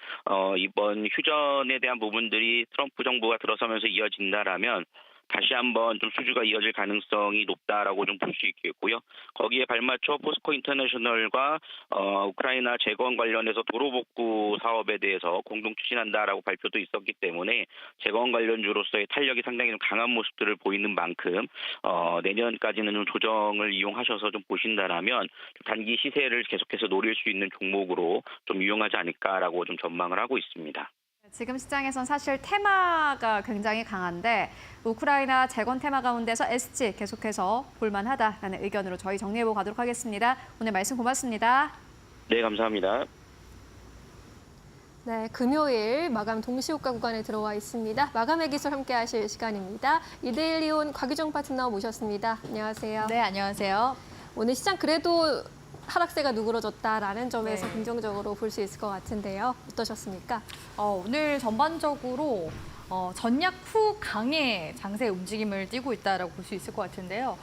이번 휴전에 대한 부분들이 트럼프 정부가 들어서면서 이어진다라면 다시 한번 좀 수주가 이어질 가능성이 높다라고 좀 볼 수 있겠고요. 거기에 발맞춰 포스코 인터내셔널과 우크라이나 재건 관련해서 도로 복구 사업에 대해서 공동 추진한다라고 발표도 있었기 때문에 재건 관련주로서의 탄력이 상당히 좀 강한 모습들을 보이는 만큼 내년까지는 좀 조정을 이용하셔서 좀 보신다라면 단기 시세를 계속해서 노릴 수 있는 종목으로 좀 유용하지 않을까라고 좀 전망을 하고 있습니다. 지금 시장에선 사실 테마가 굉장히 강한데 우크라이나 재건 테마 가운데서 SG 계속해서 볼만하다라는 의견으로 저희 정리해보고 가도록 하겠습니다. 오늘 말씀 고맙습니다. 네, 감사합니다. 네, 금요일 마감 동시호가 구간에 들어와 있습니다. 마감의 기술 함께 하실 시간입니다. 이데일리온 곽유정 파트너 모셨습니다. 안녕하세요. 네, 안녕하세요. 오늘 시장 그래도 하락세가 누그러졌다라는 점에서 네. 긍정적으로 볼 수 있을 것 같은데요. 어떠셨습니까? 오늘 전반적으로 전약 후 강의 장세 움직임을 띠고 있다라고 볼 수 있을 것 같은데요.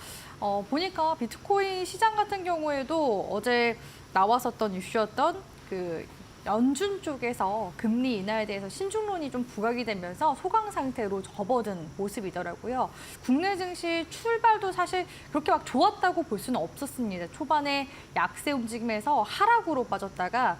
보니까 비트코인 시장 같은 경우에도 어제 나왔었던 이슈였던 그 연준 쪽에서 금리 인하에 대해서 신중론이 좀 부각이 되면서 소강 상태로 접어든 모습이더라고요. 국내 증시 출발도 사실 그렇게 막 좋았다고 볼 수는 없었습니다. 초반에 약세 움직임에서 하락으로 빠졌다가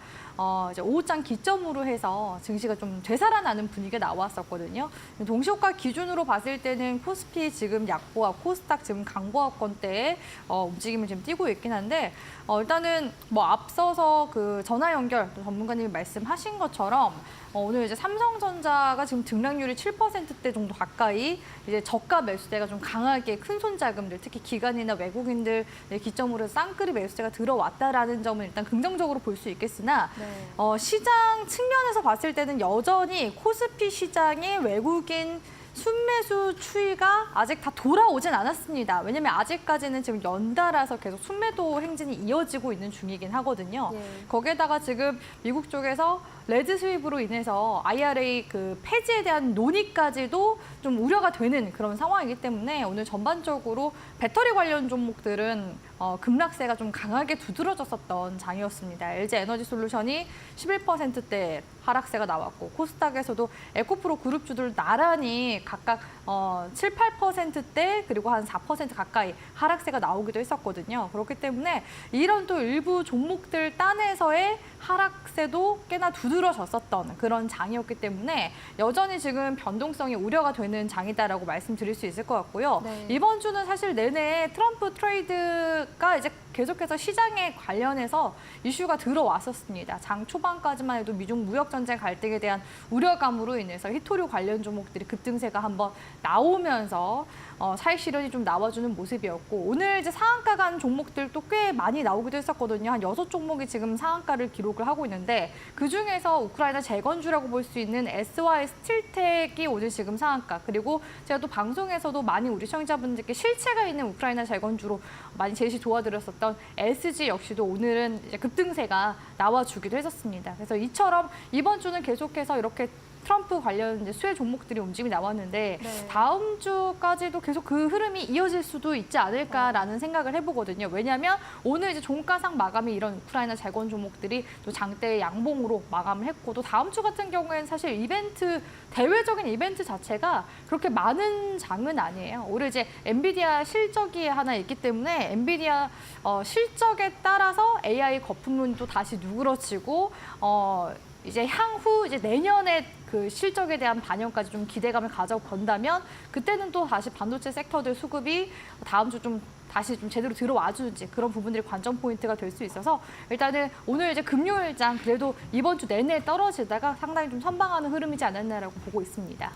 이제 오후장 기점으로 해서 증시가 좀 되살아나는 분위기가 나왔었거든요. 동시효과 기준으로 봤을 때는 코스피 지금 약보합, 코스닥 지금 강보합권대에 움직임을 지금 띄고 있긴 한데 일단은 앞서서 그 전화 연결 또 전문가님이 말씀하신 것처럼 오늘 이제 삼성전자가 지금 등락률이 7%대 정도 가까이 이제 저가 매수대가 좀 강하게 큰 손 자금들 특히 기관이나 외국인들 기점으로 쌍끌이 매수대가 들어왔다라는 점은 일단 긍정적으로 볼 수 있겠으나 시장 측면에서 봤을 때는 여전히 코스피 시장의 외국인 순매수 추이가 아직 다 돌아오진 않았습니다. 왜냐하면 아직까지는 지금 연달아서 계속 순매도 행진이 이어지고 있는 중이긴 하거든요. 거기에다가 지금 미국 쪽에서 레드 스윕으로 인해서 IRA 그 폐지에 대한 논의까지도 좀 우려가 되는 그런 상황이기 때문에 오늘 전반적으로 배터리 관련 종목들은 급락세가 좀 강하게 두드러졌었던 장이었습니다. LG 에너지 솔루션이 11%대 하락세가 나왔고 코스닥에서도 에코프로 그룹주들 나란히 각각 7, 8%대 그리고 한 4% 가까이 하락세가 나오기도 했었거든요. 그렇기 때문에 이런 또 일부 종목들 딴에서의 하락세도 꽤나 두드러졌었던 그런 장이었기 때문에 여전히 지금 변동성이 우려가 되는 장이다라고 말씀드릴 수 있을 것 같고요. 이번 주는 사실 내내 트럼프 트레이드가 이제 계속해서 시장에 관련해서 이슈가 들어왔었습니다. 장 초반까지만 해도 미중 무역 전쟁 갈등에 대한 우려감으로 인해서 히토류 관련 종목들이 급등세가 한번 나오면서 차익 실현이 좀 나와주는 모습이었고 오늘 이제 상한가 간 종목들도 꽤 많이 나오기도 했었거든요. 한 6종목이 지금 상한가를 기록을 하고 있는데 그중에서 우크라이나 재건주라고 볼 수 있는 SY 스틸텍이 오늘 지금 상한가 그리고 제가 또 방송에서도 많이 우리 시청자분들께 실체가 있는 우크라이나 재건주로 많이 제시 도와드렸었던 SG 역시도 오늘은 이제 급등세가 나와주기도 했었습니다. 그래서 이처럼 이번 주는 계속해서 이렇게 트럼프 관련 이제 수혜 종목들이 움직임이 나왔는데 네. 다음 주까지도 계속 그 흐름이 이어질 수도 있지 않을까라는 생각을 해보거든요. 왜냐하면 오늘 이제 종가상 마감이 이런 우크라이나 재건 종목들이 또 장대 양봉으로 마감을 했고 또 다음 주 같은 경우에는 사실 대외적인 이벤트 자체가 그렇게 많은 장은 아니에요. 올해 이제 엔비디아 실적이 하나 있기 때문에 엔비디아 실적에 따라서 AI 거품론도 다시 누그러지고 이제 향후 이제 내년에 그 실적에 대한 반영까지 좀 기대감을 가져본다면 그때는 또 다시 반도체 섹터들 수급이 다음 주 좀 다시 좀 제대로 들어와 주는지 그런 부분들이 관전 포인트가 될 수 있어서 일단은 오늘 이제 금요일장 그래도 이번 주 내내 떨어지다가 상당히 좀 선방하는 흐름이지 않았나라고 보고 있습니다.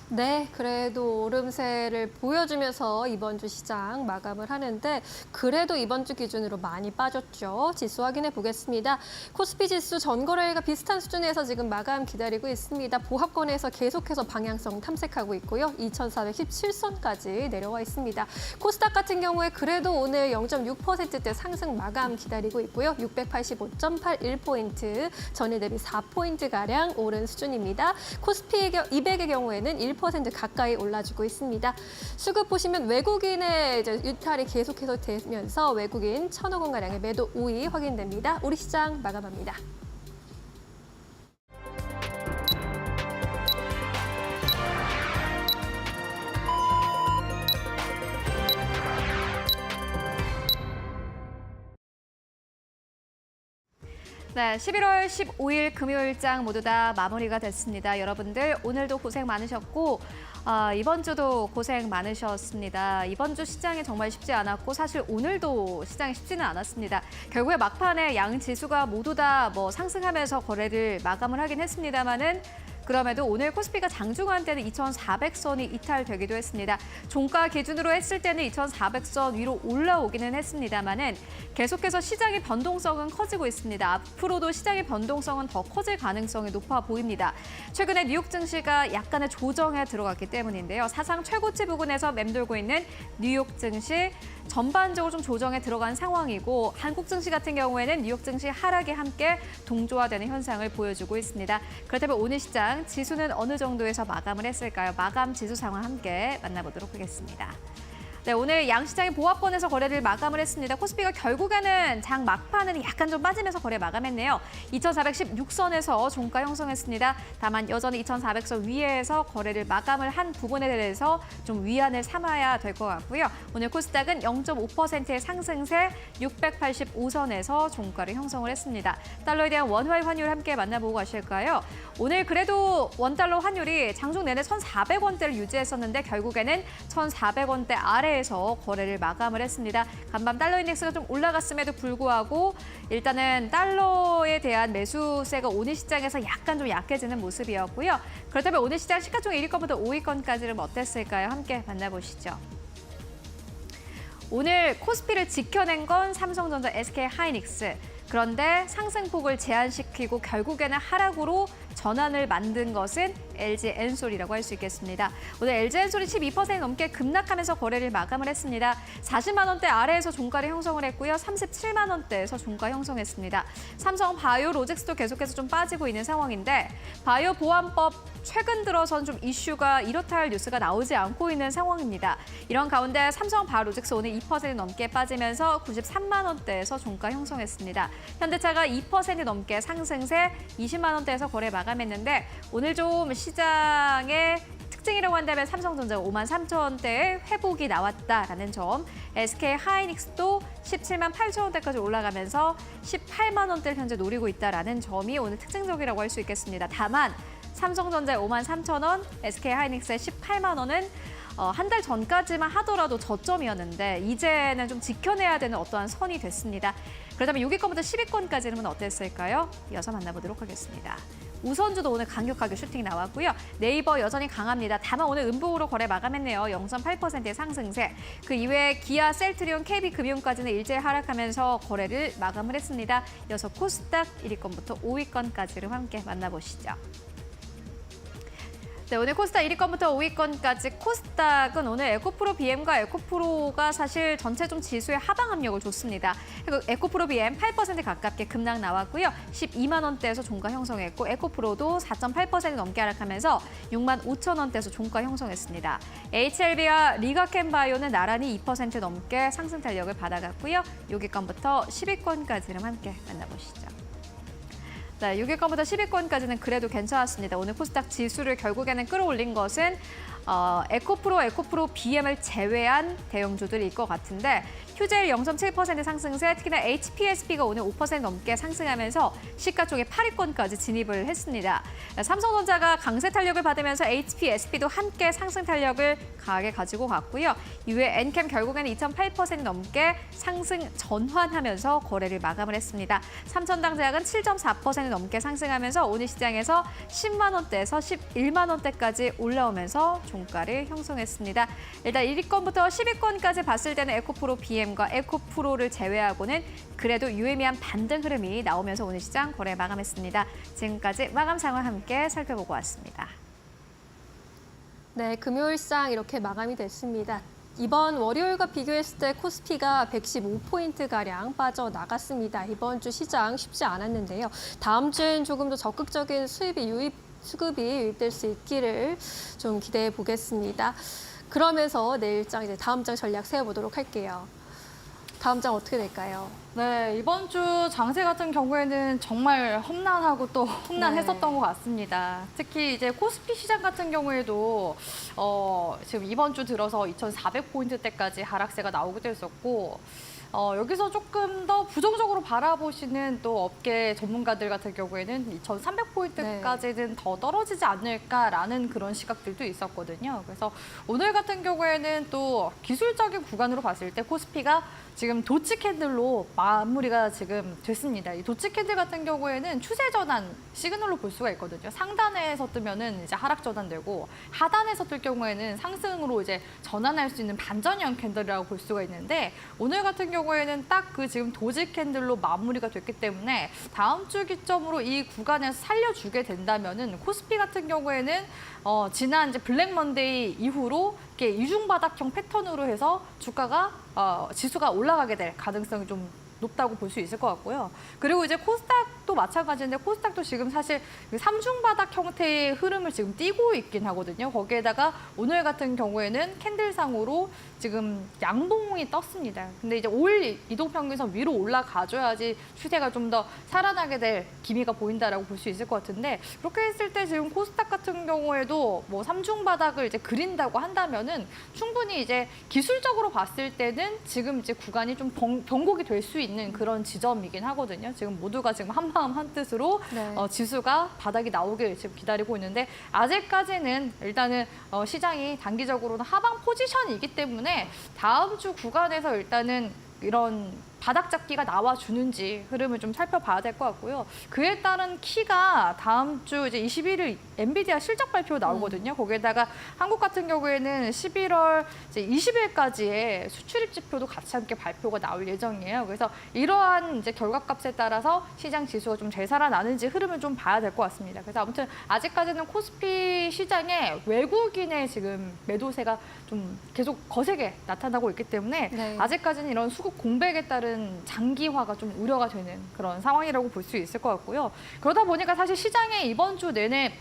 네, 그래도 오름세를 보여주면서 이번 주 시장 마감을 하는데 그래도 이번 주 기준으로 많이 빠졌죠. 지수 확인해 보겠습니다. 코스피 지수 전거래일과 비슷한 수준에서 지금 마감 기다리고 있습니다. 보합권에서 계속해서 방향성 탐색하고 있고요. 2417선까지 내려와 있습니다. 코스닥 같은 경우에 그래도 오늘 0.6%대 상승 마감 기다리고 있고요. 685.81포인트, 전일 대비 4포인트가량 오른 수준입니다. 코스피 200의 경우에는 1% 가까이 올라주고 있습니다. 수급 보시면 외국인의 이제 유탈이 계속해서 되면서 외국인 1,000억 원 가량의 매도 우위 확인됩니다. 우리 시장 마감합니다. 네, 11월 15일 금요일장 모두 다 마무리가 됐습니다. 여러분들 오늘도 고생 많으셨고 이번 주도 고생 많으셨습니다. 이번 주 시장이 정말 쉽지 않았고 사실 오늘도 시장이 쉽지는 않았습니다. 결국에 막판에 양 지수가 모두 다 상승하면서 거래를 마감을 하긴 했습니다만은 그럼에도 오늘 코스피가 장중한 때는 2,400선이 이탈되기도 했습니다. 종가 기준으로 했을 때는 2,400선 위로 올라오기는 했습니다만은 계속해서 시장의 변동성은 커지고 있습니다. 앞으로도 시장의 변동성은 더 커질 가능성이 높아 보입니다. 최근에 뉴욕 증시가 약간의 조정에 들어갔기 때문인데요. 사상 최고치 부근에서 맴돌고 있는 뉴욕 증시 전반적으로 좀 조정에 들어간 상황이고 한국 증시 같은 경우에는 뉴욕 증시 하락에 함께 동조화되는 현상을 보여주고 있습니다. 그렇다면 오늘 시장 지수는 어느 정도에서 마감을 했을까요? 마감 지수 상황 함께 만나보도록 하겠습니다. 네, 오늘 양시장이 보합권에서 거래를 마감을 했습니다. 코스피가 결국에는 장 막판에는 약간 좀 빠지면서 거래 마감했네요. 2,416선에서 종가 형성했습니다. 다만 여전히 2,400선 위에서 거래를 마감을 한 부분에 대해서 좀 위안을 삼아야 될 것 같고요. 오늘 코스닥은 0.5%의 상승세 685선에서 종가를 형성을 했습니다. 달러에 대한 원화의 환율 함께 만나보고 가실까요? 오늘 그래도 원달러 환율이 장중 내내 1,400원대를 유지했었는데 결국에는 1,400원대 아래에서 거래를 마감을 했습니다. 간밤 달러 인덱스가 좀 올라갔음에도 불구하고 일단은 달러에 대한 매수세가 오늘 시장에서 약간 좀 약해지는 모습이었고요. 그렇다면 오늘 시장 시가총 1위권부터 5위권까지는 어땠을까요? 함께 만나보시죠. 오늘 코스피를 지켜낸 건 삼성전자, SK하이닉스. 그런데 상승폭을 제한시키고 결국에는 하락으로 전환을 만든 것은 LG엔솔이라고 할 수 있겠습니다. 오늘 LG엔솔이 12% 넘게 급락하면서 거래를 마감을 했습니다. 40만 원대 아래에서 종가를 형성을 했고요. 37만 원대에서 종가 형성했습니다. 삼성 바이오 로직스도 계속해서 좀 빠지고 있는 상황인데 바이오 보안법 최근 들어선 좀 이슈가 이렇다 할 뉴스가 나오지 않고 있는 상황입니다. 이런 가운데 삼성 바이오 로직스 오늘 2% 넘게 빠지면서 93만 원대에서 종가 형성했습니다. 현대차가 2% 넘게 상승세 20만 원대에서 거래 마감했는데 오늘 좀 시장의 특징이라고 한다면 삼성전자 53,000원대의 회복이 나왔다라는 점, SK하이닉스도 17만 8천원대까지 올라가면서 18만 원대를 현재 노리고 있다라는 점이 오늘 특징적이라고 할 수 있겠습니다. 다만 삼성전자의 53,000원, SK하이닉스의 18만 원은 한 달 전까지만 하더라도 저점이었는데 이제는 좀 지켜내야 되는 어떠한 선이 됐습니다. 그렇다면 6위권부터 10위권까지는 어땠을까요? 이어서 만나보도록 하겠습니다. 우선주도 오늘 강력하게 슈팅이 나왔고요. 네이버 여전히 강합니다. 다만 오늘 음봉으로 거래 마감했네요. 0.8%의 상승세. 그 이외에 기아, 셀트리온, KB금융까지는 일제히 하락하면서 거래를 마감을 했습니다. 이어서 코스닥 1위권부터 5위권까지를 함께 만나보시죠. 네, 오늘 코스닥 1위권부터 5위권까지 코스닥은 오늘 에코프로 BM과 에코프로가 사실 전체 좀 지수의 하방 압력을 줬습니다. 그리고 에코프로 BM 8% 가깝게 급락 나왔고요. 12만 원대에서 종가 형성했고 에코프로도 4.8% 넘게 하락하면서 6만 5천 원대에서 종가 형성했습니다. HLB와 리가켄바이오는 나란히 2% 넘게 상승 탄력을 받아갔고요. 6위권부터 10위권까지를 함께 만나보시죠. 네, 6위권부터 10위권까지는 그래도 괜찮았습니다. 오늘 코스닥 지수를 결국에는 끌어올린 것은 에코프로 BM을 제외한 대형주들일 것 같은데 휴젤 0.7% 상승세, 특히나 HPSB가 오늘 5% 넘게 상승하면서 시가총액 8위권까지 진입을 했습니다. 삼성전자가 강세 탄력을 받으면서 HPSB도 함께 상승 탄력을 강하게 가지고 갔고요. 이후에 엔캠 결국에는 2.8% 넘게 상승 전환하면서 거래를 마감을 했습니다. 삼천당제약은 7.4% 넘게 상승하면서 오늘 시장에서 10만 원대에서 11만 원대까지 올라오면서 종가를 형성했습니다. 일단 1위권부터 10위권까지 봤을 때는 에코프로 BM과 에코프로를 제외하고는 그래도 유의미한 반등 흐름이 나오면서 오늘 시장 거래 마감했습니다. 지금까지 마감 상황 함께 살펴보고 왔습니다. 네, 금요일상 이렇게 마감이 됐습니다. 이번 월요일과 비교했을 때 코스피가 115포인트가량 빠져나갔습니다. 이번 주 시장 쉽지 않았는데요. 다음 주엔 조금 더 적극적인 수급이 유입될 수 있기를 좀 기대해 보겠습니다. 그러면서 내일장 이제 다음 장 전략 세워보도록 할게요. 다음 장 어떻게 될까요? 네, 이번 주 장세 같은 경우에는 정말 험난하고 또 험난했었던 것 같습니다. 특히 이제 코스피 시장 같은 경우에도 지금 이번 주 들어서 2,400포인트대까지 하락세가 나오기도 했었고 여기서 조금 더 부정적으로 바라보시는 또 업계 전문가들 같은 경우에는 2,300포인트까지는 더 떨어지지 않을까라는 그런 시각들도 있었거든요. 그래서 오늘 같은 경우에는 또 기술적인 구간으로 봤을 때 코스피가 지금 도치 캔들로 마무리가 지금 됐습니다. 이 도치 캔들 같은 경우에는 추세 전환 시그널로 볼 수가 있거든요. 상단에서 뜨면은 이제 하락 전환되고 하단에서 뜰 경우에는 상승으로 이제 전환할 수 있는 반전형 캔들이라고 볼 수가 있는데 오늘 같은 경우에는 딱 그 지금 도지 캔들로 마무리가 됐기 때문에 다음 주 기점으로 이 구간에서 살려주게 된다면은 코스피 같은 경우에는 지난 이제 블랙 먼데이 이후로 이렇게 이중 바닥형 패턴으로 해서 주가가 지수가 올라가게 될 가능성이 좀 높다고 볼 수 있을 것 같고요. 그리고 이제 코스닥도 마찬가지인데 코스닥도 지금 사실 삼중 바닥 형태의 흐름을 지금 띄고 있긴 하거든요. 거기에다가 오늘 같은 경우에는 캔들상으로 지금 양봉이 떴습니다. 근데 이제 5일 이동평균선 위로 올라가줘야지 추세가 좀 더 살아나게 될 기미가 보인다라고 볼 수 있을 것 같은데 그렇게 했을 때 지금 코스닥 같은 경우에도 뭐 삼중 바닥을 이제 그린다고 한다면은 충분히 이제 기술적으로 봤을 때는 지금 이제 구간이 좀 변곡이 될 수 있는 그런 지점이긴 하거든요. 지금 모두가 지금 한마음 한뜻으로 지수가 바닥이 나오길 지금 기다리고 있는데 아직까지는 일단은 시장이 단기적으로는 하방 포지션이기 때문에 다음 주 구간에서 일단은 이런 바닥 잡기가 나와주는지 흐름을 좀 살펴봐야 될 것 같고요. 그에 따른 키가 다음 주 이제 21일 엔비디아 실적 발표 나오거든요. 거기에다가 한국 같은 경우에는 11월 이제 20일까지의 수출입 지표도 같이 함께 발표가 나올 예정이에요. 그래서 이러한 이제 결과값에 따라서 시장 지수가 좀 잘 살아나는지 흐름을 좀 봐야 될 것 같습니다. 그래서 아무튼 아직까지는 코스피 시장에 외국인의 지금 매도세가 좀 계속 거세게 나타나고 있기 때문에 아직까지는 이런 수급 공백에 따른 장기화가 좀 우려가 되는 그런 상황이라고 볼 수 있을 것 같고요. 그러다 보니까 사실 시장에 이번 주 내내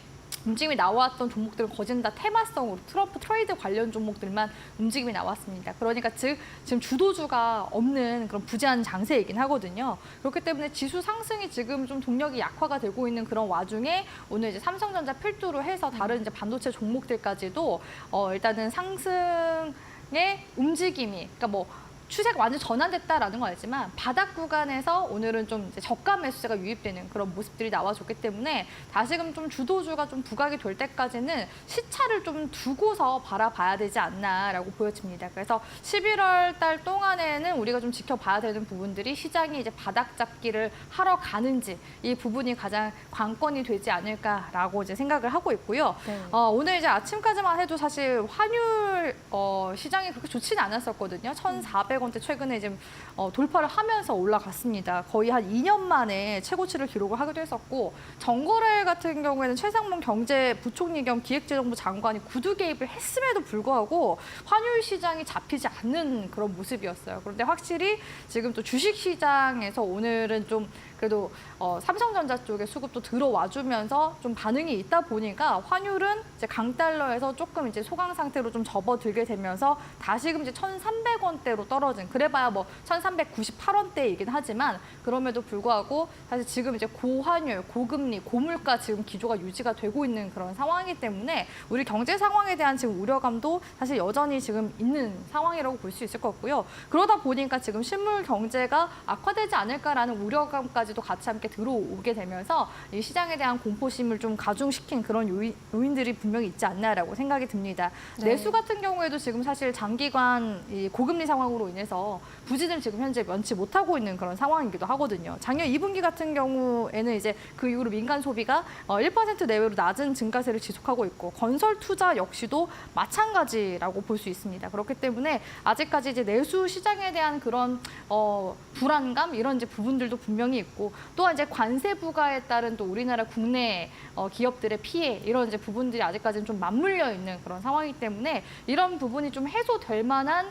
움직임이 나왔던 종목들은 거진 다 테마성으로 트럼프 트레이드 관련 종목들만 움직임이 나왔습니다. 그러니까 즉 지금 주도주가 없는 그런 부재한 장세이긴 하거든요. 그렇기 때문에 지수 상승이 지금 좀 동력이 약화가 되고 있는 그런 와중에 오늘 이제 삼성전자 필두로 해서 다른 이제 반도체 종목들까지도 일단은 상승의 움직임이 그러니까 뭐 추세가 완전 전환됐다라는 건 알지만 바닥 구간에서 오늘은 좀 이제 저가 매수세가 유입되는 그런 모습들이 나와줬기 때문에 다시금 좀 주도주가 좀 부각이 될 때까지는 시차를 좀 두고서 바라봐야 되지 않나라고 보여집니다. 그래서 11월 달 동안에는 우리가 좀 지켜봐야 되는 부분들이 시장이 이제 바닥 잡기를 하러 가는지 이 부분이 가장 관건이 되지 않을까라고 이제 생각을 하고 있고요. 오늘 이제 아침까지만 해도 사실 환율 시장이 그렇게 좋지는 않았었거든요. 1,400 1,400원대 최근에 지금 돌파를 하면서 올라갔습니다. 거의 한 2년 만에 최고치를 기록을 하기도 했었고 정거래 같은 경우에는 최상문 경제부총리 겸 기획재정부 장관이 구두 개입을 했음에도 불구하고 환율 시장이 잡히지 않는 그런 모습이었어요. 그런데 확실히 지금 또 주식시장에서 오늘은 좀 그래도 삼성전자 쪽에 수급도 들어와주면서 좀 반응이 있다 보니까 환율은 이제 강달러에서 조금 이제 소강 상태로 좀 접어들게 되면서 다시금 이제 1,300원대로 떨어진, 그래봐야 뭐 1,398원대이긴 하지만 그럼에도 불구하고 사실 지금 이제 고환율, 고금리, 고물가 지금 기조가 유지가 되고 있는 그런 상황이기 때문에 우리 경제 상황에 대한 지금 우려감도 사실 여전히 지금 있는 상황이라고 볼 수 있을 것 같고요. 그러다 보니까 지금 실물 경제가 악화되지 않을까라는 우려감까지도 같이 함께 들어오게 되면서 이 시장에 대한 공포심을 좀 가중시킨 그런 요인들이 분명히 있지 않나라고 생각이 듭니다. 네. 내수 같은 경우에도 지금 사실 장기간 이 고금리 상황으로 인해서 부진을 지금 현재 면치 못하고 있는 그런 상황이기도 하거든요. 작년 2분기 같은 경우에는 이제 그 이후로 민간 소비가 1% 내외로 낮은 증가세를 지속하고 있고 건설 투자 역시도 마찬가지라고 볼 수 있습니다. 그렇기 때문에 아직까지 이제 내수 시장에 대한 그런 불안감 이런 이제 부분들도 분명히 있고 또한 이제 관세 부과에 따른 또 우리나라 국내 기업들의 피해 이런 이제 부분들이 아직까지는 좀 맞물려 있는 그런 상황이기 때문에 이런 부분이 좀 해소될 만한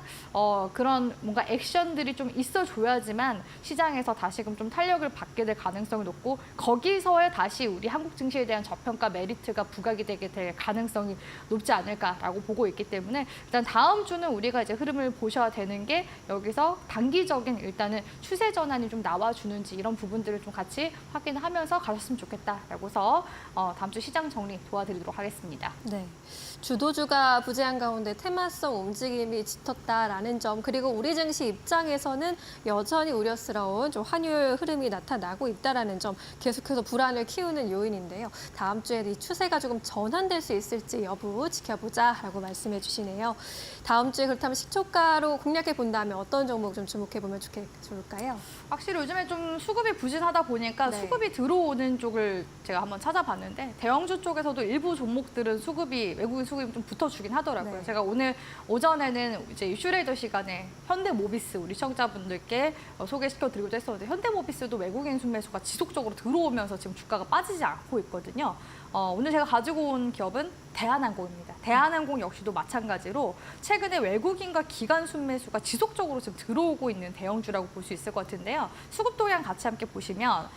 그런 뭔가 액션들이 좀 있어줘야지만 시장에서 다시금 좀 탄력을 받게 될 가능성이 높고 거기서에 다시 우리 한국 증시에 대한 저평가 메리트가 부각이 되게 될 가능성이 높지 않을까라고 보고 있기 때문에 일단 다음 주는 우리가 이제 흐름을 보셔야 되는 게 여기서 단기적인 일단은 추세 전환이 좀 나와주는지 이런 부분들을 좀 같이 확인하면서 가셨으면 좋겠다라고서 다음 주 시장 정리 도와드리도록 하겠습니다. 네. 주도주가 부재한 가운데 테마성 움직임이 짙었다라는 점, 그리고 우리 증시 입장에서는 여전히 우려스러운 좀 환율 흐름이 나타나고 있다라는 점, 계속해서 불안을 키우는 요인인데요. 다음 주에 이 추세가 조금 전환될 수 있을지 여부 지켜보자라고 말씀해 주시네요. 다음 주에 그렇다면 시초가로 공략해 본다면 어떤 종목 좀 주목해 보면 좋을까요? 확실히 요즘에 좀 수급이 부진하다 보니까 네. 수급이 들어오는 쪽을 제가 한번 찾아봤는데 대형주 쪽에서도 일부 종목들은 외국인 수급이 좀 붙어주긴 하더라고요. 네. 제가 오늘 오전에는 이제 이슈레이더 시간에 현대모비스 우리 시청자분들께 소개시켜드리기도 했었는데 현대모비스도 외국인 순매수가 지속적으로 들어오면서 지금 주가가 빠지지 않고 있거든요. 오늘 제가 가지고 온 기업은 대한항공입니다. 대한항공 역시도 마찬가지로 최근에 외국인과 기관 순매수가 지속적으로 지금 들어오고 있는 대형주라고 볼 수 있을 것 같은데요. 수급 동향 같이 함께 보시면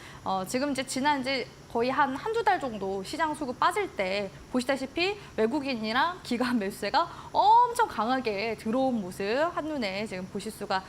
지금 이제 지난 거의 한두 달 정도 시장 수급 빠질 때 보시다시피 외국인이랑 기관 매수세가 엄청 강하게 들어온 모습 한눈에 지금 보실 수가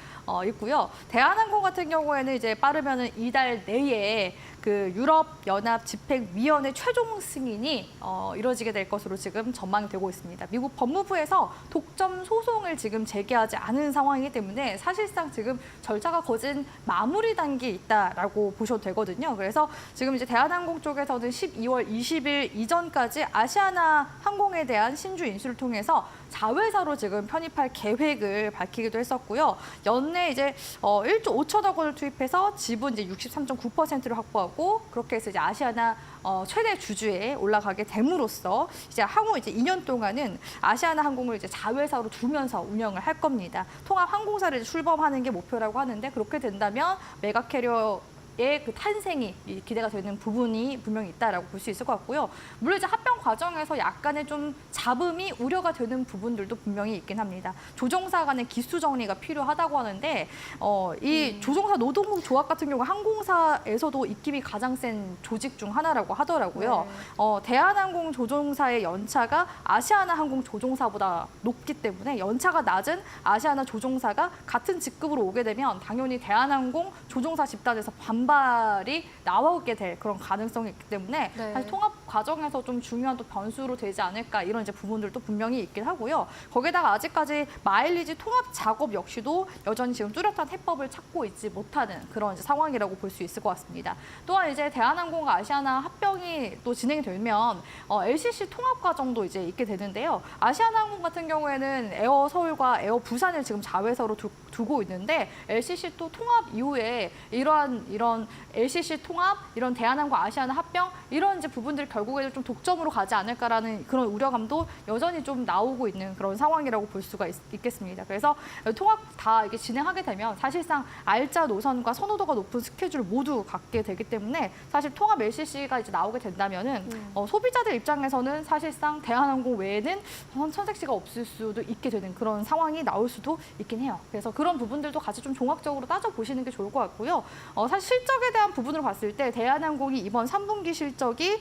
있고요. 대한항공 같은 경우에는 이제 빠르면은 이달 내에 그 유럽연합 집행위원회 최종 승인이 이뤄지게 될 것으로 지금 전망이 되고 있습니다. 미국 법무부에서 독점 소송을 지금 제기하지 않은 상황이기 때문에 사실상 지금 절차가 거진 마무리 단계에 있다라고 보셔도 되거든요. 그래서 지금 이제 대한항공 쪽에서는 12월 20일 이전까지 아시아나 항공에 대한 신주 인수를 통해서 자회사로 지금 편입할 계획을 밝히기도 했었고요. 연내 이제 1조 5천억 원을 투입해서 지분 이제 63.9%를 확보하고 그렇게 해서 이제 아시아나 최대 주주에 올라가게 됨으로써 이제 향후 이제 2년 동안은 아시아나 항공을 이제 자회사로 두면서 운영을 할 겁니다. 통합 항공사를 출범하는 게 목표라고 하는데 그렇게 된다면 메가 캐리어 그 탄생이 기대가 되는 부분이 분명히 있다라고 볼 수 있을 것 같고요. 물론 이제 합병 과정에서 약간의 좀 잡음이 우려가 되는 부분들도 분명히 있긴 합니다. 조종사 간의 기수 정리가 필요하다고 하는데 이 조종사 노동국 조합 같은 경우 항공사에서도 입김이 가장 센 조직 중 하나라고 하더라고요. 네. 대한항공 조종사의 연차가 아시아나 항공 조종사보다 높기 때문에 연차가 낮은 아시아나 조종사가 같은 직급으로 오게 되면 당연히 대한항공 조종사 집단에서 반발이 나오게 될 그런 가능성이 있기 때문에 네. 사실 통합 과정에서 좀 중요한 또 변수로 되지 않을까 이런 이제 부분들도 분명히 있긴 하고요. 거기다가 아직까지 마일리지 통합 작업 역시도 여전히 지금 뚜렷한 해법을 찾고 있지 못하는 그런 이제 상황이라고 볼 수 있을 것 같습니다. 또한 이제 대한항공과 아시아나 합병이 또 진행이 되면 LCC 통합 과정도 이제 있게 되는데요. 아시아나항공 같은 경우에는 에어 서울과 에어 부산을 지금 자회사로 두고 있는데 LCC 또 통합 이후에 이런 LCC 통합, 이런 대한항공 아시아나 합병 이런 이제 부분들 결국에는 좀 독점으로 가지 않을까라는 그런 우려감도 여전히 좀 나오고 있는 그런 상황이라고 볼 수가 있겠습니다. 그래서 통합 다 이게 진행하게 되면 사실상 알짜 노선과 선호도가 높은 스케줄을 모두 갖게 되기 때문에 사실 통합 LCC가 이제 나오게 된다면은 소비자들 입장에서는 사실상 대한항공 외에는 선택지가 없을 수도 있게 되는 그런 상황이 나올 수도 있긴 해요. 그래서 그런 부분들도 같이 좀 종합적으로 따져보시는 게 좋을 것 같고요. 사실 실적에 대한 부분으로 봤을 때 대한항공이 이번 3분기 실적이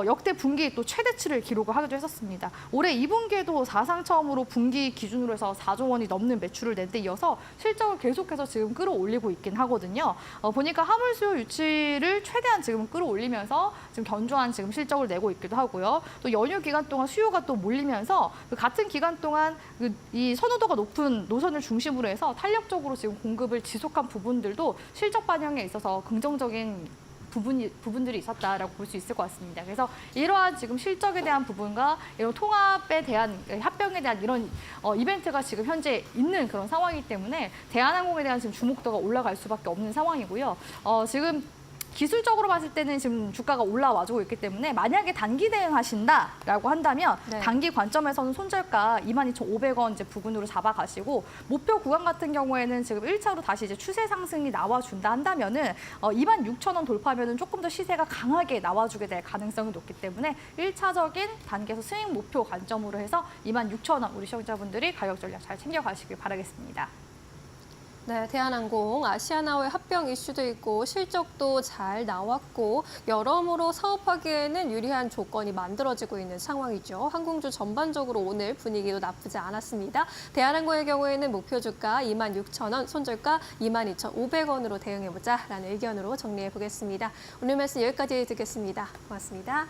역대 분기 또 최대치를 기록을 하기도 했었습니다. 올해 2분기에도 사상 처음으로 분기 기준으로 해서 4조 원이 넘는 매출을 낸 데 이어서 실적을 계속해서 지금 끌어올리고 있긴 하거든요. 보니까 화물 수요 유치를 최대한 지금 끌어올리면서 지금 견조한 지금 실적을 내고 있기도 하고요. 또 연휴 기간 동안 수요가 또 몰리면서 그 같은 기간 동안 이 선호도가 높은 노선을 중심으로 해서 탄력적으로 지금 공급을 지속한 부분들도 실적 반영에 있어서 긍정적인 부분들이 있었다라고 볼 수 있을 것 같습니다. 그래서 이러한 지금 실적에 대한 부분과 이런 통합에 대한 합병에 대한 이런 이벤트가 지금 현재 있는 그런 상황이기 때문에 대한항공에 대한 지금 주목도가 올라갈 수밖에 없는 상황이고요. 지금 기술적으로 봤을 때는 지금 주가가 올라와주고 있기 때문에 만약에 단기 대응하신다라고 한다면 네. 단기 관점에서는 손절가 22,500원 이제 부근으로 잡아가시고 목표 구간 같은 경우에는 지금 1차로 다시 이제 추세 상승이 나와준다 한다면은 26,000원 돌파하면은 조금 더 시세가 강하게 나와주게 될 가능성이 높기 때문에 1차적인 단계에서 스윙 목표 관점으로 해서 26,000원 우리 시청자분들이 가격 전략 잘 챙겨가시길 바라겠습니다. 네, 대한항공 아시아나와의 합병 이슈도 있고 실적도 잘 나왔고 여러모로 사업하기에는 유리한 조건이 만들어지고 있는 상황이죠. 항공주 전반적으로 오늘 분위기도 나쁘지 않았습니다. 대한항공의 경우에는 목표 주가 26,000원, 손절가 22,500원으로 대응해보자라는 의견으로 정리해보겠습니다. 오늘 말씀 여기까지 듣겠습니다. 고맙습니다.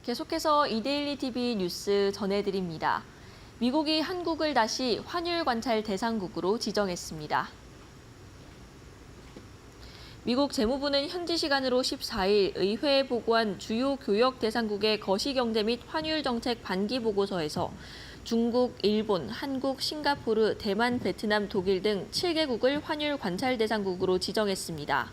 계속해서 이데일리 TV 뉴스 전해드립니다. 미국이 한국을 다시 환율 관찰 대상국으로 지정했습니다. 미국 재무부는 현지 시간으로 14일 의회에 보고한 주요 교역 대상국의 거시경제 및 환율 정책 반기 보고서에서 중국, 일본, 한국, 싱가포르, 대만, 베트남, 독일 등 7개국을 환율 관찰 대상국으로 지정했습니다.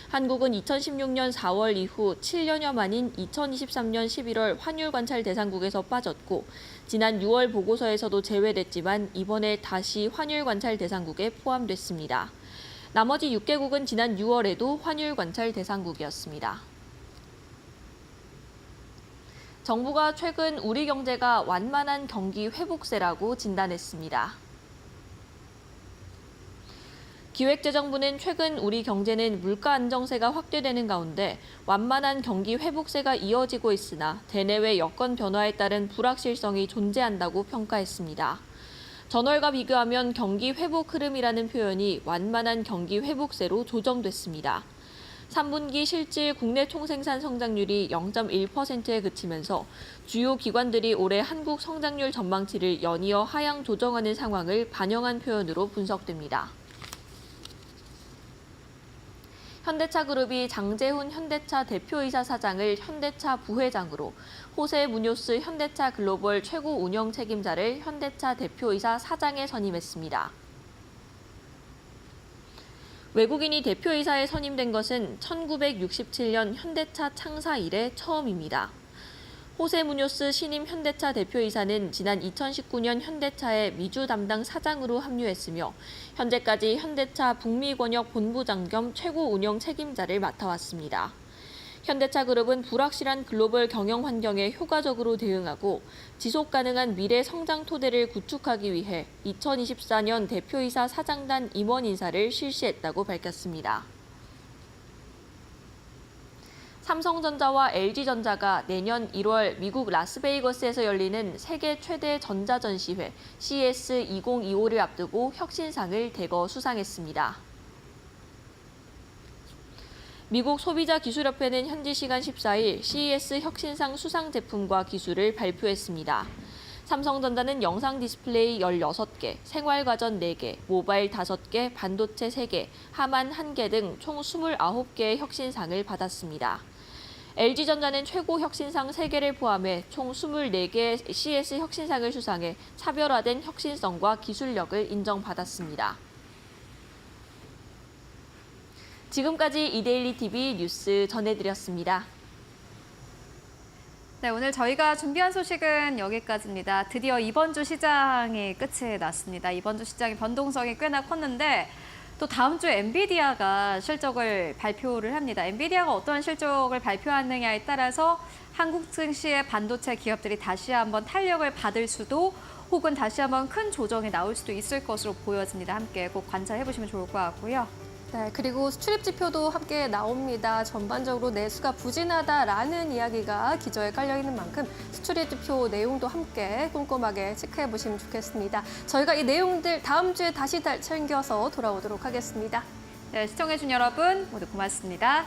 한국은 2016년 4월 이후 7년여 만인 2023년 11월 환율 관찰 대상국에서 빠졌고 지난 6월 보고서에서도 제외됐지만 이번에 다시 환율 관찰 대상국에 포함됐습니다. 나머지 6개국은 지난 6월에도 환율 관찰 대상국이었습니다. 정부가 최근 우리 경제가 완만한 경기 회복세라고 진단했습니다. 기획재정부는 최근 우리 경제는 물가 안정세가 확대되는 가운데 완만한 경기 회복세가 이어지고 있으나 대내외 여건 변화에 따른 불확실성이 존재한다고 평가했습니다. 전월과 비교하면 경기 회복 흐름이라는 표현이 완만한 경기 회복세로 조정됐습니다. 3분기 실질 국내 총생산 성장률이 0.1%에 그치면서 주요 기관들이 올해 한국 성장률 전망치를 연이어 하향 조정하는 상황을 반영한 표현으로 분석됩니다. 현대차그룹이 장재훈 현대차 대표이사 사장을 현대차 부회장으로, 호세 무뇨스 현대차 글로벌 최고 운영 책임자를 현대차 대표이사 사장에 선임했습니다. 외국인이 대표이사에 선임된 것은 1967년 현대차 창사 이래 처음입니다. 호세 무뇨스 신임 현대차 대표이사는 지난 2019년 현대차의 미주 담당 사장으로 합류했으며 현재까지 현대차 북미 권역 본부장 겸 최고 운영 책임자를 맡아왔습니다. 현대차그룹은 불확실한 글로벌 경영 환경에 효과적으로 대응하고 지속 가능한 미래 성장 토대를 구축하기 위해 2024년 대표이사 사장단 임원 인사를 실시했다고 밝혔습니다. 삼성전자와 LG전자가 내년 1월 미국 라스베이거스에서 열리는 세계 최대 전자전시회 CES 2025를 앞두고 혁신상을 대거 수상했습니다. 미국 소비자기술협회는 현지 시간 14일 CES 혁신상 수상 제품과 기술을 발표했습니다. 삼성전자는 영상 디스플레이 16개, 생활가전 4개, 모바일 5개, 반도체 3개, 하만 1개 등 총 29개의 혁신상을 받았습니다. LG전자는 최고 혁신상 3개를 포함해 총 24개의 CES 혁신상을 수상해 차별화된 혁신성과 기술력을 인정받았습니다. 지금까지 이데일리 TV 뉴스 전해드렸습니다. 네, 오늘 저희가 준비한 소식은 여기까지입니다. 드디어 이번 주 시장이 끝이 났습니다. 이번 주 시장의 변동성이 꽤나 컸는데 또 다음 주에 엔비디아가 실적을 발표를 합니다. 엔비디아가 어떤 실적을 발표하느냐에 따라서 한국 증시의 반도체 기업들이 다시 한번 탄력을 받을 수도 혹은 다시 한번 큰 조정이 나올 수도 있을 것으로 보여집니다. 함께 꼭 관찰해 보시면 좋을 것 같고요. 네, 그리고 수출입 지표도 함께 나옵니다. 전반적으로 내수가 부진하다라는 이야기가 기저에 깔려 있는 만큼 수출입 지표 내용도 함께 꼼꼼하게 체크해 보시면 좋겠습니다. 저희가 이 내용들 다음 주에 다시 챙겨서 돌아오도록 하겠습니다. 네, 시청해주신 여러분 모두 고맙습니다.